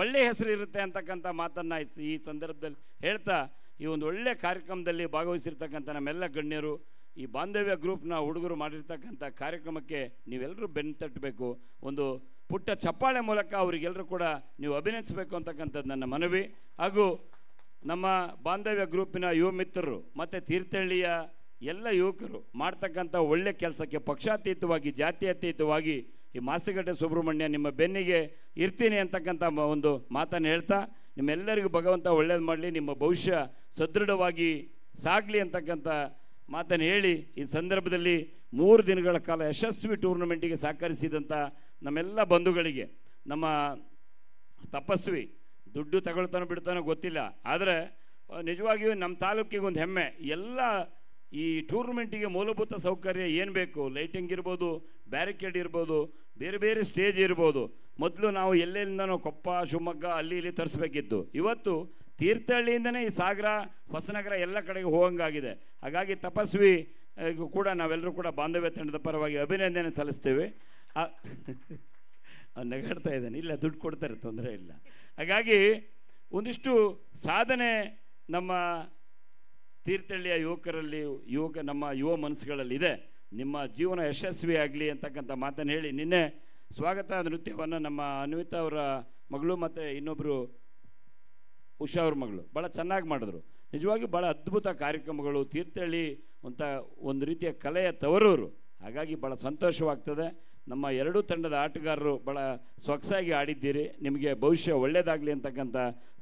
ಒಳ್ಳೆ ಹೆಸರಿರುತ್ತೆ ಅಂತಕ್ಕಂಥ ಮಾತನ್ನು ಈ ಸಂದರ್ಭದಲ್ಲಿ ಹೇಳ್ತಾ, ಈ ಒಂದು ಒಳ್ಳೆ ಕಾರ್ಯಕ್ರಮದಲ್ಲಿ ಭಾಗವಹಿಸಿರ್ತಕ್ಕಂಥ ನಮ್ಮೆಲ್ಲ ಗಣ್ಯರು, ಈ ಬಾಂಧವ್ಯ ಗ್ರೂಪ್ನ ಹುಡುಗರು ಮಾಡಿರ್ತಕ್ಕಂಥ ಕಾರ್ಯಕ್ರಮಕ್ಕೆ ನೀವೆಲ್ಲರೂ ಬೆನ್ನು ತಟ್ಟಬೇಕು. ಒಂದು ಪುಟ್ಟ ಚಪ್ಪಾಳೆ ಮೂಲಕ ಅವರಿಗೆಲ್ಲರೂ ಕೂಡ ನೀವು ಅಭಿನಂದಿಸಬೇಕು ಅಂತಕ್ಕಂಥದ್ದು ನನ್ನ ಮನವಿ. ಹಾಗೂ ನಮ್ಮ ಬಾಂಧವ್ಯ ಗ್ರೂಪಿನ ಯುವ ಮಿತ್ರರು ಮತ್ತು ತೀರ್ಥಹಳ್ಳಿಯ ಎಲ್ಲ ಯುವಕರು ಮಾಡ್ತಕ್ಕಂಥ ಒಳ್ಳೆ ಕೆಲಸಕ್ಕೆ ಪಕ್ಷಾತೀತವಾಗಿ, ಜಾತ್ಯತೀತವಾಗಿ ಈ ಮಾಸ್ತಿಕಟ್ಟೆ ಸುಬ್ರಹ್ಮಣ್ಯ ನಿಮ್ಮ ಬೆನ್ನಿಗೆ ಇರ್ತೀನಿ ಅಂತಕ್ಕಂಥ ಒಂದು ಮಾತನ್ನು ಹೇಳ್ತಾ, ನಿಮ್ಮೆಲ್ಲರಿಗೂ ಭಗವಂತ ಒಳ್ಳೇದು ಮಾಡಲಿ, ನಿಮ್ಮ ಭವಿಷ್ಯ ಸದೃಢವಾಗಿ ಸಾಗಲಿ ಅಂತಕ್ಕಂಥ ಮಾತನ್ನು ಹೇಳಿ, ಈ ಸಂದರ್ಭದಲ್ಲಿ 3 ದಿನಗಳ ಕಾಲ ಯಶಸ್ವಿ ಟೂರ್ನಮೆಂಟಿಗೆ ಸಹಕರಿಸಿದಂಥ ನಮ್ಮೆಲ್ಲ ಬಂಧುಗಳಿಗೆ, ನಮ್ಮ ತಪಸ್ವಿ ದುಡ್ಡು ತಗೊಳ್ತಾನೋ ಬಿಡ್ತಾನೋ ಗೊತ್ತಿಲ್ಲ, ಆದರೆ ನಿಜವಾಗಿಯೂ ನಮ್ಮ ತಾಲೂಕಿಗೆ ಒಂದು ಹೆಮ್ಮೆ. ಎಲ್ಲ ಈ ಟೂರ್ನಮೆಂಟಿಗೆ ಮೂಲಭೂತ ಸೌಕರ್ಯ ಏನು ಬೇಕು, ಲೈಟಿಂಗ್ ಇರ್ಬೋದು, ಬ್ಯಾರಿಕೇಡ್ ಇರ್ಬೋದು, ಬೇರೆ ಬೇರೆ ಸ್ಟೇಜ್ ಇರ್ಬೋದು. ಮೊದಲು ನಾವು ಎಲ್ಲೆಲ್ಲಿಂದನೋ ಕೊಪ್ಪ, ಶಿವಮೊಗ್ಗ ಅಲ್ಲಿ ಇಲ್ಲಿ ತರಿಸ್ಬೇಕಿತ್ತು. ಇವತ್ತು ತೀರ್ಥಹಳ್ಳಿಯಿಂದನೇ ಈ ಸಾಗರ, ಹೊಸನಗರ ಎಲ್ಲ ಕಡೆಗೆ ಹೋಗಂಗಾಗಿದೆ. ಹಾಗಾಗಿ ತಪಸ್ವಿ ಕೂಡ ನಾವೆಲ್ಲರೂ ಕೂಡ ಬಾಂಧವ್ಯ ತಂಡದ ಪರವಾಗಿ ಅಭಿನಂದನೆ ಸಲ್ಲಿಸ್ತೇವೆ. ನಗಾಡ್ತಾ ಇದ್ದಾನೆ, ಇಲ್ಲ ದುಡ್ಡು ಕೊಡ್ತಾರೆ, ತೊಂದರೆ ಇಲ್ಲ. ಹಾಗಾಗಿ ಒಂದಿಷ್ಟು ಸಾಧನೆ ನಮ್ಮ ತೀರ್ಥಹಳ್ಳಿಯ ಯುವಕರಲ್ಲಿ ನಮ್ಮ ಯುವ ಮನಸ್ಸುಗಳಲ್ಲಿದೆ. ನಿಮ್ಮ ಜೀವನ ಯಶಸ್ವಿಯಾಗಲಿ ಅಂತಕ್ಕಂಥ ಮಾತನ್ನು ಹೇಳಿ, ನಿನ್ನೆ ಸ್ವಾಗತ ನೃತ್ಯವನ್ನು ನಮ್ಮ ಅನ್ವಿತಾ ಅವರ ಮಗಳು ಮತ್ತು ಇನ್ನೊಬ್ಬರು ಉಷಾ ಅವ್ರ ಮಗಳು ಭಾಳ ಚೆನ್ನಾಗಿ ಮಾಡಿದ್ರು. ನಿಜವಾಗಿ ಭಾಳ ಅದ್ಭುತ ಕಾರ್ಯಕ್ರಮಗಳು. ತೀರ್ಥಹಳ್ಳಿ ಅಂತ ಒಂದು ರೀತಿಯ ಕಲೆಯ ತವರೂರು. ಹಾಗಾಗಿ ಭಾಳ ಸಂತೋಷವಾಗ್ತದೆ. ನಮ್ಮ ಎರಡೂ ತಂಡದ ಆಟಗಾರರು ಭಾಳ ಸೊಗಸಾಗಿ ಆಡಿದ್ದೀರಿ. ನಿಮಗೆ ಭವಿಷ್ಯ ಒಳ್ಳೆಯದಾಗಲಿ ಅಂತಕ್ಕಂಥ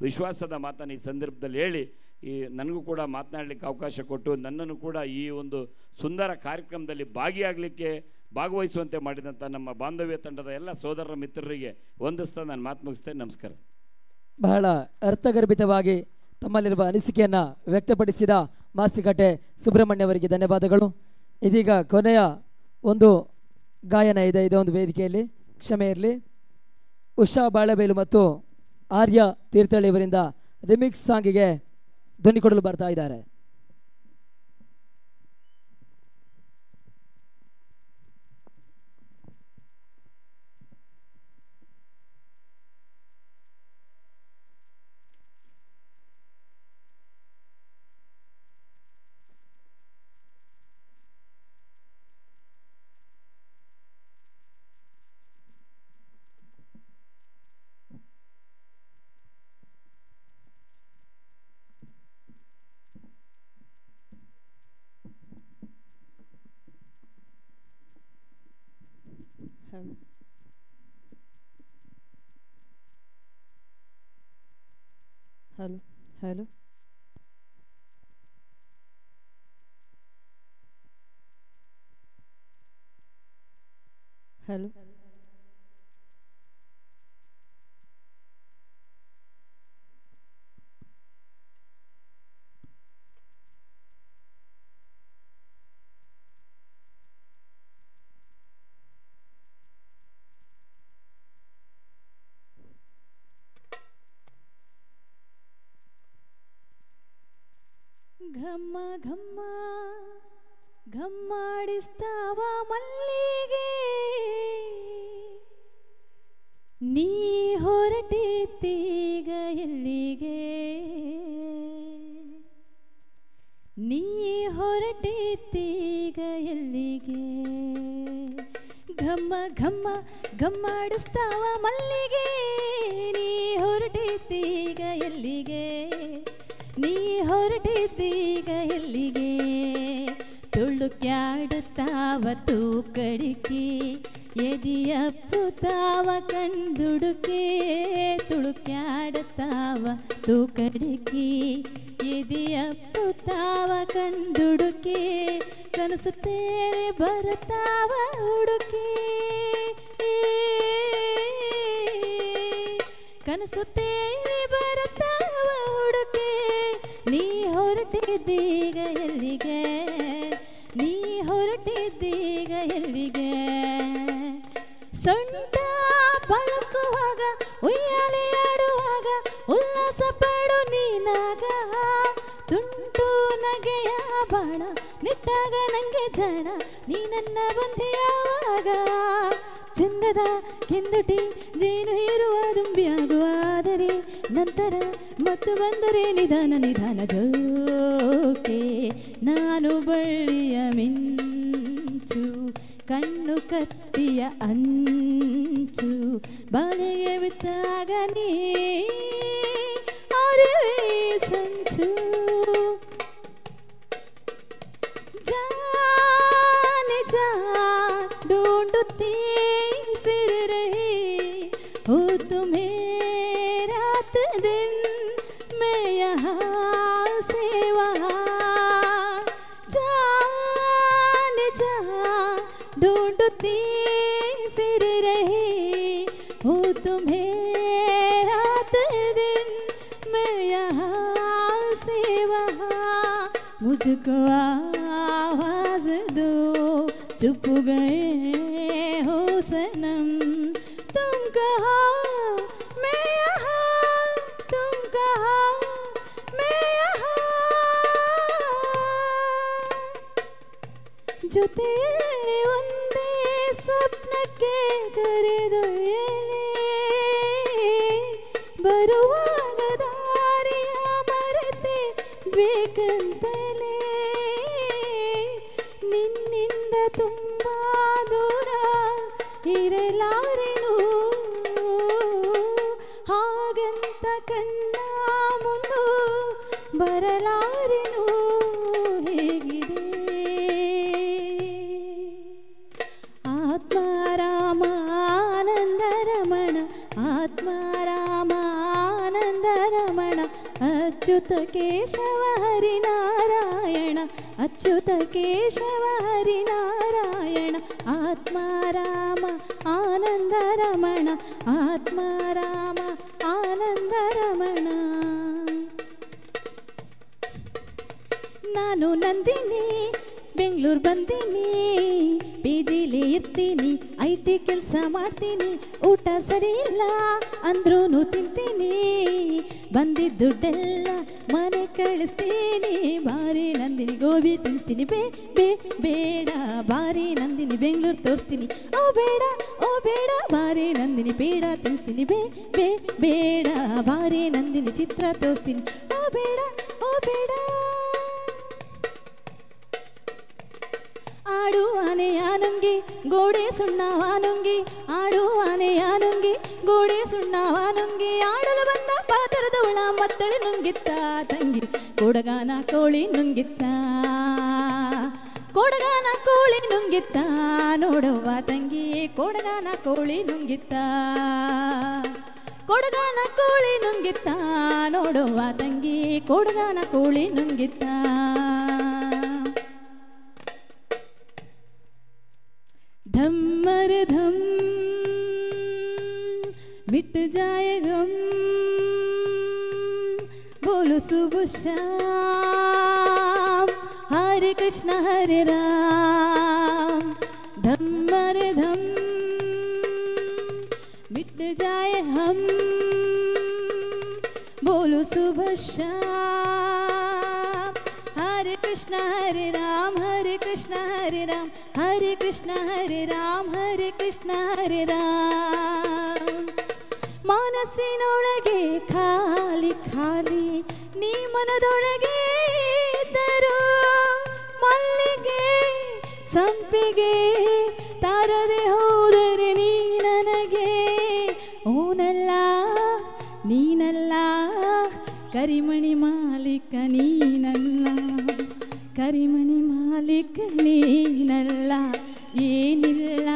ವಿಶ್ವಾಸದ ಮಾತನ್ನು ಈ ಸಂದರ್ಭದಲ್ಲಿ ಹೇಳಿ, ನನಗೂ ಕೂಡ ಮಾತನಾಡಲಿಕ್ಕೆ ಅವಕಾಶ ಕೊಟ್ಟು ನನ್ನನ್ನು ಕೂಡ ಈ ಒಂದು ಸುಂದರ ಕಾರ್ಯಕ್ರಮದಲ್ಲಿ ಭಾಗವಹಿಸುವಂತೆ ಮಾಡಿದಂಥ ನಮ್ಮ ಬಾಂಧವ್ಯ ತಂಡದ ಎಲ್ಲ ಸೋದರರ ಮಿತ್ರರಿಗೆ ವಂದಿಸ್ತಾ ನಾನು ಮಾತು ಮುಗಿಸ್ತೇನೆ. ನಮಸ್ಕಾರ. ಬಹಳ ಅರ್ಥಗರ್ಭಿತವಾಗಿ ತಮ್ಮಲ್ಲಿರುವ ಅನಿಸಿಕೆಯನ್ನು ವ್ಯಕ್ತಪಡಿಸಿದ ಮಾಸ್ತಿಕಟ್ಟೆ ಸುಬ್ರಹ್ಮಣ್ಯ ಅವರಿಗೆ ಧನ್ಯವಾದಗಳು. ಇದೀಗ ಕೊನೆಯ ಒಂದು ಗಾಯನ ಇದೆ ಇದೊಂದು ವೇದಿಕೆಯಲ್ಲಿ. ಕ್ಷಮೆ ಇರಲಿ. ಉಷಾ ಬಾಳೆಬೇಲು ಮತ್ತು ಆರ್ಯ ತೀರ್ಥಹಳ್ಳಿ ಇವರಿಂದ ರಿಮಿಕ್ಸ್ ಸಾಂಗಿಗೆ ಧ್ವನಿ ಕೊಡಲು ಬರ್ತಾ ಇದ್ದಾರೆ. Hello. Hello. Hello. ಘಮ್ಮ ಘಮ್ಮ ಘಮ್ಮಾಡಿಸ್ತಾವ ಮಲ್ಲಿಗೆ, ನೀ ಹೊರಟಿದ್ದೀಗ ಎಲ್ಲಿಗೆ, ನೀ ಹೊರಟಿದ್ದೀಗ ಎಲ್ಲಿಗೆ. ಘಮ್ಮ ಘಮ್ಮ ಘಮ್ಮಾಡಿಸ್ತಾವ ಮಲ್ಲಿಗೆ, ನೀ ಹೊರಟಿದ್ದೀಗ ಎಲ್ಲಿಗೆ, ನೀ ಹೊರಟಿದ್ದೀಗ ಎಲ್ಲಿಗೆ. ತುಳುಕ್ಯಾಡುತ್ತಾವ ತೂಕಡಿಕೆ, ಎದಿಯಪ್ಪುತ್ತಾವ ಕಣ್ದುಡುಕೆ. ತುಳುಕ್ಯಾಡುತ್ತಾವ ತೂಕಡಿಕೆ, ಎದಿಯಪ್ಪುತ್ತಾವ ಕಣ್ದುಡುಕೆ. ಕನಸುತ್ತೇನೆ ಬರುತ್ತಾವ ಹುಡುಕಿ, ಕನಸುತ್ತೇನೆ ಬರುತ್ತಾವ ಹುಡುಕಿ. ನೀ ಹೊರಟಿದ್ದೀಗ ಎಲ್ಲಿಗೆ, ನೀ ಹೊರಟಿದ್ದೀಗ ಎಲ್ಲಿಗೆ. ಸೊಂಟ ಬಳಕುವಾಗ ಉಯ್ಯಾಲೆ ಆಡುವಾಗ ಉಲ್ಲಾಸ ಪಡು ನೀನಾಗ. ತುಂಟು ನಗೆಯ ಬಾಣ ನಿಟ್ಟಾಗ ನಂಗೆ ಜಾಣ, ನೀ ನನ್ನ ಬಂಧಿಯಾವಾಗ. ಚಂದದ ಕೆಂದುಟಿ ಜೇನು ಹೀರುವ ದುಂಬಿಯಾಗುವಾದರೆ, ನಂತರ ಮತ್ತು ಬಂದರೆ ನಿಧಾನ ನಿಧಾನ ಜೋಕೆ. ನಾನು ಬಳ್ಳಿಯ ಮಿಂಚು, ಕಣ್ಣು ಕತ್ತಿಯ ಅಂಚು, ಬಾಲೆಗೆ ಬಿದ್ದಾಗ ನೀ ಅರಿವೆ ಸಂಚು. जाने जा ढूंढती फिर रही हूँ तुम्हें रात दिन, मैं यहाँ से वहाँ. जाने जा ढूंढती फिर रही हूँ तुम्हें रात दिन, मैं यहाँ से वहाँ. मुझको आवाज दो, चुप गए हो सनम. तुम कहा मैं यहाँ, तुम कहा मैं यहाँ. ಜೊತೆಯಲ್ಲಿ ಒಂದೇ ಸ್ವಪ್ನಕ್ಕೆ ಕರೆದೊಯ್ಯಲೇ, ಬರುವಾಗ ದಾರಿಯ ಮರೆತೆ ಬೇಕಂತಲೇ. ಬರಲಾರೆನು ಹಾಗಂತ ಕಣ್ಣ ಮುಂದು ಬರಲಾರೆನು ಹೇಗಿದೆ ಆತ್ಮಾರಾಮ ಆನಂದ ರಮಣ ಆತ್ಮಾರಾಮ ಆನಂದ ರಮಣ ಅಚ್ಯುತ ಕೇಶವ ಹರಿನಾರಾಯಣ ಅಚ್ಯುತ ಕೇಶವ ಹರಿನಾರಾಯಣ ಆತ್ಮಾರಾಮ ಆನಂದ ರಮಣ ಆತ್ಮಾರಾಮ ಆನಂದ ರಮಣ ನಾನು ನಂದಿನಿ ಬೆಂಗಳೂರು ಬಂದೀನಿ ಪಿ ಜಿಲಿ ಇರ್ತೀನಿ IT ಕೆಲಸ ಮಾಡ್ತೀನಿ ಊಟ ಸರಿ ಇಲ್ಲ ಅಂದ್ರೂ ತಿಂತೀನಿ ಬಂದಿದ್ದ ದುಡ್ಡೆಲ್ಲ ಮನೆ ಕಳಿಸ್ತೀನಿ ಬಾರಿ ನಂದಿನಿ ಗೋಬಿ ತಿನ್ನಿಸ್ತೀನಿ ಬೇಡ ಬಾರಿ ನಂದಿನಿ ಬೆಂಗಳೂರು ತೋರಿಸ್ತೀನಿ ಓ ಬೇಡ ಬಾರಿ ನಂದಿನಿ ಪೇಡ ತಿನ್ನಿಸ್ತೀನಿ ಬೇಡ ಬಾರಿ ನಂದಿನಿ ಚಿತ್ರ ತೋರಿಸ್ತೀನಿ ಓ ಬೇಡ ಆಡುವಾನೆಯ ನುಂಗಿ ಗೋಡೆ ಸುಣ್ಣವ ನುಂಗಿ ಆಡುವಾನೆಯ ನುಂಗಿ ಗೋಡೆ ಸುಣ್ಣವ ನುಂಗಿ ಆಡಲು ಬಂದ ಪಾತ್ರದ ಹುಳ ಮತ್ತಳೆ ನುಂಗಿತ್ತ ತಂಗಿ ಕೊಡಗಾನ ಕೋಳಿ ನುಂಗಿತ್ತ ಕೊಡಗಾನ ಕೋಳಿ ನುಂಗಿತ್ತ ನೋಡವ್ವ ತಂಗಿ ಕೊಡಗಾನ ಕೋಳಿ ನುಂಗಿತ್ತ ಕೊಡಗಾನ ಕೋಳಿ ನುಂಗಿತ್ತ ನೋಡವ್ವ ತಂಗಿ ಕೊಡಗಾನ ಕೋಳಿ ನುಂಗಿತ್ತ धम्मर धम मिट जाए गम बोलो सुबह शाम हरे कृष्ण हरे राम धम्मर धम मिट जाए हम बोलो सुबह शाम हरे कृष्ण हरे राम हरे कृष्ण हरे राम हरे कृष्ण हरे राम हरे कृष्ण हरे राम ಮನಸ್ಸಿನೊಳಗೆ ಖಾಲಿ ಖಾಲಿ ನೀ ಮನದೊಳಗೆ ಇದ್ದರು ಮಲ್ಲಿಗೆ ಸಂಪಿಗೆ ತಾರದೆ ಹೋದರೆ ನೀ ನನಗೆ ಓನಲ್ಲ ನೀನಲ್ಲ ಕರಿಮಣಿ ಮಾಲೀಕ ನೀನಲ್ಲ ಕರಿಮಣಿ ಮಾಲೀಕ ನೀನಲ್ಲ ಏನಿಲ್ಲ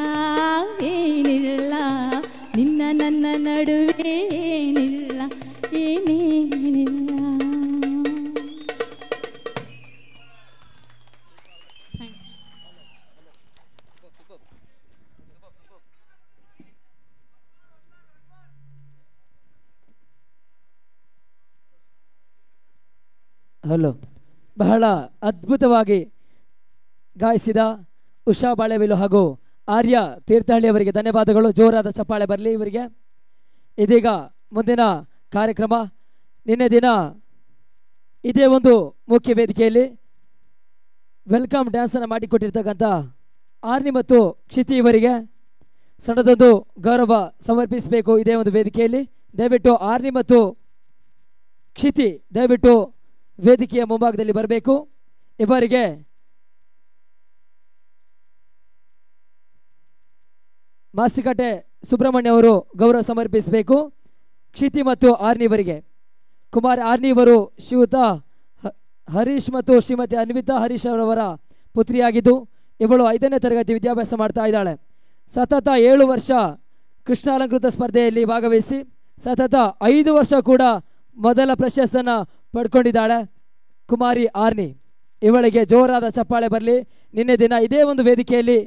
ನಿನ್ನ ನನ್ನ ನಡುವೆ ಏನಿಲ್ಲ ಏನೇನಿಲ್ಲ ಹಲೋ ಬಹಳ ಅದ್ಭುತವಾಗಿ ಗಾಯಿಸಿದ ಉಷಾ ಬಾಳೆವಿಲು ಹಾಗೂ ಆರ್ಯ ತೀರ್ಥಹಳ್ಳಿ ಅವರಿಗೆ ಧನ್ಯವಾದಗಳು. ಜೋರಾದ ಚಪ್ಪಾಳೆ ಬರಲಿ ಇವರಿಗೆ. ಇದೀಗ ಮುಂದಿನ ಕಾರ್ಯಕ್ರಮ. ನಿನ್ನೆ ದಿನ ಇದೇ ಒಂದು ಮುಖ್ಯ ವೇದಿಕೆಯಲ್ಲಿ ವೆಲ್ಕಮ್ ಡ್ಯಾನ್ಸನ್ನು ಮಾಡಿಕೊಟ್ಟಿರ್ತಕ್ಕಂಥ ಆರ್ನಿ ಮತ್ತು ಕ್ಷಿತಿ ಇವರಿಗೆ ಸಣ್ಣದೊಂದು ಗೌರವ ಸಮರ್ಪಿಸಬೇಕು ಇದೇ ಒಂದು ವೇದಿಕೆಯಲ್ಲಿ. ದಯವಿಟ್ಟು ಆರ್ನಿ ಮತ್ತು ಕ್ಷಿತಿ ದಯವಿಟ್ಟು ವೇದಿಕೆಯ ಮುಂಭಾಗದಲ್ಲಿ ಬರಬೇಕು. ಇವರಿಗೆ ಮಾಸ್ತಿಕಟ್ಟೆ ಸುಬ್ರಹ್ಮಣ್ಯ ಅವರು ಗೌರವ ಸಮರ್ಪಿಸಬೇಕು. ಕ್ಷಿತಿ ಮತ್ತು ಆರ್ನಿವರಿಗೆ. ಕುಮಾರ್ ಆರ್ನಿವರು ಶ್ರೀಯುತ ಹರೀಶ್ ಮತ್ತು ಶ್ರೀಮತಿ ಅನ್ವಿತಾ ಹರೀಶ್ ಅವರವರ ಪುತ್ರಿಯಾಗಿದ್ದು ಇವಳು 5ನೇ ತರಗತಿ ವಿದ್ಯಾಭ್ಯಾಸ ಮಾಡ್ತಾ ಇದ್ದಾಳೆ. ಸತತ 7 ವರ್ಷ ಕೃಷ್ಣಾಲಂಕೃತ ಸ್ಪರ್ಧೆಯಲ್ಲಿ ಭಾಗವಹಿಸಿ ಸತತ 5 ವರ್ಷ ಕೂಡ ಮೊದಲ ಪ್ರಶಸ್ತಿಯನ್ನು ಪಡ್ಕೊಂಡಿದ್ದಾಳೆ ಕುಮಾರಿ ಆರ್ನಿ. ಇವಳಿಗೆ ಜೋರಾದ ಚಪ್ಪಾಳೆ ಬರಲಿ. ನಿನ್ನೆ ದಿನ ಇದೇ ಒಂದು ವೇದಿಕೆಯಲ್ಲಿ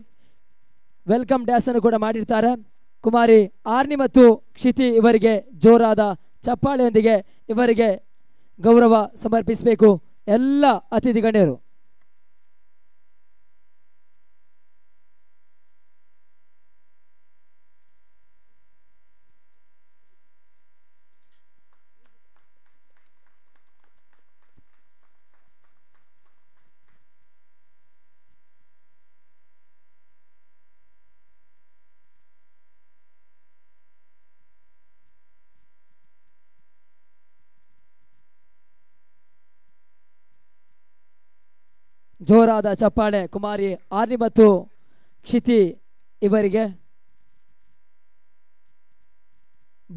ವೆಲ್ಕಮ್ ಡ್ಯಾನ್ಸ್ ಅನ್ನು ಕೂಡ ಮಾಡಿರ್ತಾರೆ. ಕುಮಾರಿ ಆರ್ನಿ ಮತ್ತು ಕ್ಷಿತಿ ಇವರಿಗೆ ಜೋರಾದ ಚಪ್ಪಾಳೆಯೊಂದಿಗೆ ಇವರಿಗೆ ಗೌರವ ಸಮರ್ಪಿಸಬೇಕು ಎಲ್ಲ ಅತಿಥಿ ಗಣ್ಯರು. ಜೋರಾದ ಚಪ್ಪಾಳೆ ಕುಮಾರಿ ಆರ್ನಿ ಮತ್ತು ಕ್ಷಿತಿ ಇವರಿಗೆ.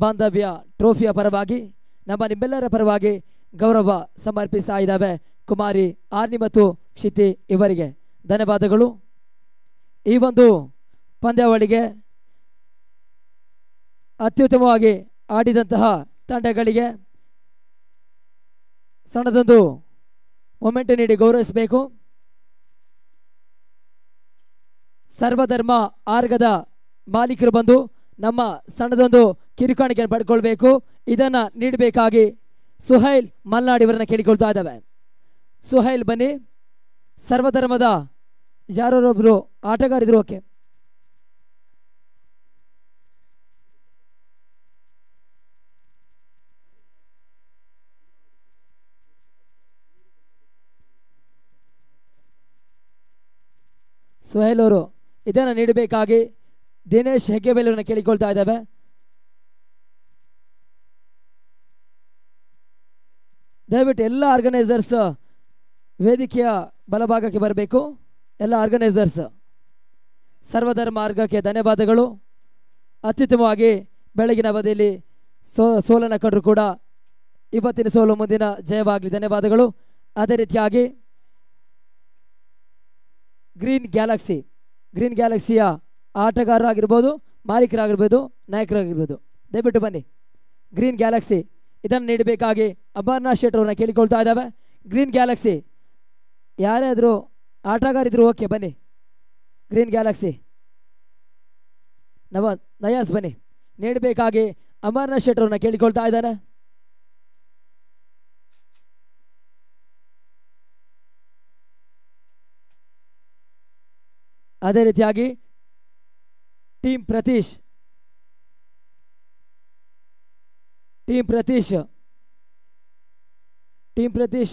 ಬಾಂಧವ್ಯ ಟ್ರೋಫಿಯ ಪರವಾಗಿ ನಮ್ಮ ನಿಮ್ಮೆಲ್ಲರ ಪರವಾಗಿ ಗೌರವ ಸಮರ್ಪಿಸ್ತಾ ಇದ್ದಾವೆ ಕುಮಾರಿ ಆರ್ನಿ ಮತ್ತು ಕ್ಷಿತಿ ಇವರಿಗೆ ಧನ್ಯವಾದಗಳು. ಈ ಒಂದು ಪಂದ್ಯಾವಳಿಗೆ ಅತ್ಯುತ್ತಮವಾಗಿ ಆಡಿದಂತಹ ತಂಡಗಳಿಗೆ ಸಣ್ಣದೊಂದು ಮೊಮೆಂಟ್ ನೀಡಿ ಗೌರವಿಸಬೇಕು. ಸರ್ವಧರ್ಮ ಆರ್ಗದ ಮಾಲೀಕರು ಬಂದು ನಮ್ಮ ಸಣ್ಣದೊಂದು ಕಿರುಕಾಣಿಕೆಯನ್ನು ಪಡ್ಕೊಳ್ಬೇಕು. ಇದನ್ನು ನೀಡಬೇಕಾಗಿ ಸುಹೈಲ್ ಮಲ್ನಾಡ್ ಇವರನ್ನ ಕೇಳಿಕೊಳ್ತಾ ಇದ್ದಾವೆ. ಸುಹೈಲ್ ಬನ್ನಿ. ಸರ್ವಧರ್ಮದ ಯಾರೊಬ್ಬರು ಆಟಗಾರಿದ್ರು. ಓಕೆ, ಸುಹೇಲ್ ಅವರು ಇದನ್ನು ನೀಡಬೇಕಾಗಿ ದಿನೇಶ್ ಹೆಗ್ಗೆಬೇಲರನ್ನು ಕೇಳಿಕೊಳ್ತಾ ಇದ್ದಾವೆ. ದಯವಿಟ್ಟು ಎಲ್ಲ ಆರ್ಗನೈಸರ್ಸ್ ವೇದಿಕೆಯ ಬಲಭಾಗಕ್ಕೆ ಬರಬೇಕು. ಎಲ್ಲ ಆರ್ಗನೈಸರ್ಸ್ ಸರ್ವಧರ್ಮ ಮಾರ್ಗಕ್ಕೆ ಧನ್ಯವಾದಗಳು. ಅತ್ಯುತ್ತಮವಾಗಿ ಬೆಳಗಿನ ಅವಧಿಯಲ್ಲಿ ಸೋಲನ್ನು ಕಂಡರೂ ಕೂಡ ಇವತ್ತಿನ ಸೋಲು ಮುಂದಿನ ಜಯವಾಗಲಿ. ಧನ್ಯವಾದಗಳು. ಅದೇ ರೀತಿಯಾಗಿ ಗ್ರೀನ್ ಗ್ಯಾಲಕ್ಸಿಯ ಆಟಗಾರರಾಗಿರ್ಬೋದು, ಮಾಲೀಕರಾಗಿರ್ಬೋದು, ನಾಯಕರಾಗಿರ್ಬೋದು, ದಯವಿಟ್ಟು ಬನ್ನಿ. ಗ್ರೀನ್ ಗ್ಯಾಲಕ್ಸಿ ಇದನ್ನು ನೀಡಬೇಕಾಗಿ ಅಮರ್ನಾಥ್ ಶೆಟ್ಟಿ ಅವ್ರನ್ನ ಕೇಳಿಕೊಳ್ತಾ ಇದ್ದಾವೆ. ಗ್ರೀನ್ ಗ್ಯಾಲಕ್ಸಿ ಯಾರಾದರೂ ಆಟಗಾರಿದ್ರು ಓಕೆ ಬನ್ನಿ. ಗ್ರೀನ್ ಗ್ಯಾಲಕ್ಸಿ ನಯಾಸ್ ಬನ್ನಿ. ನೀಡಬೇಕಾಗಿ ಅಮರ್ನಾಥ್ ಶೆಟ್ಟಿ ಅವ್ರನ್ನ ಕೇಳಿಕೊಳ್ತಾ ಇದ್ದಾನೆ. ಅದೇ ರೀತಿಯಾಗಿ ಟೀಮ್ ಪ್ರತೀಶ್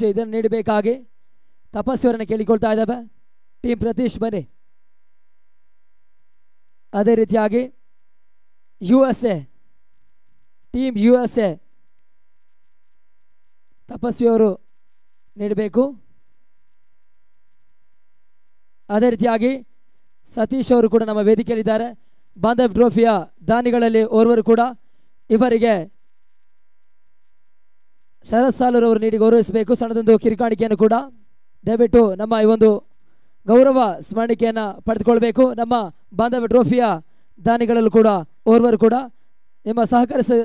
ಇದನ್ನು ನೀಡಬೇಕಾಗಿ ತಪಸ್ವಿಯವರನ್ನು ಕೇಳಿಕೊಳ್ತಾ ಇದ್ದಾವೆ. ಟೀಮ್ ಪ್ರತೀಶ್ ಬನ್ನಿ. ಅದೇ ರೀತಿಯಾಗಿ ಟೀಮ್ ಯು ಎಸ್ ಎ ತಪಸ್ವಿಯವರು ನೀಡಬೇಕು. ಅದೇ ರೀತಿಯಾಗಿ ಸತೀಶ್ ಅವರು ಕೂಡ ನಮ್ಮ ವೇದಿಕೆಯಲ್ಲಿದ್ದಾರೆ. ಬಾಂಧವ್ ಟ್ರೋಫಿಯ ದಾನಿಗಳಲ್ಲಿ ಓರ್ವರು ಕೂಡ. ಇವರಿಗೆ ಶರತ್ ಸಾಲೂರ್ ಅವರು ನೀಡಿ ಗೌರವಿಸಬೇಕು. ಸಣ್ಣದೊಂದು ಕಿರುಕಾಣಿಕೆಯನ್ನು ಕೂಡ ದಯವಿಟ್ಟು ನಮ್ಮ ಈ ಒಂದು ಗೌರವ ಸ್ಮರಣಿಕೆಯನ್ನು ಪಡೆದುಕೊಳ್ಬೇಕು. ನಮ್ಮ ಬಾಂಧವ್ಯ ಟ್ರೋಫಿಯ ದಾನಿಗಳಲ್ಲೂ ಕೂಡ ಓರ್ವರು ಕೂಡ ನಿಮ್ಮ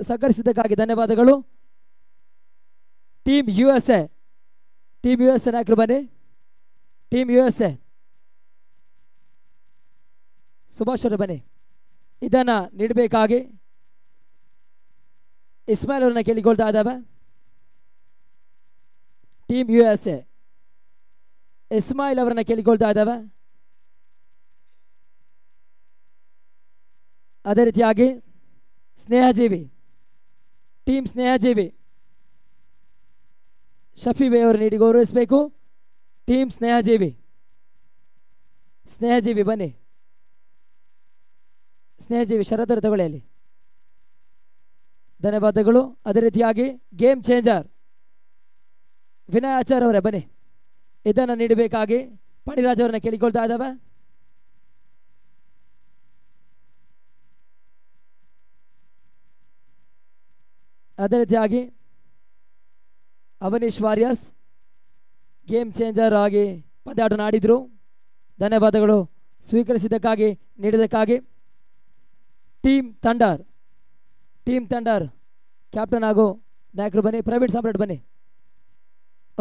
ಸಹಕರಿಸಿದ್ದಕ್ಕಾಗಿ ಧನ್ಯವಾದಗಳು. ಟೀಮ್ ಯು ಎಸ್ ಎ ನಾಯಕರು ಬನ್ನಿ. Team U S A Subhash ಅವರು ಬನ್ನಿ. ಇದನ್ನು ನೀಡಬೇಕಾಗಿ ಇಸ್ಮಾಯಿಲ್ ಅವರನ್ನ ಕೇಳಿಕೊಳ್ತಾ ಇದ್ದಾವೆ. Team U S A Ismail ಅವರನ್ನ ಕೇಳಿಕೊಳ್ತಾ ಇದ್ದಾವೆ. ಅದೇ ರೀತಿಯಾಗಿ ಟೀಮ್ ಸ್ನೇಹಜೀವಿ ಶಫೀಬೆ ಅವರು ನೀಡಿ ಗೌರವಿಸಬೇಕು. ಟೀಮ್ ಸ್ನೇಹಜೀವಿ ಬನ್ನಿ. ಸ್ನೇಹಜೀವಿ ಶರತ್ತರ ತಗೊಳ್ಳಿ ಅಲ್ಲಿ. ಧನ್ಯವಾದಗಳು. ಅದೇ ರೀತಿಯಾಗಿ ಗೇಮ್ ಚೇಂಜರ್ ವಿನಯ್ ಆಚಾರ್ ಅವರೇ ಬನ್ನಿ. ಇದನ್ನು ನೀಡಬೇಕಾಗಿ ಪಣಿರಾಜ್ ಅವರನ್ನ ಕೇಳಿಕೊಳ್ತಾ ಇದ್ದಾವೆ. ಅದೇ ರೀತಿಯಾಗಿ ಅವನೀಶ್ ವಾರಿಯರ್ಸ್ ಗೇಮ್ ಚೇಂಜರ್ ಆಗಿ ಪಂದ್ಯಾಟ ಆಡಿದ್ರು. ಧನ್ಯವಾದಗಳು ಸ್ವೀಕರಿಸಿದ್ದಕ್ಕಾಗಿ, ನೀಡಿದ್ದಕ್ಕಾಗಿ. ಟೀಮ್ ತಂಡರ್ ಕ್ಯಾಪ್ಟನ್ ಹಾಗೂ ನಾಯಕರು ಬನ್ನಿ. ಪ್ರವೀಣ್ ಸಾಮ್ರಾಟ್ ಬನ್ನಿ.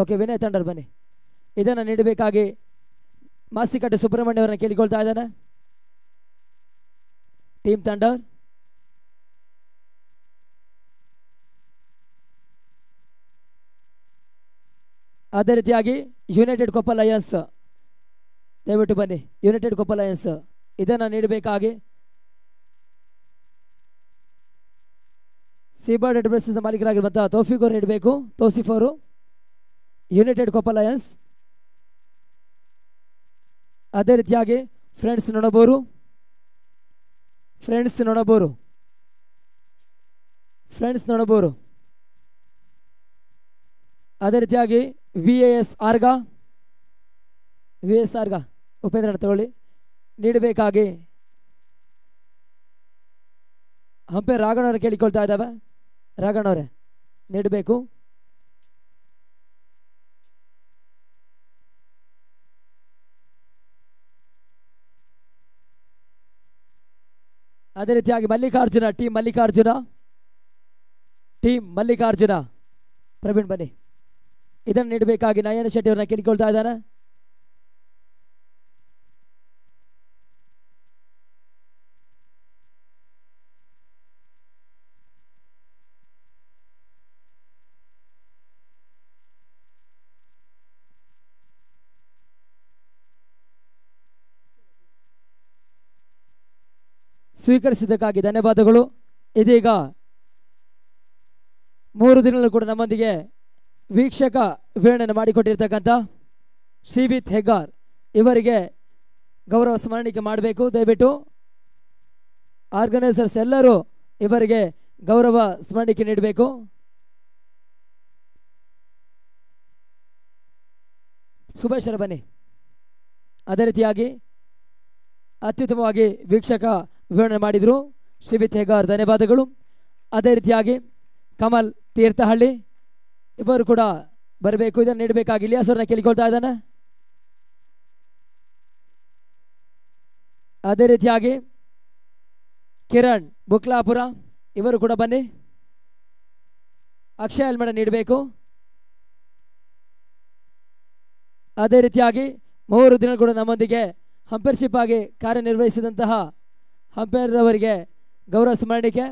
ಓಕೆ, ವಿನಯ್ ತಂಡರ್ ಬನ್ನಿ. ಇದನ್ನು ನೀಡಬೇಕಾಗಿ ಮಾಸಿಕಟ್ಟೆ ಸುಬ್ರಹ್ಮಣ್ಯ ಅವರನ್ನ ಕೇಳಿಕೊಳ್ತಾ ಇದ್ದಾನೆ. ಟೀಮ್ ತಂಡರ್ ಅದೇ ರೀತಿಯಾಗಿ ಯುನೈಟೆಡ್ ಕೊಪ್ಪ ಲಯನ್ಸ್ ದಯವಿಟ್ಟು ಬನ್ನಿ. ಯುನೈಟೆಡ್ ಕೊಪ್ಪ ಲಯನ್ಸ್ ಇದನ್ನು ನೀಡಬೇಕಾಗಿ ಸೀಬರ್ಡ್ ಎಂಟರ್ಪ್ರೈಸಸ್ ಮಾಲೀಕರಾಗಿರುವಂಥ ತೌಫೀಕ್ ಅವರು ನೀಡಬೇಕು. ತೌಸಿಫ್ ಅವರು ಯುನೈಟೆಡ್ ಕೊಪ್ಪ ಲಯನ್ಸ್. ಅದೇ ರೀತಿಯಾಗಿ ಫ್ರೆಂಡ್ಸ್ ನೊಣಬೂರು. ಅದೇ ರೀತಿಯಾಗಿ ವಿ ಎಸ್ ಆರ್ಗಾ ಉಪೇಂದ್ರ ತಗೊಳ್ಳಿ. ನೀಡಬೇಕಾಗಿ ಹಂಪೆ ರಾಘಣ್ಣವ್ರೆ ಕೇಳಿಕೊಳ್ತಾ ಇದ್ದಾವೆ. ರಾಘಣ್ಣವ್ರೆ ನೀಡಬೇಕು. ಅದೇ ರೀತಿಯಾಗಿ ಮಲ್ಲಿಕಾರ್ಜುನ ಟೀಮ್ ಮಲ್ಲಿಕಾರ್ಜುನ ಪ್ರವೀಣ್ ಬನ್ನಿ. ಇದನ್ನು ನೀಡಬೇಕಾಗಿ ನಯನ ಶೆಟ್ಟಿ ಅವ್ರನ್ನ ಕೇಳಿಕೊಳ್ತಾ ಇದ್ದಾನೆ. ಸ್ವೀಕರಿಸಿದ್ದಕ್ಕಾಗಿ ಧನ್ಯವಾದಗಳು. ಇದೀಗ 3 ದಿನಗಳು ಕೂಡ ನಮ್ಮೊಂದಿಗೆ ವೀಕ್ಷಕ ವೀಣೆಯನ್ನು ಮಾಡಿಕೊಟ್ಟಿರ್ತಕ್ಕಂಥ ಶ್ರೀವಿತ್ ಹೆಗ್ಗಾರ್ ಇವರಿಗೆ ಗೌರವ ಸ್ಮರಣಿಕೆ ಮಾಡಬೇಕು. ದಯವಿಟ್ಟು ಆರ್ಗನೈಸರ್ಸ್ ಎಲ್ಲರೂ ಇವರಿಗೆ ಗೌರವ ಸ್ಮರಣಿಕೆ ನೀಡಬೇಕು. ಸುಭಾಷರ ಬನ್ನಿ. ಅದೇ ರೀತಿಯಾಗಿ ಅತ್ಯುತ್ತಮವಾಗಿ ವೀಕ್ಷಕ ವಿವರಣೆ ಮಾಡಿದರು ಶ್ರೀವಿತ್ ಹೆಗ್ಗಾರ್, ಧನ್ಯವಾದಗಳು. ಅದೇ ರೀತಿಯಾಗಿ ಕಮಲ್ ತೀರ್ಥಹಳ್ಳಿ ಇಬ್ಬರು ಕೂಡ ಬರಬೇಕು. ಇದನ್ನು ನೀಡಬೇಕಾಗಿ ಇಲಿಯಾಸ್ ಅವ್ರನ್ನ ಕೇಳಿಕೊಳ್ತಾ ಇದ್ದಾನೆ. ಅದೇ ರೀತಿಯಾಗಿ ಕಿರಣ್ ಬುಕ್ಲಾಪುರ ಇವರು ಕೂಡ ಬನ್ನಿ. ಅಕ್ಷಯ್ ಅಲ್ಮಡ ನೀಡಬೇಕು. ಅದೇ ರೀತಿಯಾಗಿ 3 ದಿನ ಕೂಡ ನಮ್ಮೊಂದಿಗೆ ಹಂಪರ್ಶಿಪ್ ಆಗಿ ಕಾರ್ಯನಿರ್ವಹಿಸಿದಂತಹ ಹಂಪೇರ್ ಅವರಿಗೆ ಗೌರವ ಸ್ಮರಣಿಕೆ.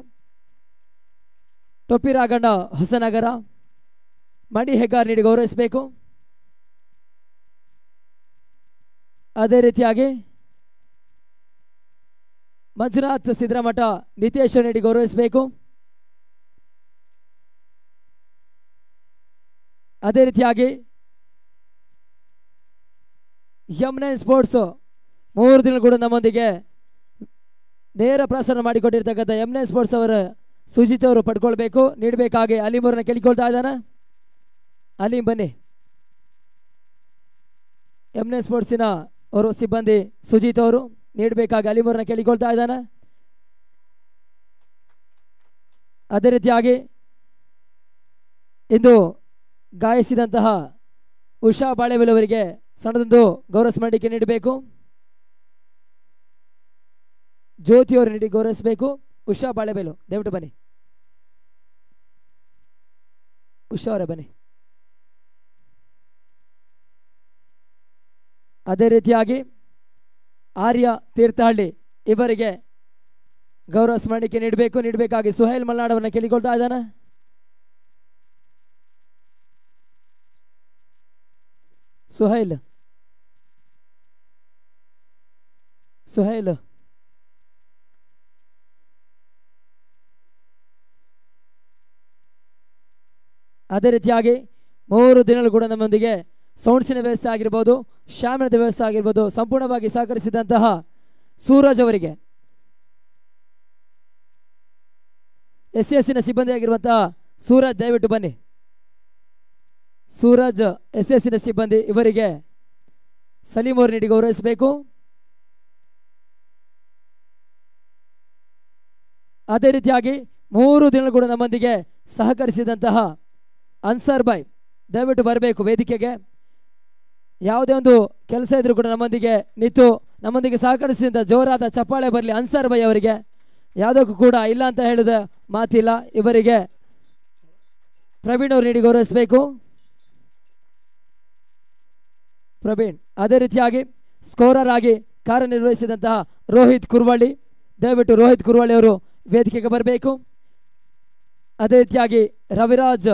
ಟೊಪ್ಪಿ ರಾಘಣ್ಣ ಹೊಸನಗರ, ಮಣಿ ಹೆಗ್ಗಾರ್ ನೀಡಿ ಗೌರವಿಸಬೇಕು. ಅದೇ ರೀತಿಯಾಗಿ ಮಂಜುನಾಥ್ ಸಿದ್ರಮಠ ನಿತೇಶ್ ನೀಡಿ ಗೌರವಿಸಬೇಕು. ಅದೇ ರೀತಿಯಾಗಿ M9 ಸ್ಪೋರ್ಟ್ಸ್ 3 ದಿನ ಕೂಡ ನಮ್ಮೊಂದಿಗೆ ನೇರ ಪ್ರಸಾರ ಮಾಡಿಕೊಟ್ಟಿರ್ತಕ್ಕಂಥ M9 ಸ್ಪೋರ್ಟ್ಸ್ ಅವರ ಸುಜಿತ್ ಅವರು ಪಡ್ಕೊಳ್ಬೇಕು, ನೀಡಬೇಕಾಗಿ ಅಲೀಮ್ ಅವ್ರನ್ನ ಕೇಳಿಕೊಳ್ತಾ ಇದ್ದಾನೆ. ಅಲೀಮ್ ಬನ್ನಿ. M9 ಸ್ಪೋರ್ಟ್ಸಿನ ಅವರು ಸಿಬ್ಬಂದಿ ಸುಜಿತ್ ಅವರು ನೀಡಬೇಕಾಗಿ ಅಲೀಮ್ ಅವ್ರನ್ನ ಕೇಳಿಕೊಳ್ತಾ ಇದ್ದಾನೆ. ಅದೇ ರೀತಿಯಾಗಿ ಇಂದು ಗಾಯಿಸಿದಂತಹ ಉಷಾ ಬಾಳೆವೆಲ್ ಅವರಿಗೆ ಸಣ್ಣದೊಂದು ಗೌರವ ಸ್ಮರಣಿಕೆ ನೀಡಬೇಕು. ಜ್ಯೋತಿ ಅವರು ನೀಡಿ ಗೌರವಿಸಬೇಕು. ಉಷಾ ಬಾಳೆಬೇಲು ದಯವಿಟ್ಟು ಬನ್ನಿ. ಉಷಾ ಅವರೇ ಬನ್ನಿ. ಅದೇ ರೀತಿಯಾಗಿ ಆರ್ಯ ತೀರ್ಥಹಳ್ಳಿ ಇವರಿಗೆ ಗೌರವ ಸ್ಮರಣಿಕೆ ನೀಡಬೇಕಾಗಿ ಸುಹೈಲ್ ಮಲ್ನಾಡ್ ಅವರನ್ನ ಕೇಳಿಕೊಳ್ತಾ ಇದ್ದಾನೆ. ಸುಹೈಲ್ ಅದೇ ರೀತಿಯಾಗಿ 3 ದಿನಗಳು ಕೂಡ ನಮ್ಮೊಂದಿಗೆ ಸೌಂಡ್ಸಿನ ವ್ಯವಸ್ಥೆ ಆಗಿರ್ಬೋದು, ಶಾಮಿಯಾನದ ವ್ಯವಸ್ಥೆ ಆಗಿರ್ಬೋದು ಸಂಪೂರ್ಣವಾಗಿ ಸಹಕರಿಸಿದಂತಹ ಸೂರಜ್ ಅವರಿಗೆ, SSನ ಸಿಬ್ಬಂದಿ ಆಗಿರುವಂತಹ ಸೂರಜ್ ದಯವಿಟ್ಟು ಬನ್ನಿ. ಸೂರಜ್ SSನ ಸಿಬ್ಬಂದಿ ಇವರಿಗೆ ಸಲೀಂ ಅವರು ನೀಡಿ ಗೌರವಿಸಬೇಕು. ಅದೇ ರೀತಿಯಾಗಿ 3 ದಿನಗಳು ಕೂಡ ನಮ್ಮೊಂದಿಗೆ ಸಹಕರಿಸಿದಂತಹ ಅನ್ಸರ್ ಬಾಯ್ ದಯವಿಟ್ಟು ಬರಬೇಕು ವೇದಿಕೆಗೆ. ಯಾವುದೇ ಒಂದು ಕೆಲಸ ಇದ್ರೂ ಕೂಡ ನಮ್ಮೊಂದಿಗೆ ನಿಂತು ನಮ್ಮೊಂದಿಗೆ ಸಹಕರಿಸಿದಂಥ ಜೋರಾದ ಚಪ್ಪಾಳೆ ಬರಲಿ ಅನ್ಸರ್ ಬಾಯ್ ಅವರಿಗೆ. ಯಾವುದಕ್ಕೂ ಕೂಡ ಇಲ್ಲ ಅಂತ ಹೇಳಿದ ಮಾತಿಲ್ಲ. ಇವರಿಗೆ ಪ್ರವೀಣ್ ಅವರು ನೀಡಿ ಗೌರವಿಸಬೇಕು. ಪ್ರವೀಣ್. ಅದೇ ರೀತಿಯಾಗಿ ಸ್ಕೋರರ್ ಆಗಿ ಕಾರ್ಯನಿರ್ವಹಿಸಿದಂತಹ ರೋಹಿತ್ ಕುರ್ವಳ್ಳಿ ದಯವಿಟ್ಟು ರೋಹಿತ್ ಕುರ್ವಳ್ಳಿ ಅವರು ವೇದಿಕೆಗೆ ಬರಬೇಕು. ಅದೇ ರೀತಿಯಾಗಿ ರವಿರಾಜ್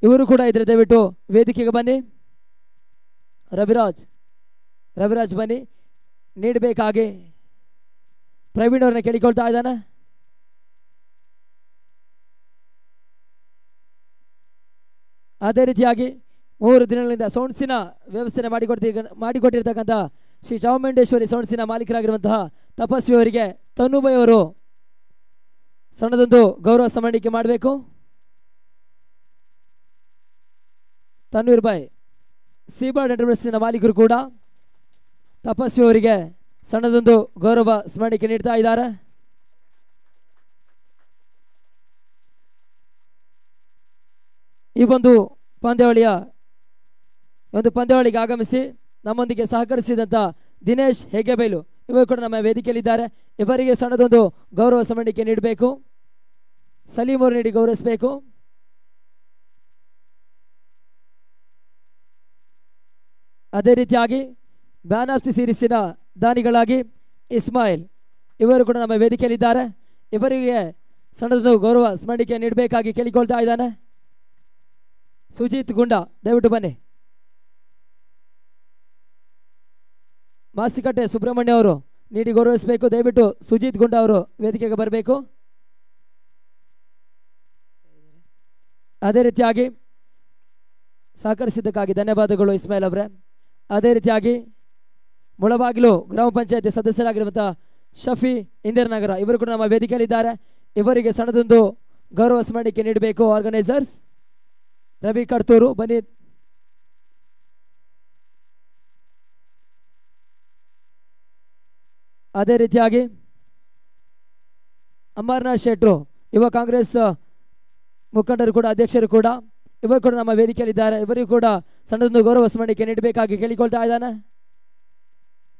ಇವರು ಕೂಡ ಇದ್ರೆ ದಯವಿಟ್ಟು ವೇದಿಕೆಗೆ ಬನ್ನಿ. ರವಿರಾಜ್ ಬನ್ನಿ. ನೀಡಬೇಕಾಗಿ ಪ್ರವೀಣ್ ಅವ್ರನ್ನ ಕೇಳಿಕೊಳ್ತಾ ಇದ್ದಾನೆ. ಅದೇ ರೀತಿಯಾಗಿ 3 ದಿನಗಳಿಂದ ಸೌಂಡ್ಸಿನ ವ್ಯವಸ್ಥೆ ಮಾಡಿಕೊಟ್ಟಿರ್ತಕ್ಕಂಥ ಶ್ರೀ ಚಾಮುಂಡೇಶ್ವರಿ ಸೌಂಡ್ಸಿನ ಮಾಲೀಕರಾಗಿರುವಂತಹ ತಪಸ್ವಿ ಅವರಿಗೆ ತನುಬೈ ಅವರು ಸಣ್ಣದೊಂದು ಗೌರವ ಸ್ಮರಣಿಕೆ ಮಾಡಬೇಕು. ತನ್ವೀರ್ ಬಾಯ್ ಸೀಬರ್ಡ್ ಎಂಟರ್ಪ್ರೈಸಸ್ನ ಮಾಲೀಕರು ಕೂಡ ತಪಸ್ವಿ ಅವರಿಗೆ ಸಣ್ಣದೊಂದು ಗೌರವ ಸ್ಮರಣಿಕೆ ನೀಡ್ತಾ ಇದ್ದಾರೆ. ಈ ಒಂದು ಪಂದ್ಯಾವಳಿಗೆ ಆಗಮಿಸಿ ನಮ್ಮೊಂದಿಗೆ ಸಹಕರಿಸಿದಂಥ ದಿನೇಶ್ ಹೆಗ್ಗೆಬೈಲು ಇವರು ಕೂಡ ನಮ್ಮ ವೇದಿಕೆಯಲ್ಲಿದ್ದಾರೆ. ಇವರಿಗೆ ಸಣ್ಣದೊಂದು ಗೌರವ ಸಮಣಿಕೆ ನೀಡಬೇಕು. ಸಲೀಂ ಅವರು ನೀಡಿ ಗೌರವಿಸಬೇಕು. ಅದೇ ರೀತಿಯಾಗಿ ಬ್ಯಾನ್ ಆಫ್ ದಿ ಸೀರೀಸಿನ ದಾನಿಗಳಾಗಿ ಇಸ್ಮಾಯಿಲ್ ಇವರು ಕೂಡ ನಮ್ಮ ವೇದಿಕೆಯಲ್ಲಿದ್ದಾರೆ. ಇವರಿಗೆ ಸಣ್ಣದೊಂದು ಗೌರವ ಸ್ಮರಣಿಕೆ ನೀಡಬೇಕಾಗಿ ಕೇಳಿಕೊಳ್ತಾ ಇದ್ದಾನೆ. ಸುಜಿತ್ ಗುಂಡ ದಯವಿಟ್ಟು ಬನ್ನಿ. ಮಾಸಿಕಟ್ಟೆ ಸುಬ್ರಹ್ಮಣ್ಯ ಅವರು ನೀಡಿ ಗೌರವಿಸಬೇಕು. ದಯವಿಟ್ಟು ಸುಜಿತ್ ಗುಂಡ ಅವರು ವೇದಿಕೆಗೆ ಬರಬೇಕು. ಅದೇ ರೀತಿಯಾಗಿ ಸಹಕರಿಸಿದ್ದಕ್ಕಾಗಿ ಧನ್ಯವಾದಗಳು ಇಸ್ಮಾಯಿಲ್ ಅವರೇ. ಅದೇ ರೀತಿಯಾಗಿ ಮುಳಬಾಗಿಲು ಗ್ರಾಮ ಪಂಚಾಯತಿ ಸದಸ್ಯರಾಗಿರುವಂಥ ಶಫಿ ಇಂದಿರಾನಗರ ಇವರು ಕೂಡ ನಮ್ಮ ವೇದಿಕೆಯಲ್ಲಿದ್ದಾರೆ. ಇವರಿಗೆ ಸಣ್ಣದೊಂದು ಗೌರವ ಸ್ಮರಣಿಕೆ ನೀಡಬೇಕು. ಆರ್ಗನೈಸರ್ಸ್ ರವಿ ಕಡ್ತೂರು ಬನ್ನಿ. ಅದೇ ರೀತಿಯಾಗಿ ಅಮರನಾಥ್ ಶೆಟ್ರು ಯುವ ಕಾಂಗ್ರೆಸ್ ಮುಖಂಡರು ಕೂಡ ಅಧ್ಯಕ್ಷರು ಕೂಡ ಇವರು ಕೂಡ ನಮ್ಮ ವೇದಿಕೆಯಲ್ಲಿದ್ದಾರೆ. ಇವರಿಗೂ ಕೂಡ ಸಣ್ಣದೊಂದು ಗೌರವ ಸ್ಮರಣಿಕೆ ನೀಡಬೇಕಾಗಿ ಕೇಳಿಕೊಳ್ತಾ ಇದ್ದಾನೆ.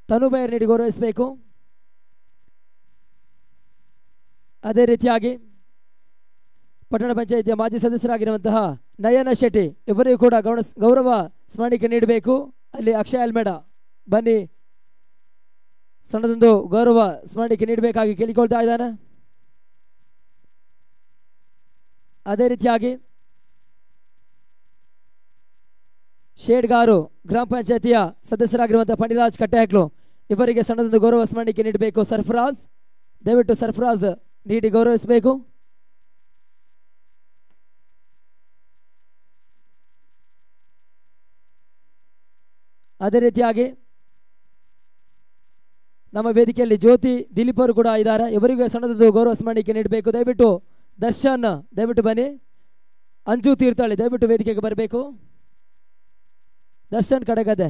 ತನುಬೈರ್ ನೀಡಿ ಗೌರವಿಸಬೇಕು. ಅದೇ ರೀತಿಯಾಗಿ ಪಟ್ಟಣ ಪಂಚಾಯಿತಿಯ ಮಾಜಿ ಸದಸ್ಯರಾಗಿರುವಂತಹ ನಯನ ಶೆಟ್ಟಿ ಇವರಿಗೂ ಕೂಡ ಗೌರವ ಸ್ಮರಣಿಕೆ ನೀಡಬೇಕು. ಅಲ್ಲಿ ಅಕ್ಷಯ್ ಅಲ್ಮೇಡ ಬನ್ನಿ, ಸಣ್ಣದೊಂದು ಗೌರವ ಸ್ಮರಣಿಕೆ ನೀಡಬೇಕಾಗಿ ಕೇಳಿಕೊಳ್ತಾ ಇದ್ದಾನೆ. ಅದೇ ರೀತಿಯಾಗಿ ಶೇಡ್ಗಾರು ಗ್ರಾಮ ಪಂಚಾಯತಿಯ ಸದಸ್ಯರಾಗಿರುವಂತಹ ಪಣಿರಾಜ್ ಕಟ್ಟೆಹಕ್ಲು ಇವರಿಗೆ ಸಣ್ಣದೊಂದು ಗೌರವ ಸ್ಮರಣಿಕೆ ನೀಡಬೇಕು. ಸರ್ಫರಾಜ್ ದಯವಿಟ್ಟು ಸರ್ಫರಾಜ್ ನೀಡಿ ಗೌರವಿಸಬೇಕು. ಅದೇ ರೀತಿಯಾಗಿ ನಮ್ಮ ವೇದಿಕೆಯಲ್ಲಿ ಜ್ಯೋತಿ ದಿಲೀಪ್ ಅವರು ಕೂಡ ಇದ್ದಾರೆ. ಇವರಿಗೆ ಸಣ್ಣದೊಂದು ಗೌರವ ಸ್ಮರಣಿಕೆ ನೀಡಬೇಕು. ದಯವಿಟ್ಟು ದರ್ಶನ್ ದಯವಿಟ್ಟು ಬನ್ನಿ. ಅಂಜು ತೀರ್ಥಹಳ್ಳಿ ದಯವಿಟ್ಟು ವೇದಿಕೆಗೆ ಬರಬೇಕು. ದರ್ಶನ್ ಕಡೆಗದೆ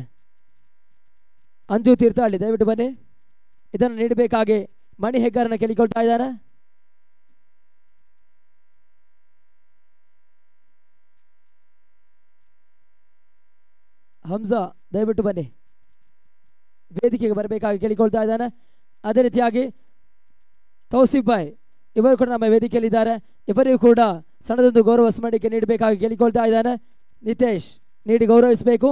ಅಂಜು ತೀರ್ಥಹಳ್ಳಿ ದಯವಿಟ್ಟು ಬನ್ನಿ. ಇದನ್ನು ನೀಡಬೇಕಾಗಿ ಮಣಿ ಹೆಗ್ಗಾರನ ಕೇಳಿಕೊಳ್ತಾ ಇದ್ದಾರೆ. ಹಂಸಾ ದಯವಿಟ್ಟು ಬನ್ನಿ, ವೇದಿಕೆಗೆ ಬರಬೇಕಾಗಿ ಕೇಳಿಕೊಳ್ತಾ ಇದ್ದಾನೆ. ಅದೇ ರೀತಿಯಾಗಿ ತೌಸಿಫ್ ಬಾಯ್ ಇವರು ಕೂಡ ನಮ್ಮ ವೇದಿಕೆಯಲ್ಲಿದ್ದಾರೆ. ಇವರಿಗೂ ಕೂಡ ಸಣ್ಣದೊಂದು ಗೌರವ ಸ್ಮರಣಿಕೆ ನೀಡಬೇಕಾಗಿ ಕೇಳಿಕೊಳ್ತಾ ಇದ್ದಾನೆ. ನಿತೇಶ್ ನೀಡಿ ಗೌರವಿಸಬೇಕು.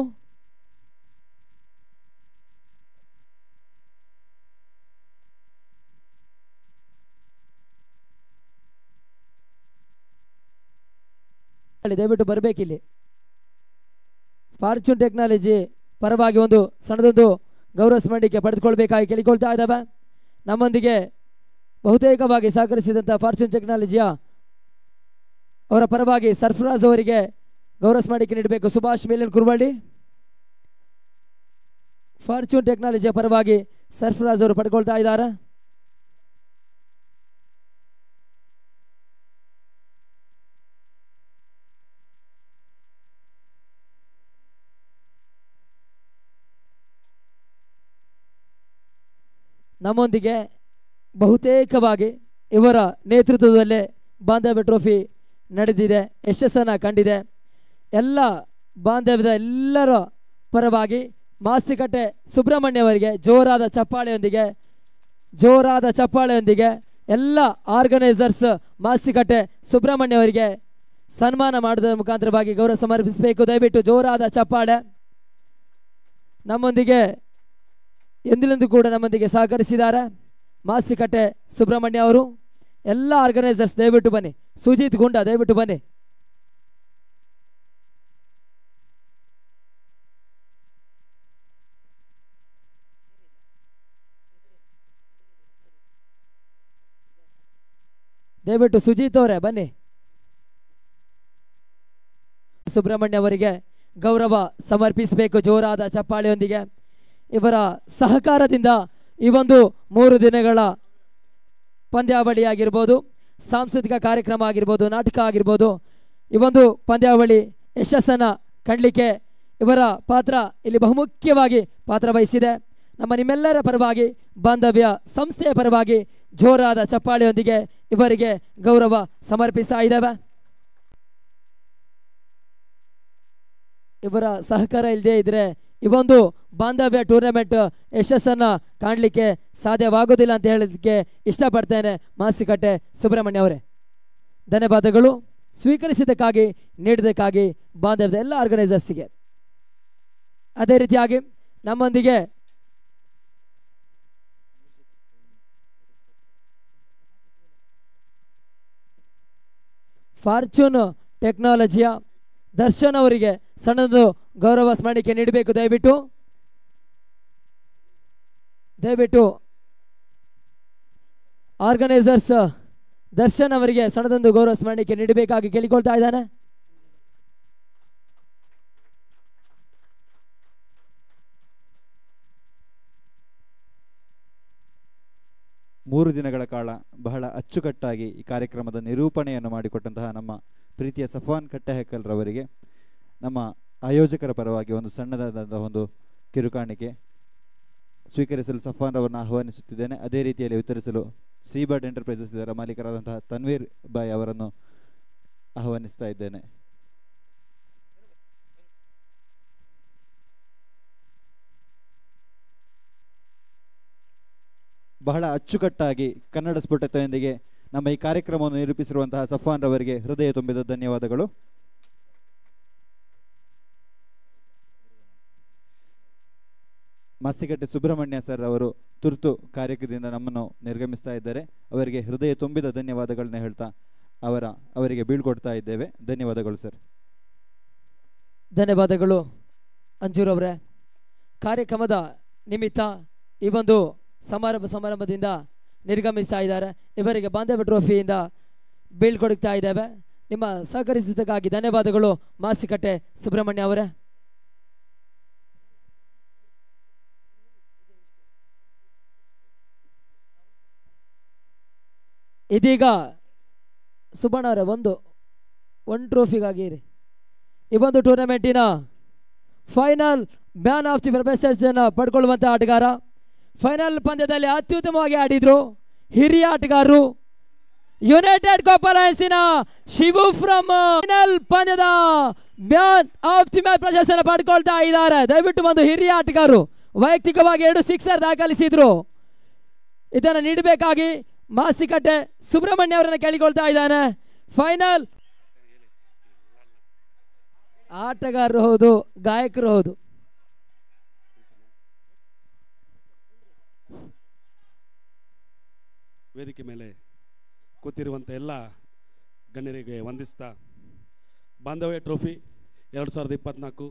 ದಯವಿಟ್ಟು ಬರಬೇಕಿಲ್ಲಿ. ಫಾರ್ಚೂನ್ ಟೆಕ್ನಾಲಜಿ ಪರವಾಗಿ ಒಂದು ಸಣ್ಣದೊಂದು ಗೌರವ ಸ್ಮರಣಿಕೆ ಪಡೆದುಕೊಳ್ಬೇಕಾಗಿ ಕೇಳಿಕೊಳ್ತಾ ಇದ್ದಾವೆ. ನಮ್ಮೊಂದಿಗೆ ಬಹುತೇಕವಾಗಿ ಸಹಕರಿಸಿದಂಥ ಫಾರ್ಚೂನ್ ಟೆಕ್ನಾಲಜಿಯ ಅವರ ಪರವಾಗಿ ಸರ್ಫರಾಜ್ ಅವರಿಗೆ ಗೌರವ ಸ್ಮರಣಿಕೆ ನೀಡಬೇಕು. ಸುಭಾಷ್ ಮೇಲಿನ ಕುರುವಳ್ಳಿ ಫಾರ್ಚೂನ್ ಟೆಕ್ನಾಲಜಿಯ ಪರವಾಗಿ ಸರ್ಫರಾಜ್ ಅವರು ಪಡ್ಕೊಳ್ತಾ ಇದ್ದಾರೆ. ನಮ್ಮೊಂದಿಗೆ ಬಹುತೇಕವಾಗಿ ಇವರ ನೇತೃತ್ವದಲ್ಲೇ ಬಾಂಧವ್ಯ ಟ್ರೋಫಿ ನಡೆದಿದೆ, ಯಶಸ್ಸನ್ನು ಕಂಡಿದೆ. ಎಲ್ಲ ಬಾಂಧವ್ಯದ ಎಲ್ಲರ ಪರವಾಗಿ ಮಾಸಿಕಟ್ಟೆ ಸುಬ್ರಹ್ಮಣ್ಯ ಅವರಿಗೆ ಜೋರಾದ ಚಪ್ಪಾಳೆಯೊಂದಿಗೆ ಎಲ್ಲ ಆರ್ಗನೈಸರ್ಸ್ ಮಾಸಿಕಟ್ಟೆ ಸುಬ್ರಹ್ಮಣ್ಯ ಅವರಿಗೆ ಸನ್ಮಾನ ಮಾಡೋದ್ರ ಮುಖಾಂತರವಾಗಿ ಗೌರವ ಸಮರ್ಪಿಸಬೇಕು. ದಯವಿಟ್ಟು ಜೋರಾದ ಚಪ್ಪಾಳೆ. ನಮ್ಮೊಂದಿಗೆ ಎಂದಿನಿಂದ ಕೂಡ ನಮ್ಮೊಂದಿಗೆ ಸಹಕರಿಸಿದ್ದಾರೆ ಮಾಸಿಕಟ್ಟೆ ಸುಬ್ರಹ್ಮಣ್ಯ ಅವರು. ಎಲ್ಲ ಆರ್ಗನೈಸರ್ಸ್ ದಯವಿಟ್ಟು ಬನ್ನಿ. ಸುಜಿತ್ ಗುಂಡ ದಯವಿಟ್ಟು ಬನ್ನಿ. ದಯವಿಟ್ಟು ಸುಜಿತ್ ಅವರೇ ಬನ್ನಿ. ಸುಬ್ರಹ್ಮಣ್ಯ ಅವರಿಗೆ ಗೌರವ ಸಮರ್ಪಿಸಬೇಕು ಜೋರಾದ ಚಪ್ಪಾಳೆಯೊಂದಿಗೆ. ಇವರ ಸಹಕಾರದಿಂದ ಈ ಒಂದು 3 ದಿನಗಳ ಪಂದ್ಯಾವಳಿ ಆಗಿರ್ಬೋದು, ಸಾಂಸ್ಕೃತಿಕ ಕಾರ್ಯಕ್ರಮ ಆಗಿರ್ಬೋದು, ನಾಟಕ ಆಗಿರ್ಬೋದು, ಈ ಒಂದು ಪಂದ್ಯಾವಳಿ ಯಶಸ್ಸನ್ನು ಕಾಣಲಿಕ್ಕೆ ಇವರ ಪಾತ್ರ ಇಲ್ಲಿ ಬಹುಮುಖ್ಯವಾಗಿ ಪಾತ್ರ ವಹಿಸಿದೆ. ನಿಮ್ಮೆಲ್ಲರ ಪರವಾಗಿ ಬಾಂಧವ್ಯ ಸಂಸ್ಥೆಯ ಪರವಾಗಿ ಜೋರಾದ ಚಪ್ಪಾಳೆಯೊಂದಿಗೆ ಇವರಿಗೆ ಗೌರವ ಸಮರ್ಪಿಸ್ತಾ ಇದ್ದೇವೆ. ಇವರ ಸಹಕಾರ ಇಲ್ಲದೆ ಇದ್ರೆ ಈ ಒಂದು ಬಾಂಧವ್ಯ ಟೂರ್ನಮೆಂಟ್ ಯಶಸ್ಸನ್ನು ಕಾಣಲಿಕ್ಕೆ ಸಾಧ್ಯವಾಗೋದಿಲ್ಲ ಅಂತ ಹೇಳೋದಕ್ಕೆ ಇಷ್ಟಪಡ್ತೇನೆ. ಮಾಸಿಕಟ್ಟೆ ಸುಬ್ರಹ್ಮಣ್ಯ ಅವರೇ ಧನ್ಯವಾದಗಳು ಸ್ವೀಕರಿಸಿದ್ದಕ್ಕಾಗಿ, ನೀಡಿದ್ದಕ್ಕಾಗಿ ಬಾಂಧವ್ಯದ ಎಲ್ಲ ಆರ್ಗನೈಸರ್ಸಿಗೆ. ಅದೇ ರೀತಿಯಾಗಿ ನಮ್ಮೊಂದಿಗೆ ಫಾರ್ಚೂನ್ ಟೆಕ್ನಾಲಜಿಯ ದರ್ಶನ್ ಅವರಿಗೆ ಸಣ್ಣದು ಗೌರವ ಸ್ಮರಣಿಕೆ ನೀಡಬೇಕು. ದಯವಿಟ್ಟು ಆರ್ಗನೈಸರ್ಸ್ ದರ್ಶನ್ ಅವರಿಗೆ ಸಣ್ಣದೊಂದು ಗೌರವ ಸ್ಮರಣಿಕೆ ನೀಡಬೇಕಾಗಿ ಕೇಳಿಕೊಳ್ತಾ ಇದ್ದಾನೆ. ಮೂರು ದಿನಗಳ ಕಾಲ ಬಹಳ ಅಚ್ಚುಕಟ್ಟಾಗಿ ಈ ಕಾರ್ಯಕ್ರಮದ ನಿರೂಪಣೆಯನ್ನು ಮಾಡಿಕೊಟ್ಟಂತಹ ನಮ್ಮ ಪ್ರೀತಿಯ ಸಫ್ವಾನ್ ಕಟ್ಟೆಹೆಕ್ಕಲ್ರವರಿಗೆ ನಮ್ಮ ಆಯೋಜಕರ ಪರವಾಗಿ ಒಂದು ಸಣ್ಣದಾದ ಒಂದು ಕಿರುಕಾಣಿಕೆ ಸ್ವೀಕರಿಸಲು ಸಫ್ವಾನ್ ರವರನ್ನು ಆಹ್ವಾನಿಸುತ್ತಿದ್ದೇನೆ. ಅದೇ ರೀತಿಯಲ್ಲಿ ವಿತರಿಸಲು ಸೀಬರ್ಡ್ ಎಂಟರ್ಪ್ರೈಸಸ್ ಇದರ ಮಾಲೀಕರಾದಂತಹ ತನ್ವೀರ್ ಬಾಯ್ ಅವರನ್ನು ಆಹ್ವಾನಿಸ್ತಾ ಇದ್ದೇನೆ. ಬಹಳ ಅಚ್ಚುಕಟ್ಟಾಗಿ ಕನ್ನಡ ಸ್ಫುಟತೆಯೊಂದಿಗೆ ನಮ್ಮ ಈ ಕಾರ್ಯಕ್ರಮವನ್ನು ನಿರೂಪಿಸಿರುವಂತಹ ಸಫ್ವಾನ್ ರವರಿಗೆ ಹೃದಯ ತುಂಬಿದ ಧನ್ಯವಾದಗಳು. ಮಾಸಿಕಟ್ಟೆ ಸುಬ್ರಹ್ಮಣ್ಯ ಸರ್ ಅವರು ತುರ್ತು ಕಾರ್ಯಕ್ರಮದಿಂದ ನಮ್ಮನ್ನು ನಿರ್ಗಮಿಸ್ತಾ ಇದ್ದಾರೆ. ಅವರಿಗೆ ಹೃದಯ ತುಂಬಿದ ಧನ್ಯವಾದಗಳನ್ನ ಹೇಳ್ತಾ ಅವರಿಗೆ ಬೀಳ್ಕೊಡ್ತಾ ಇದ್ದೇವೆ. ಧನ್ಯವಾದಗಳು ಸರ್. ಧನ್ಯವಾದಗಳು ಅಂಜೂರವರೇ. ಕಾರ್ಯಕ್ರಮದ ನಿಮಿತ್ತ ಈ ಒಂದು ಸಮಾರಂಭದಿಂದ ನಿರ್ಗಮಿಸ್ತಾ ಇದ್ದಾರೆ. ಇವರಿಗೆ ಬಾಂಧವ್ಯ ಟ್ರೋಫಿಯಿಂದ ಬೀಳ್ಕೊಡ್ತಾ ಇದ್ದೇವೆ. ನಿಮ್ಮ ಸಹಕರಿಸಿದ್ದಕ್ಕಾಗಿ ಧನ್ಯವಾದಗಳು ಮಾಸಿಕಟ್ಟೆ ಸುಬ್ರಹ್ಮಣ್ಯ ಅವರೇ. ಇದೀಗ ಸುಬಣ್ಣ ಅವರೇ ಒಂದು ಟ್ರೋಫಿಗಾಗಿ ಇರಿ. ಈ ಒಂದು ಟೂರ್ನಮೆಂಟಿನ final man of the professors ಅನ್ನು ಪಡ್ಕೊಳ್ಳುವಂಥ ಆಟಗಾರ, ಫೈನಲ್ ಪಂದ್ಯದಲ್ಲಿ ಅತ್ಯುತ್ತಮವಾಗಿ ಆಡಿದ್ರು ಹಿರಿಯ ಆಟಗಾರರು ಯುನೈಟೆಡ್ ಕೋಪಲೈನ್ಸಿನ ಶಿವು ಫ್ರಮ್ ಫೈನಲ್ ಪಂದ್ಯದ ಮ್ಯಾನ್ ಆಫ್ ದಿ ಮ್ಯಾಚ್ ಪ್ರಶಸ್ತಿಯನ್ನು ಪಡ್ಕೊಳ್ತಾ ಇದ್ದಾರೆ. ದಯವಿಟ್ಟು ಒಂದು ಹಿರಿಯ ಆಟಗಾರರು ವೈಯಕ್ತಿಕವಾಗಿ 2 ಸಿಕ್ಸರ್ ದಾಖಲಿಸಿದ್ರು. ಇದನ್ನು ನೀಡಬೇಕಾಗಿ ಮಾಸಿಕಟ್ಟೆ ಸುಬ್ರಹ್ಮಣ್ಯ ಅವರನ್ನು ಕೇಳಿಕೊಳ್ತಾ ಇದ್ದಾನೆ. ಫೈನಲ್ ಆಟಗಾರರು ಹೌದು, ಗಾಯಕರು ಹೌದು. ವೇದಿಕೆ ಮೇಲೆ ಕೂತಿರುವಂಥ ಎಲ್ಲ ಗಣ್ಯರಿಗೆ ವಂದಿಸ್ತಾ ಬಾಂಧವ್ಯ ಟ್ರೋಫಿ 2024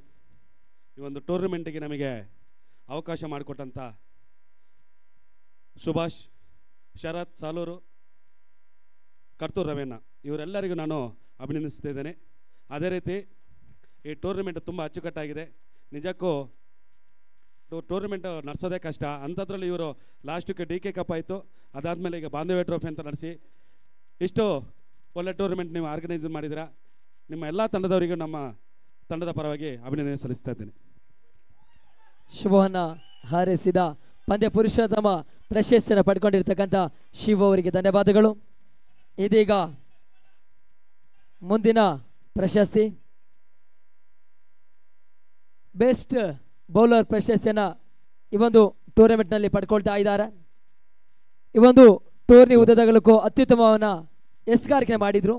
ಈ ಒಂದು ಟೂರ್ನಮೆಂಟಿಗೆ ನಮಗೆ ಅವಕಾಶ ಮಾಡಿಕೊಟ್ಟಂಥ ಸುಭಾಷ್, ಶರತ್ ಸಾಲೂರು, ಕರ್ತೂರ್ ರವೇನ ಇವರೆಲ್ಲರಿಗೂ ನಾನು ಅಭಿನಂದಿಸ್ತಿದ್ದೇನೆ. ಅದೇ ರೀತಿ ಈ ಟೂರ್ನಮೆಂಟ್ ತುಂಬ ಅಚ್ಚುಕಟ್ಟಾಗಿದೆ. ನಿಜಕ್ಕೂ ಟೂರ್ನಮೆಂಟ್ ನಡೆಸೋದೇ ಕಷ್ಟ. ಅಂಥದ್ರಲ್ಲಿ ಇವರು ಲಾಸ್ಟಕ್ಕೆ DK ಕಪ್ ಆಯಿತು, ಅದಾದಮೇಲೆ ಈಗ ಬಾಂಧವ್ಯ ಟ್ರೋಫಿ ಅಂತ ನಡೆಸಿ ಇಷ್ಟು ಒಳ್ಳೆ ಟೂರ್ನಮೆಂಟ್ ನೀವು ಆರ್ಗನೈಸ್ ಮಾಡಿದ್ದೀರಾ. ನಿಮ್ಮ ಎಲ್ಲ ತಂಡದವರಿಗೂ ನಮ್ಮ ತಂಡದ ಪರವಾಗಿ ಅಭಿನಂದನೆ ಸಲ್ಲಿಸ್ತಾ ಇದ್ದೇನೆ. ಶುಭವನ್ನು ಹಾರೈಸಿದ ಪಂದ್ಯ ಪುರುಷೋತ್ತಮ ಪ್ರಶಸ್ತಿಯನ್ನು ಪಡ್ಕೊಂಡಿರ್ತಕ್ಕಂಥ ಶಿವ ಅವರಿಗೆ ಧನ್ಯವಾದಗಳು. ಇದೀಗ ಮುಂದಿನ ಪ್ರಶಸ್ತಿ ಬೆಸ್ಟ್ ಬೌಲರ್ ಪ್ರಶಸ್ತಿಯನ್ನು ಈ ಒಂದು ಟೂರ್ನಮೆಂಟ್ನಲ್ಲಿ ಪಡ್ಕೊಳ್ತಾ ಇದ್ದಾರೆ. ಈ ಒಂದು ಟೂರ್ನಿ ಉದ್ದಗಲಕ್ಕೂ ಅತ್ಯುತ್ತಮವನ್ನು ಎಸ್ಗಾರಿಕೆ ಮಾಡಿದರು.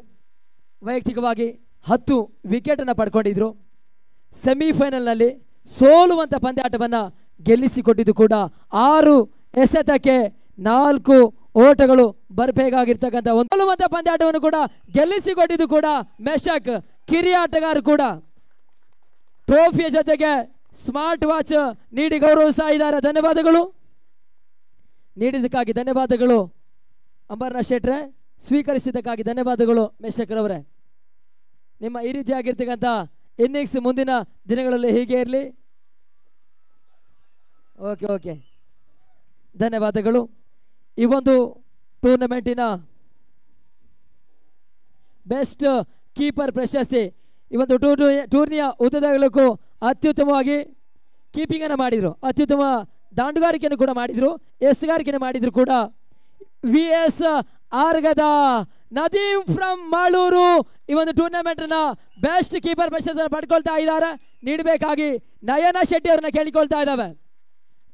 ವೈಯಕ್ತಿಕವಾಗಿ 10 ವಿಕೆಟನ್ನು ಪಡ್ಕೊಂಡಿದ್ರು. ಸೆಮಿಫೈನಲ್ನಲ್ಲಿ ಸೋಲುವಂಥ ಪಂದ್ಯಾಟವನ್ನು ಗೆಲ್ಲಿಸಿಕೊಟ್ಟಿದ್ದು ಕೂಡ 6 ಎಸೆತಕ್ಕೆ 4 ಓಟಗಳು ಬರಬೇಕಾಗಿರ್ತಕ್ಕಂಥ ಸೋಲುವಂಥ ಪಂದ್ಯಾಟವನ್ನು ಕೂಡ ಗೆಲ್ಲಿಸಿಕೊಟ್ಟಿದ್ದು ಕೂಡ ಮೆಶಕ್ ಕಿರಿಯ ಆಟಗಾರರು ಕೂಡ ಟ್ರೋಫಿಯ ಜೊತೆಗೆ ಸ್ಮಾರ್ಟ್ ವಾಚ್ ನೀಡಿ ಗೌರವಿಸ್ತಾ ಇದ್ದಾರೆ. ಧನ್ಯವಾದಗಳು. ನೀಡಿದ್ದಕ್ಕಾಗಿ ಧನ್ಯವಾದಗಳು ಅಮರನಾಥ್ ಶೆಟ್ರೆ. ಸ್ವೀಕರಿಸಿದ್ದಕ್ಕಾಗಿ ಧನ್ಯವಾದಗಳು ಮೆಶಕ್ರವರೇ. ನಿಮ್ಮ ಈ ರೀತಿಯಾಗಿರ್ತಕ್ಕಂಥ ಇನ್ನಿಂಗ್ಸ್ ಮುಂದಿನ ದಿನಗಳಲ್ಲಿ ಹೀಗೆ ಇರಲಿ. ಓಕೆ ಧನ್ಯವಾದಗಳು. ಈ ಒಂದು ಟೂರ್ನಮೆಂಟಿನ ಬೆಸ್ಟ್ ಕೀಪರ್ ಪ್ರಶಸ್ತಿ ಈ ಒಂದು ಟೂರ್ನಿಯ ಉದ್ದಗಲಕ್ಕೂ ಅತ್ಯುತ್ತಮವಾಗಿ ಕೀಪಿಂಗನ್ನು ಮಾಡಿದರು, ಅತ್ಯುತ್ತಮ ದಾಂಡುಗಾರಿಕೆಯನ್ನು ಕೂಡ ಮಾಡಿದರು, ಎಸ್ಗಾರಿಕೆಯನ್ನು ಮಾಡಿದ್ರು ಕೂಡ VS ಆರ್ಗದ ನದೀಮ್ ಫ್ರಮ್ ಮಾಳೂರು ಈ ಒಂದು ಟೂರ್ನಮೆಂಟ್ ನ ಬೆಸ್ಟ್ ಕೀಪರ್ ಪ್ರಶಸ್ತಿ ಪಡ್ಕೊಳ್ತಾ ಇದ್ದಾರೆ. ನೀಡಬೇಕಾಗಿ ನಯನ ಶೆಟ್ಟಿ ಅವ್ರನ್ನ ಕೇಳಿಕೊಳ್ತಾ ಇದ್ದಾವೆ.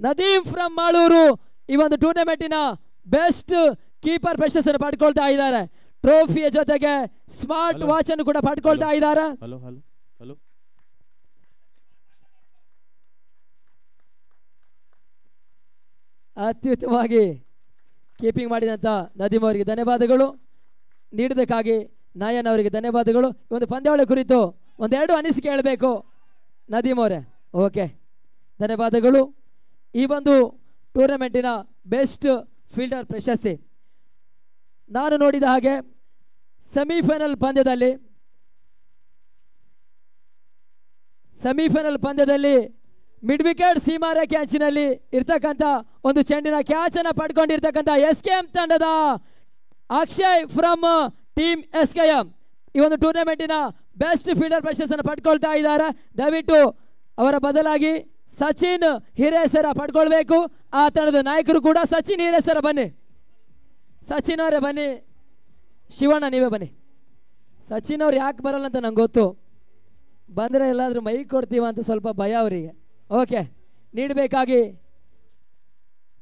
ನದೀಮ್ ಫ್ರಮ್ ಮಾಳೂರು ಈ ಒಂದು ಟೂರ್ನಮೆಂಟಿನ ಬೆಸ್ಟ್ ಕೀಪರ್ ಪ್ರಶಸ್ತಿಯನ್ನು ಪಡ್ಕೊಳ್ತಾ ಇದ್ದಾರೆ. ಟ್ರೋಫಿಯ ಜೊತೆಗೆ ಸ್ಮಾರ್ಟ್ ವಾಚ್ ಅನ್ನು ಕೂಡ ಪಡ್ಕೊಳ್ತಾ ಇದ್ದಾರೆ. ಅತ್ಯುತ್ತಮವಾಗಿ ಕೀಪಿಂಗ್ ಮಾಡಿದಂಥ ನದೀಮ್ ಅವರಿಗೆ ಧನ್ಯವಾದಗಳು. ನೀಡಿದಕ್ಕಾಗಿ ನಯನ್ ಅವರಿಗೆ ಧನ್ಯವಾದಗಳು. ಈ ಒಂದು ಪಂದ್ಯಾವಳಿ ಕುರಿತು ಒಂದೆರಡು ಅನಿಸಿಕೆ ಹೇಳಬೇಕು ನದೀಮ್ ಅವರೇ. ಓಕೆ, ಧನ್ಯವಾದಗಳು. ಈ ಒಂದು ಟೂರ್ನಮೆಂಟಿನ ಬೆಸ್ಟ್ ಫೀಲ್ಡರ್ ಪ್ರಶಸ್ತಿ ನಾನು ನೋಡಿದ ಹಾಗೆ ಸೆಮಿಫೈನಲ್ ಪಂದ್ಯದಲ್ಲಿ ಮಿಡ್ ವಿಕೆಟ್ ಸೀಮಾರೆ ಕ್ಯಾಚಿನಲ್ಲಿ ಇರ್ತಕ್ಕಂಥ ಒಂದು ಚೆಂಡಿನ ಕ್ಯಾಚ್ ಅನ್ನು ಪಡ್ಕೊಂಡಿರ್ತಕ್ಕಂಥ SKM ತಂಡದ ಅಕ್ಷಯ್ ಫ್ರಮ್ ಟೀಮ್ SKM ಈ ಒಂದು ಟೂರ್ನಮೆಂಟಿನ ಬೆಸ್ಟ್ ಫೀಲ್ಡರ್ ಪ್ರಶಸ್ತಿಯನ್ನು ಪಡ್ಕೊಳ್ತಾ ಇದ್ದಾರೆ. ದಯವಿಟ್ಟು ಅವರ ಬದಲಾಗಿ ಸಚಿನ್ ಹಿರೇಸರ ಪಡ್ಕೊಳ್ಬೇಕು. ಆ ತಂಡದ ನಾಯಕರು ಕೂಡ ಸಚಿನ್ ಹಿರೇಸರ ಬನ್ನಿ. ಸಚಿನ್ ಅವರೇ ಬನ್ನಿ. ಶಿವಣ್ಣ ನೀವೇ ಬನ್ನಿ. ಸಚಿನ್ ಅವ್ರು ಯಾಕೆ ಬರಲ್ಲ ಅಂತ ನಂಗೆ ಗೊತ್ತು. ಬಂದರೆ ಎಲ್ಲಾದರೂ ಮೈಕ್ ಕೊಡ್ತೀವ ಅಂತ ಸ್ವಲ್ಪ ಭಯ ಅವರಿಗೆ. ಓಕೆ, ನೀಡಬೇಕಾಗಿ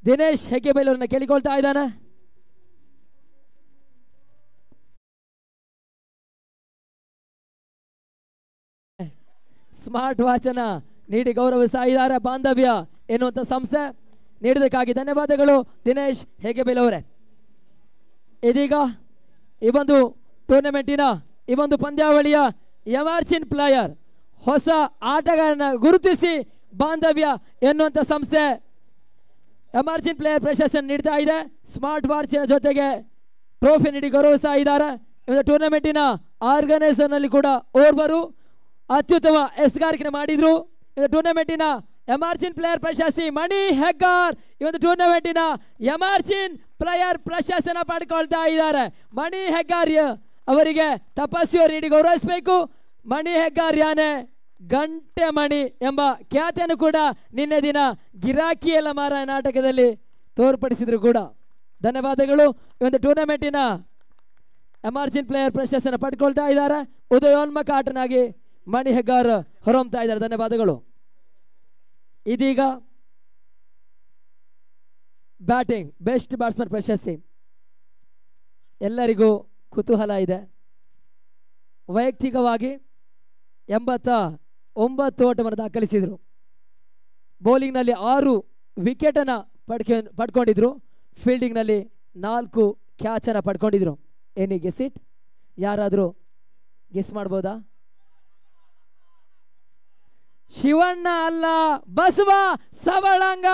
ದಿನೇಶ್ ಹೆಗ್ಗೆಬೈಲ್ ಅವ್ರನ್ನ ಕೇಳಿಕೊಳ್ತಾ ಇದ್ದಾನೆ. ಸ್ಮಾರ್ಟ್ ವಾಚನ ನೀಡಿ ಗೌರವಿಸ್ತಾ ಇದ್ದಾರೆ ಬಾಂಧವ್ಯ ಎನ್ನುವಂಥ ಸಂಸ್ಥೆ. ನೀಡಿದಕ್ಕಾಗಿ ಧನ್ಯವಾದಗಳು ದಿನೇಶ್ ಹೆಗ್ಗೆಬೈಲ್ ಅವರೇ. ಇದೀಗ ಈ ಒಂದು ಟೂರ್ನಮೆಂಟಿನ ಈ ಒಂದು ಪಂದ್ಯಾವಳಿಯ ಎಮರ್ಜಿಂಗ್ ಪ್ಲೇಯರ್ ಹೊಸ ಆಟಗಾರನ ಗುರುತಿಸಿ ಬಾಂಧವ್ಯ ಎನ್ನುವಂಥ ಸಂಸ್ಥೆ ಎಮರ್ಜಿಂಗ್ ಪ್ಲೇಯರ್ ಪ್ರಶಸ್ತಿಯನ್ನು ನೀಡ್ತಾ ಇದೆ. ಸ್ಮಾರ್ಟ್ ವಾಚಿನ ಜೊತೆಗೆ ಟ್ರೋಫಿ ನೀಡಿ ಗೌರವಿಸ್ತಾ ಇದ್ದಾರೆ. ಈ ಟೂರ್ನಮೆಂಟಿನ ಆರ್ಗನೈಸರ್ನಲ್ಲಿ ಕೂಡ ಓರ್ವರು ಅತ್ಯುತ್ತಮ ಎಸ್ಗಾರಿಕೆ ಮಾಡಿದ್ರು. ಇದು ಟೂರ್ನಮೆಂಟಿನ ಎಮರ್ಜಿಂಗ್ ಪ್ಲೇಯರ್ ಪ್ರಶಸ್ತಿ ಮಣಿ ಹೆಗ್ಗಾರ್ ಈ ಒಂದು ಟೂರ್ನಮೆಂಟಿನ ಎಮರ್ಜಿಂಗ್ ಪ್ಲೇಯರ್ ಪ್ರಶಸ್ತಿಯನ್ನು ಪಡ್ಕೊಳ್ತಾ ಇದ್ದಾರೆ. ಮಣಿ ಹೆಗ್ಗಾರ್ ಅವರಿಗೆ ತಪಸ್ವಿಯವರು ನೀಡಿ ಗೌರವಿಸಬೇಕು. ಮಣಿ ಹೆಗ್ಗಾರ್ ಯಾನೆ ಗಂಟೆ ಮಣಿ ಎಂಬ ಖ್ಯಾತಿಯನ್ನು ಕೂಡ ನಿನ್ನೆ ದಿನ ಗಿರಾಕಿಯಲ್ಲ ಮಾರ ನಾಟಕದಲ್ಲಿ ತೋರ್ಪಡಿಸಿದ್ರು ಕೂಡ. ಧನ್ಯವಾದಗಳು. ಈ ಒಂದು ಟೂರ್ನಮೆಂಟಿನ ಎಮರ್ಜಿಂಗ್ ಪ್ಲೇಯರ್ ಪ್ರಶಸ್ತಿಯನ್ನು ಪಡ್ಕೊಳ್ತಾ ಇದ್ದಾರೆ. ಉದಯೋನ್ಮುಖ ಆಟನಾಗಿ ಮಣಿ ಹೆಗ್ಗಾರ್ ಹೊರಹೊಮ್ತಾ ಇದ್ದಾರೆ. ಧನ್ಯವಾದಗಳು. ಇದೀಗ ಬ್ಯಾಟಿಂಗ್ ಬೆಸ್ಟ್ ಬ್ಯಾಟ್ಸ್ಮನ್ ಪ್ರಶಸ್ತಿ ಎಲ್ಲರಿಗೂ ಕುತೂಹಲ ಇದೆ. ವೈಯಕ್ತಿಕವಾಗಿ 89 ಓಟವನ್ನು ದಾಖಲಿಸಿದರು. ಬೌಲಿಂಗ್ನಲ್ಲಿ 6 ವಿಕೆಟನ್ನು ಪಡ್ಕೊಂಡಿದ್ರು. ಫೀಲ್ಡಿಂಗ್ನಲ್ಲಿ 4 ಕ್ಯಾಚನ್ನು ಪಡ್ಕೊಂಡಿದ್ರು. Any guess it? ಯಾರಾದರೂ ಗೆಸ್ ಮಾಡ್ಬೋದಾ? ಶಿವಣ್ಣ ಅಲ್ಲ, ಬಸವ ಸವಳಂಗ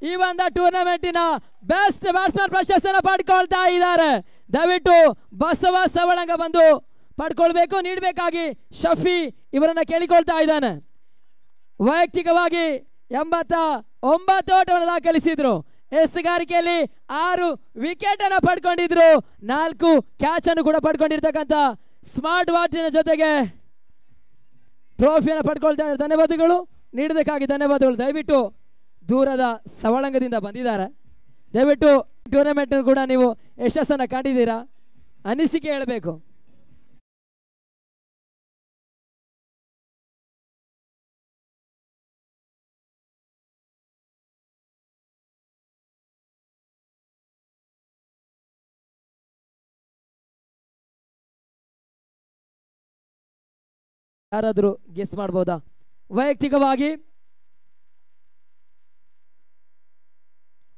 ಈ ಒಂದು ಟೂರ್ನಮೆಂಟಿನ ಬೆಸ್ಟ್ ಬ್ಯಾಟ್ಸ್ಮನ್ ಪ್ರಶಸ್ತಿಯನ್ನು ಪಡ್ಕೊಳ್ತಾ ಇದ್ದಾರೆ. ದಯವಿಟ್ಟು ಬಸವ ಸವಳಂಗ ಬಂದು ಪಡ್ಕೊಳ್ಬೇಕು. ನೀಡಬೇಕಾಗಿ ಶಫಿ ಇವರನ್ನ ಕೇಳಿಕೊಳ್ತಾ ಇದ್ದಾನೆ. ವೈಯಕ್ತಿಕವಾಗಿ 89 ಓಟವನ್ನು ದಾಖಲಿಸಿದ್ರು. ಎಸ್ತುಗಾರಿಕೆಯಲ್ಲಿ 6 ವಿಕೆಟ್ ಅನ್ನು ಪಡ್ಕೊಂಡಿದ್ರು. 4 ಕ್ಯಾಚ್ ಅನ್ನು ಕೂಡ ಪಡ್ಕೊಂಡಿರ್ತಕ್ಕಂಥ ಸ್ಮಾರ್ಟ್ ವಾಚಿನ ಜೊತೆಗೆ ಟ್ರೋಫಿಯನ್ನು ಪಡ್ಕೊಳ್ತಾ ಇದ್ದಾರೆ. ಧನ್ಯವಾದಗಳು. ನೀಡೋದಕ್ಕಾಗಿ ಧನ್ಯವಾದಗಳು. ದಯವಿಟ್ಟು ದೂರದ ಸವಳಂಗದಿಂದ ಬಂದಿದ್ದಾರೆ. ದಯವಿಟ್ಟು ಟೂರ್ನಮೆಂಟ್ ಕೂಡ ನೀವು ಯಶಸ್ಸನ್ನು ಕಂಡಿದ್ದೀರಾ, ಅನಿಸಿಕೆ ಹೇಳಬೇಕು. ಯಾರಾದರೂ ಗೆಸ್ ಮಾಡ್ಬೋದಾ? ವೈಯಕ್ತಿಕವಾಗಿ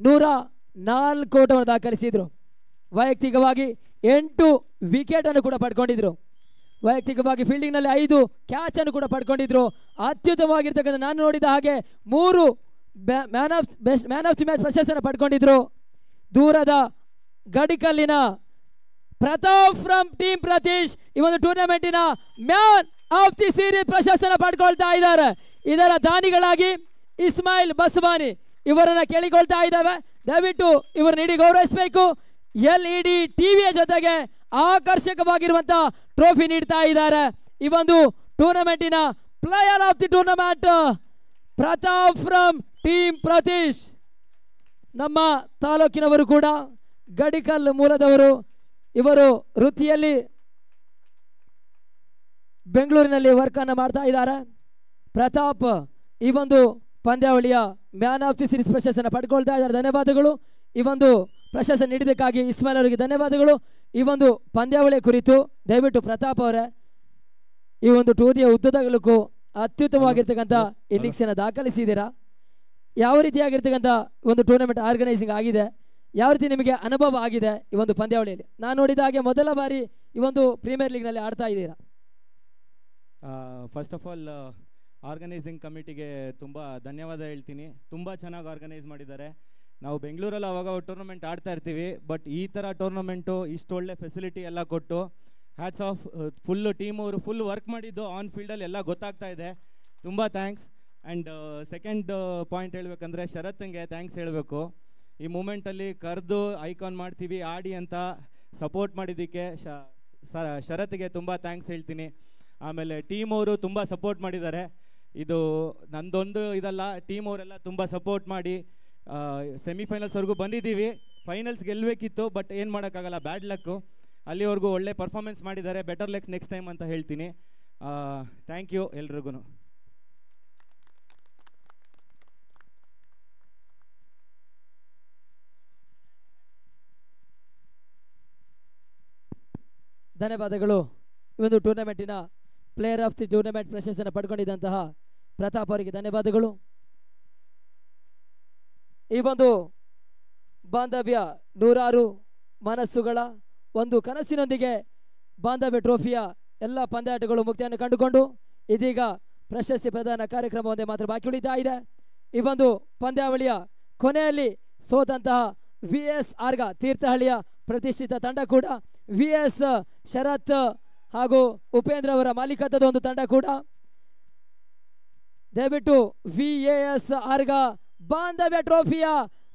104 ಓಟವನ್ನು ದಾಖಲಿಸಿದ್ರು. ವೈಯಕ್ತಿಕವಾಗಿ 8 ವಿಕೆಟ್ ಅನ್ನು ಕೂಡ ಪಡ್ಕೊಂಡಿದ್ರು. ವೈಯಕ್ತಿಕವಾಗಿ ಫೀಲ್ಡಿಂಗ್ನಲ್ಲಿ 5 ಕ್ಯಾಚ್ ಅನ್ನು ಕೂಡ ಪಡ್ಕೊಂಡಿದ್ರು. ಅತ್ಯುತ್ತಮವಾಗಿರ್ತಕ್ಕಂಥ ನಾನು ನೋಡಿದ ಹಾಗೆ 3 ಮ್ಯಾನ್ ಆಫ್ ದಿ ಮ್ಯಾಚ್ ಪ್ರಶಸ್ತಿಯನ್ನು ಪಡ್ಕೊಂಡಿದ್ರು. ದೂರದ ಗಡಿಕಲ್ಲಿನ ಪ್ರತಾಪ್ ಫ್ರಮ್ ಟೀಮ್ ಪ್ರತೀಶ್ ಈ ಒಂದು ಟೂರ್ನಮೆಂಟಿನ ಮ್ಯಾನ್ ಆಫ್ ದಿ ಸೀರೀಸ್ ಪ್ರಶಸ್ತಿಯನ್ನು ಪಡ್ಕೊಳ್ತಾ ಇದ್ದಾರೆ. ಇದರ ದಾನಿಗಳಾಗಿ ಇಸ್ಮಾಯಿಲ್ ಬಸ್ವಾನಿ ಇವರನ್ನ ಕೇಳಿಕೊಳ್ತಾ ಇದ್ದಾವೆ. ದಯವಿಟ್ಟು ಇವರು ನೀಡಿ ಗೌರವಿಸಬೇಕು. LED ಟಿವಿಯ ಜೊತೆಗೆ ಆಕರ್ಷಕವಾಗಿರುವಂತ ಟ್ರೋಫಿ ನೀಡ್ತಾ ಇದ್ದಾರೆ. ಈ ಒಂದು ಟೂರ್ನಮೆಂಟಿನ player of the tournament Pratap from team Prateesh. ನಮ್ಮ ತಾಲೂಕಿನವರು ಕೂಡ, ಗಡಿಕಲ್ ಮೂಲದವರು, ಇವರು ವೃತ್ತಿಯಲ್ಲಿ ಬೆಂಗಳೂರಿನಲ್ಲಿ ವರ್ಕನ್ನು ಮಾಡ್ತಾ ಇದ್ದಾರೆ. ಪ್ರತಾಪ್ ಈ ಒಂದು ಪಂದ್ಯಾವಳಿಯ ಮ್ಯಾನ್ ಆಫ್ ದಿ ಸೀರೀಸ್ ಪ್ರಶಸ್ತಿಯನ್ನು ಪಡ್ಕೊಳ್ತಾ ಇದ್ದಾರೆ. ಧನ್ಯವಾದಗಳು. ಈ ಒಂದು ಪ್ರಶಸ್ತಿ ನೀಡಿದ್ದಕ್ಕಾಗಿ ಇಸ್ಮಾಯಿಲ್ ಅವರಿಗೆ ಧನ್ಯವಾದಗಳು. ಈ ಒಂದು ಪಂದ್ಯಾವಳಿಯ ಕುರಿತು ದಯವಿಟ್ಟು ಪ್ರತಾಪ್ ಅವರೇ, ಈ ಒಂದು ಟೂರ್ನಿಯ ಉದ್ದದಗಲಕ್ಕೂ ಅತ್ಯುತ್ತಮವಾಗಿರ್ತಕ್ಕಂಥ ಇನ್ನಿಂಗ್ಸನ್ನು ದಾಖಲಿಸಿದ್ದೀರಾ. ಯಾವ ರೀತಿಯಾಗಿರ್ತಕ್ಕಂಥ ಒಂದು ಟೂರ್ನಮೆಂಟ್ ಆರ್ಗನೈಸಿಂಗ್ ಆಗಿದೆ, ಯಾವ ರೀತಿ ನಿಮಗೆ ಅನುಭವ ಆಗಿದೆ ಈ ಒಂದು ಪಂದ್ಯಾವಳಿಯಲ್ಲಿ? ನಾನು ನೋಡಿದ ಹಾಗೆ ಮೊದಲ ಬಾರಿ ಈ ಒಂದು ಪ್ರೀಮಿಯರ್ ಲೀಗ್ನಲ್ಲಿ ಆಡ್ತಾ ಇದ್ದೀರಾ. ಫಸ್ಟ್ ಆಫ್ ಆಲ್ ಆರ್ಗನೈಸಿಂಗ್ ಕಮಿಟಿಗೆ ತುಂಬ ಧನ್ಯವಾದ ಹೇಳ್ತೀನಿ. ತುಂಬ ಚೆನ್ನಾಗಿ ಆರ್ಗನೈಸ್ ಮಾಡಿದ್ದಾರೆ. ನಾವು ಬೆಂಗಳೂರಲ್ಲಿ ಅವಾಗ ಟೂರ್ನಮೆಂಟ್ ಆಡ್ತಾ ಇರ್ತೀವಿ, ಬಟ್ ಈ ಥರ ಟೂರ್ನಮೆಂಟು ಇಷ್ಟು ಒಳ್ಳೆ ಫೆಸಿಲಿಟಿ ಎಲ್ಲ ಕೊಟ್ಟು ಹ್ಯಾಟ್ಸ್ ಆಫ್. ಫುಲ್ಲು ಟೀಮ್ ಅವರು ಫುಲ್ ವರ್ಕ್ ಮಾಡಿದ್ದು ಆನ್ ಫೀಲ್ಡಲ್ಲಿ ಎಲ್ಲ ಗೊತ್ತಾಗ್ತಾ ಇದೆ. ತುಂಬ ಥ್ಯಾಂಕ್ಸ್. ಆ್ಯಂಡ್ ಸೆಕೆಂಡ್ ಪಾಯಿಂಟ್ ಹೇಳಬೇಕಂದ್ರೆ ಶರತ್ಗೆ ಥ್ಯಾಂಕ್ಸ್ ಹೇಳಬೇಕು. ಈ ಮೂಮೆಂಟಲ್ಲಿ ಕರೆದು ಐಕಾನ್ ಮಾಡ್ತೀವಿ ಆಡಿ ಅಂತ ಸಪೋರ್ಟ್ ಮಾಡಿದ್ದಕ್ಕೆ ಶರತ್ಗೆ ತುಂಬ ಥ್ಯಾಂಕ್ಸ್ ಹೇಳ್ತೀನಿ. ಆಮೇಲೆ ಟೀಮ್ ಅವರು ತುಂಬ ಸಪೋರ್ಟ್ ಮಾಡಿದ್ದಾರೆ. ಇದು ನಂದೊಂದು ಇದಲ್ಲ, ಟೀಮ್ ಅವರೆಲ್ಲ ತುಂಬ ಸಪೋರ್ಟ್ ಮಾಡಿ ಸೆಮಿಫೈನಲ್ಸ್ವರೆಗೂ ಬಂದಿದ್ದೀವಿ. ಫೈನಲ್ಸ್ ಗೆಲ್ಲಬೇಕಿತ್ತು, ಬಟ್ ಏನು ಮಾಡೋಕ್ಕಾಗಲ್ಲ, ಬ್ಯಾಡ್ ಲಕ್ಕು. ಅಲ್ಲಿವರೆಗೂ ಒಳ್ಳೆ ಪರ್ಫಾರ್ಮೆನ್ಸ್ ಮಾಡಿದ್ದಾರೆ. ಬೆಟರ್ ಲಕ್ಸ್ ನೆಕ್ಸ್ಟ್ ಟೈಮ್ ಅಂತ ಹೇಳ್ತೀನಿ. ಥ್ಯಾಂಕ್ ಯು ಎಲ್ರಿಗೂ. ಧನ್ಯವಾದಗಳು. ಈ ಒಂದು ಟೂರ್ನಮೆಂಟಿನ ಪ್ಲೇಯರ್ ಆಫ್ ದಿ ಟೂರ್ನಮೆಂಟ್ ಪ್ರಶಸ್ತಿಯನ್ನು ಪಡ್ಕೊಂಡಿದ್ದಂತಹ ಪ್ರತಾಪ್ ಅವರಿಗೆ ಧನ್ಯವಾದಗಳು. ಈ ಒಂದು ಬಾಂಧವ್ಯ ನೂರಾರು ಮನಸ್ಸುಗಳ ಒಂದು ಕನಸಿನೊಂದಿಗೆ ಬಾಂಧವ್ಯ ಟ್ರೋಫಿಯ ಎಲ್ಲ ಪಂದ್ಯಾಟಗಳು ಮುಕ್ತಿಯನ್ನು ಕಂಡುಕೊಂಡು ಇದೀಗ ಪ್ರಶಸ್ತಿ ಪ್ರದಾನ ಕಾರ್ಯಕ್ರಮ ಒಂದೇ ಮಾತ್ರ ಬಾಕಿ ಉಳಿತಾ ಇದೆ. ಈ ಒಂದು ಪಂದ್ಯಾವಳಿಯ ಕೊನೆಯಲ್ಲಿ ಸೋತಂತಹ VS ಆರ್ಗ ತೀರ್ಥಹಳ್ಳಿಯ ಪ್ರತಿಷ್ಠಿತ ತಂಡ ಕೂಡ, VS ಶರತ್ ಹಾಗೂ ಉಪೇಂದ್ರ ಅವರ ಮಾಲೀಕತ್ವದ ಒಂದು ತಂಡ ಕೂಡ ದಯವಿಟ್ಟು VAS ಆರ್ಗ ಬಾಂಧವ್ಯ ಟ್ರೋಫಿಯ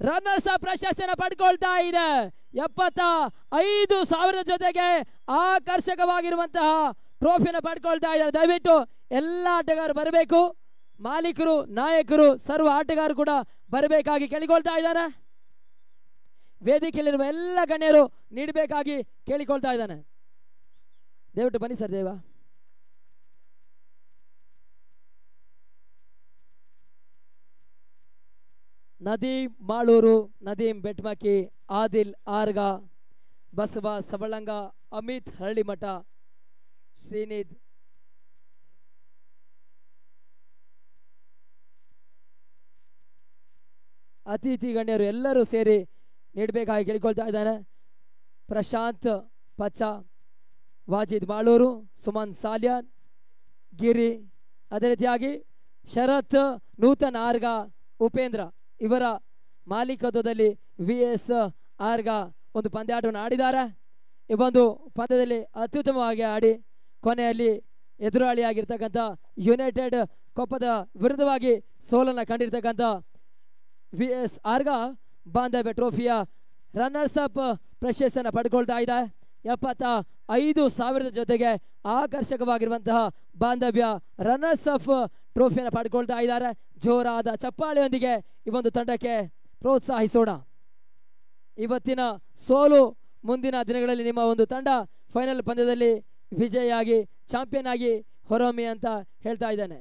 ರನ್ನರ್ಸ್ ಪ್ರಶಸ್ತಿಯನ್ನು ಪಡ್ಕೊಳ್ತಾ ಇದೆ. 75,000 ಜೊತೆಗೆ ಆಕರ್ಷಕವಾಗಿರುವಂತಹ ಟ್ರೋಫಿಯನ್ನು ಪಡ್ಕೊಳ್ತಾ ಇದ್ದಾರೆ. ದಯವಿಟ್ಟು ಎಲ್ಲ ಆಟಗಾರರು ಬರಬೇಕು. ಮಾಲೀಕರು, ನಾಯಕರು, ಸರ್ವ ಆಟಗಾರರು ಕೂಡ ಬರಬೇಕಾಗಿ ಕೇಳಿಕೊಳ್ತಾ ಇದ್ದಾನೆ. ವೇದಿಕೆಯಲ್ಲಿರುವ ಎಲ್ಲ ಗಣ್ಯರು ನೀಡಬೇಕಾಗಿ ಕೇಳಿಕೊಳ್ತಾ ಇದ್ದಾನೆ. ದಯವಿಟ್ಟು ಬನ್ನಿ ಸರ್. ದೇವ ನದೀಮ್ ಮಾಳೂರು, ನದೀಮ್ ಬೆಟ್ಮಕ್ಕಿ, ಆದಿಲ್ ಆರ್ಗ, ಬಸವ ಸವಳಂಗ, ಅಮಿತ್ ಹರಳಿಮಠ, ಶ್ರೀನಿಧ್, ಅತಿಥಿ ಗಣ್ಯರು ಎಲ್ಲರೂ ಸೇರಿ ನೀಡಬೇಕಾಗಿ ಕೇಳಿಕೊಳ್ತಾ ಇದ್ದಾನೆ. ಪ್ರಶಾಂತ್ ಪಚ್ಚ, ವಾಜಿದ್ ಮಾಳೂರು, ಸುಮನ್ ಸಾಲ್ಯಾನ್, ಗಿರಿ, ಅದೇ ರೀತಿಯಾಗಿ ಶರತ್, ನೂತನ್ ಆರ್ಗ, ಉಪೇಂದ್ರ ಇವರ ಮಾಲೀಕತ್ವದಲ್ಲಿ VS ಆರ್ಗ ಒಂದು ಪಂದ್ಯಾಟವನ್ನು ಆಡಿದ್ದಾರೆ. ಈ ಒಂದು ಪಂದ್ಯದಲ್ಲಿ ಅತ್ಯುತ್ತಮವಾಗಿ ಆಡಿ ಕೊನೆಯಲ್ಲಿ ಎದುರಾಳಿಯಾಗಿರ್ತಕ್ಕಂಥ ಯುನೈಟೆಡ್ ಕೊಪ್ಪದ ವಿರುದ್ಧವಾಗಿ ಸೋಲನ್ನು ಕಂಡಿರ್ತಕ್ಕಂಥ VS ಆರ್ಗ ಬಾಂಧವ್ಯ ಟ್ರೋಫಿಯ ರನ್ನರ್ಸ್ ಅಪ್ ಪ್ರಶಸ್ತಿಯನ್ನು ಪಡ್ಕೊಳ್ತಾ ಇದೆ. 75,000 ಜೊತೆಗೆ ಆಕರ್ಷಕವಾಗಿರುವಂತಹ ಬಾಂಧವ್ಯ ರನ್ನರ್ಸ್ ಅಪ್ ಟ್ರೋಫಿಯನ್ನು ಪಡ್ಕೊಳ್ತಾ ಇದ್ದಾರೆ. ಜೋರಾದ ಚಪ್ಪಾಳೆಯೊಂದಿಗೆ ಈ ಒಂದು ತಂಡಕ್ಕೆ ಪ್ರೋತ್ಸಾಹಿಸೋಣ. ಇವತ್ತಿನ ಸೋಲು ಮುಂದಿನ ದಿನಗಳಲ್ಲಿ ನಿಮ್ಮ ಒಂದು ತಂಡ ಫೈನಲ್ ಪಂದ್ಯದಲ್ಲಿ ವಿಜಯಿಯಾಗಿ ಚಾಂಪಿಯನ್ ಆಗಿ ಹೊರಹೊಮ್ಮಿ ಅಂತ ಹೇಳ್ತಾ ಇದ್ದಾನೆ.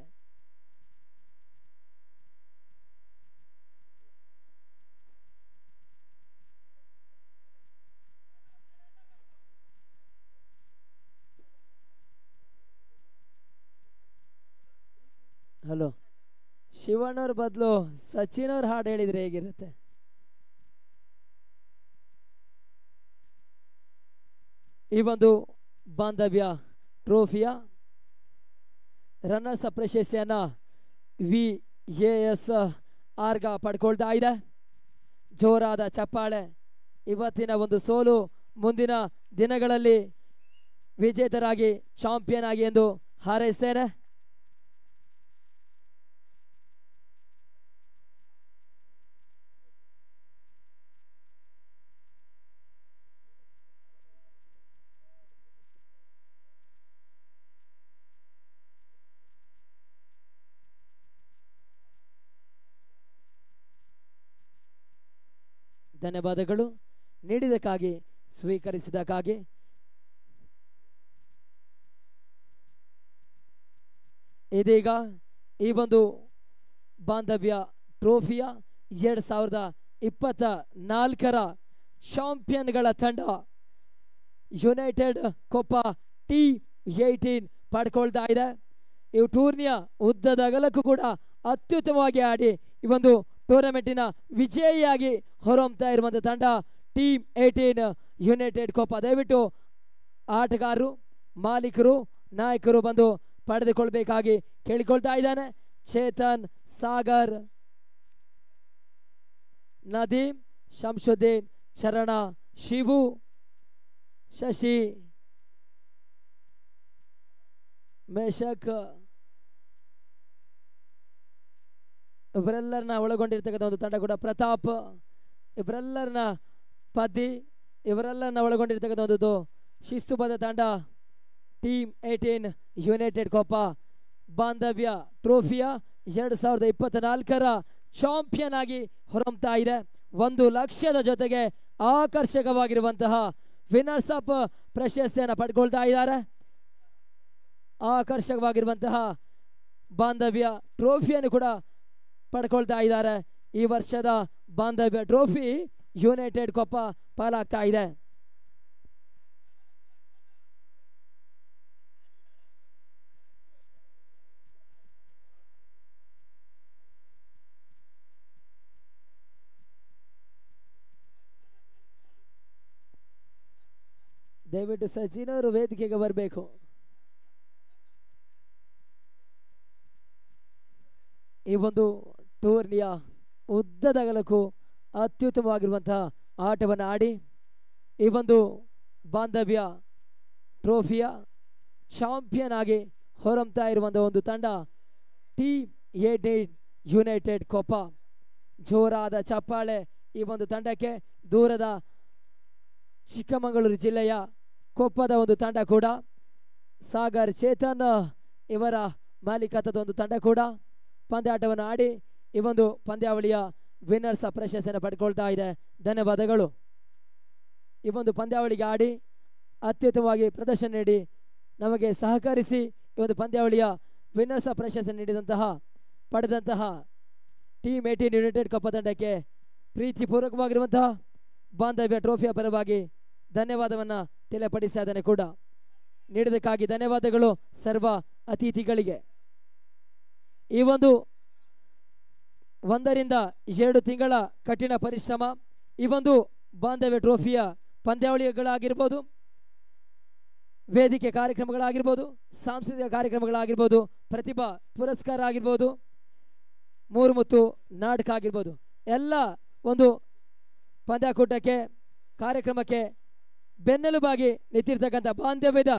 ಹಲೋ, ಶಿವಣ್ಣವ್ರ ಬದಲು ಸಚಿನ್ ಅವ್ರ ಹಾಡು ಹೇಳಿದ್ರೆ ಹೇಗಿರುತ್ತೆ? ಈ ಒಂದು ಬಾಂಧವ್ಯ ಟ್ರೋಫಿಯ ರನ್ನರ್ಸ್ ಅಪ್ ಪ್ರಶಸ್ತಿಯನ್ನ VAS ಆರ್ಗ ಪಡ್ಕೊಳ್ತಾ ಇದೆ. ಜೋರಾದ ಚಪ್ಪಾಳೆ. ಇವತ್ತಿನ ಒಂದು ಸೋಲು ಮುಂದಿನ ದಿನಗಳಲ್ಲಿ ವಿಜೇತರಾಗಿ ಚಾಂಪಿಯನ್ ಆಗಿ ಎಂದು ಹಾರೈಸ್ತೇನೆ. ಧನ್ಯವಾದಗಳು. ನೀಡಿದಕ್ಕಾಗಿ ಸ್ವೀಕರಿಸಿದಕ್ಕಾಗಿ. ಇದೀಗ ಈ ಒಂದು ಬಾಂಧವ್ಯ ಟ್ರೋಫಿಯ 2024ರ ಚಾಂಪಿಯನ್ಗಳ ತಂಡ ಯುನೈಟೆಡ್ ಕೊಪ್ಪ T18 ಪಡ್ಕೊಳ್ತಾ ಇದೆ. ಈ ಟೂರ್ನಿಯ ಉದ್ದದ ಅಗಲಕ್ಕೂ ಕೂಡ ಅತ್ಯುತ್ತಮವಾಗಿ ಆಡಿ ಈ ಒಂದು ಟೂರ್ನಮೆಂಟಿನ ವಿಜಯಿಯಾಗಿ ಹೊರಹೊಮ್ತಾ ಇರುವಂಥ ತಂಡ T18 ಯುನೈಟೆಡ್ ಕೊಪ್ಪ. ದಯವಿಟ್ಟು ಆಟಗಾರರು, ಮಾಲೀಕರು, ನಾಯಕರು ಬಂದು ಪಡೆದುಕೊಳ್ಬೇಕಾಗಿ ಕೇಳಿಕೊಳ್ತಾ ಇದ್ದಾನೆ. ಚೇತನ್, ಸಾಗರ್, ನದೀಮ್, ಶಂಶುದ್ದೀನ್, ಚರಣ, ಶಿವು, ಶಶಿ, ಮೇಷಕ್ ಇವರೆಲ್ಲರನ್ನ ಒಳಗೊಂಡಿರ್ತಕ್ಕಂಥ ಒಂದು ತಂಡ ಕೂಡ. ಪ್ರತಾಪ್ ಇವರೆಲ್ಲರನ್ನ ಪದ್ದಿ ಇವರೆಲ್ಲರನ್ನ ಒಳಗೊಂಡಿರ್ತಕ್ಕಂಥ ಒಂದು ಶಿಸ್ತುಬದ್ಧ ತಂಡ T18 ಯುನೈಟೆಡ್ ಕೊಪ್ಪ ಬಾಂಧವ್ಯ ಟ್ರೋಫಿಯ 2024ರ ಚಾಂಪಿಯನ್ ಆಗಿ ಹೊರಹೊಮ್ತಾ ಇದೆ. 1 ಲಕ್ಷದ ಜೊತೆಗೆ ಆಕರ್ಷಕವಾಗಿರುವಂತಹ ವಿನ್ನರ್ಸ್ ಅಪ್ ಪ್ರಶಸ್ತಿಯನ್ನು ಪಡ್ಕೊಳ್ತಾ ಇದ್ದಾರೆ. ಆಕರ್ಷಕವಾಗಿರುವಂತಹ ಬಾಂಧವ್ಯ ಟ್ರೋಫಿಯನ್ನು ಕೂಡ ಪಡ್ಕೊಳ್ತಾ ಇದ್ದಾರೆ. ಈ ವರ್ಷದ ಬಾಂಧವ್ಯ ಟ್ರೋಫಿ ಯುನೈಟೆಡ್ ಕೊಪ್ಪ ಪಾಲಾಗ್ತಾ ಇದೆ. ದಯವಿಟ್ಟು ಸಚಿನ್ ಅವರು ವೇದಿಕೆಗೆ ಬರಬೇಕು. ಈ ಒಂದು ಟೂರ್ನಿಯ ಉದ್ದದಗಲಕ್ಕೂ ಅತ್ಯುತ್ತಮವಾಗಿರುವಂತಹ ಆಟವನ್ನು ಆಡಿ ಈ ಒಂದು ಬಾಂಧವ್ಯ ಟ್ರೋಫಿಯ ಚಾಂಪಿಯನ್ ಆಗಿ ಹೊರಹೊಮ್ತಾ ಇರುವಂಥ ಒಂದು ತಂಡ T18 ಯುನೈಟೆಡ್ ಕೊಪ್ಪ. ಜೋರಾದ ಚಪ್ಪಾಳೆ ಈ ಒಂದು ತಂಡಕ್ಕೆ. ದೂರದ ಚಿಕ್ಕಮಗಳೂರು ಜಿಲ್ಲೆಯ ಕೊಪ್ಪದ ಒಂದು ತಂಡ ಕೂಡ. ಸಾಗರ್, ಚೇತನ್ ಇವರ ಮಾಲೀಕತ್ವದ ಒಂದು ತಂಡ ಕೂಡ ಪಂದ್ಯಾಟವನ್ನು ಆಡಿ ಈ ಒಂದು ಪಂದ್ಯಾವಳಿಯ ವಿನ್ನರ್ಸ್ ಪ್ರಶಸ್ತಿಯನ್ನು ಪಡ್ಕೊಳ್ತಾ ಇದೆ. ಧನ್ಯವಾದಗಳು. ಈ ಒಂದು ಪಂದ್ಯಾವಳಿಗೆ ಆಡಿ ಅತ್ಯುತ್ತಮವಾಗಿ ಪ್ರದರ್ಶನ ನೀಡಿ ನಮಗೆ ಸಹಕರಿಸಿ ಈ ಒಂದು ಪಂದ್ಯಾವಳಿಯ ವಿನ್ನರ್ಸ್ ಪ್ರಶಸ್ತಿ ನೀಡಿದಂತಹ ಪಡೆದಂತಹ T18 ಯುನೈಟೆಡ್ ಕೊಪ್ಪ ತಂಡಕ್ಕೆ ಪ್ರೀತಿಪೂರ್ವಕವಾಗಿರುವಂತಹ ಬಾಂಧವ್ಯ ಟ್ರೋಫಿಯ ಪರವಾಗಿ ಧನ್ಯವಾದವನ್ನು ತಿಳಿಯಪಡಿಸ್ತಾ ಇದ್ದೇನೆ ಕೂಡ. ನೀಡಿದಕ್ಕಾಗಿ ಧನ್ಯವಾದಗಳು ಸರ್ವ ಅತಿಥಿಗಳಿಗೆ. ಈ ಒಂದು 1 ರಿಂದ 2 ತಿಂಗಳ ಕಠಿಣ ಪರಿಶ್ರಮ ಈ ಒಂದು ಬಾಂಧವ್ಯ ಟ್ರೋಫಿಯ ಪಂದ್ಯಾವಳಿಗಳಾಗಿರ್ಬೋದು, ವೇದಿಕೆ ಕಾರ್ಯಕ್ರಮಗಳಾಗಿರ್ಬೋದು, ಸಾಂಸ್ಕೃತಿಕ ಕಾರ್ಯಕ್ರಮಗಳಾಗಿರ್ಬೋದು, ಪ್ರತಿಭಾ ಪುರಸ್ಕಾರ ಆಗಿರ್ಬೋದು, ಮೂರುಮುತ್ತು ನಾಟಕ ಆಗಿರ್ಬೋದು, ಎಲ್ಲ ಒಂದು ಪಂದ್ಯಾಕೂಟಕ್ಕೆ ಕಾರ್ಯಕ್ರಮಕ್ಕೆ ಬೆನ್ನೆಲುಬಾಗಿ ನಿಂತಿರ್ತಕ್ಕಂಥ ಬಾಂಧವ್ಯದ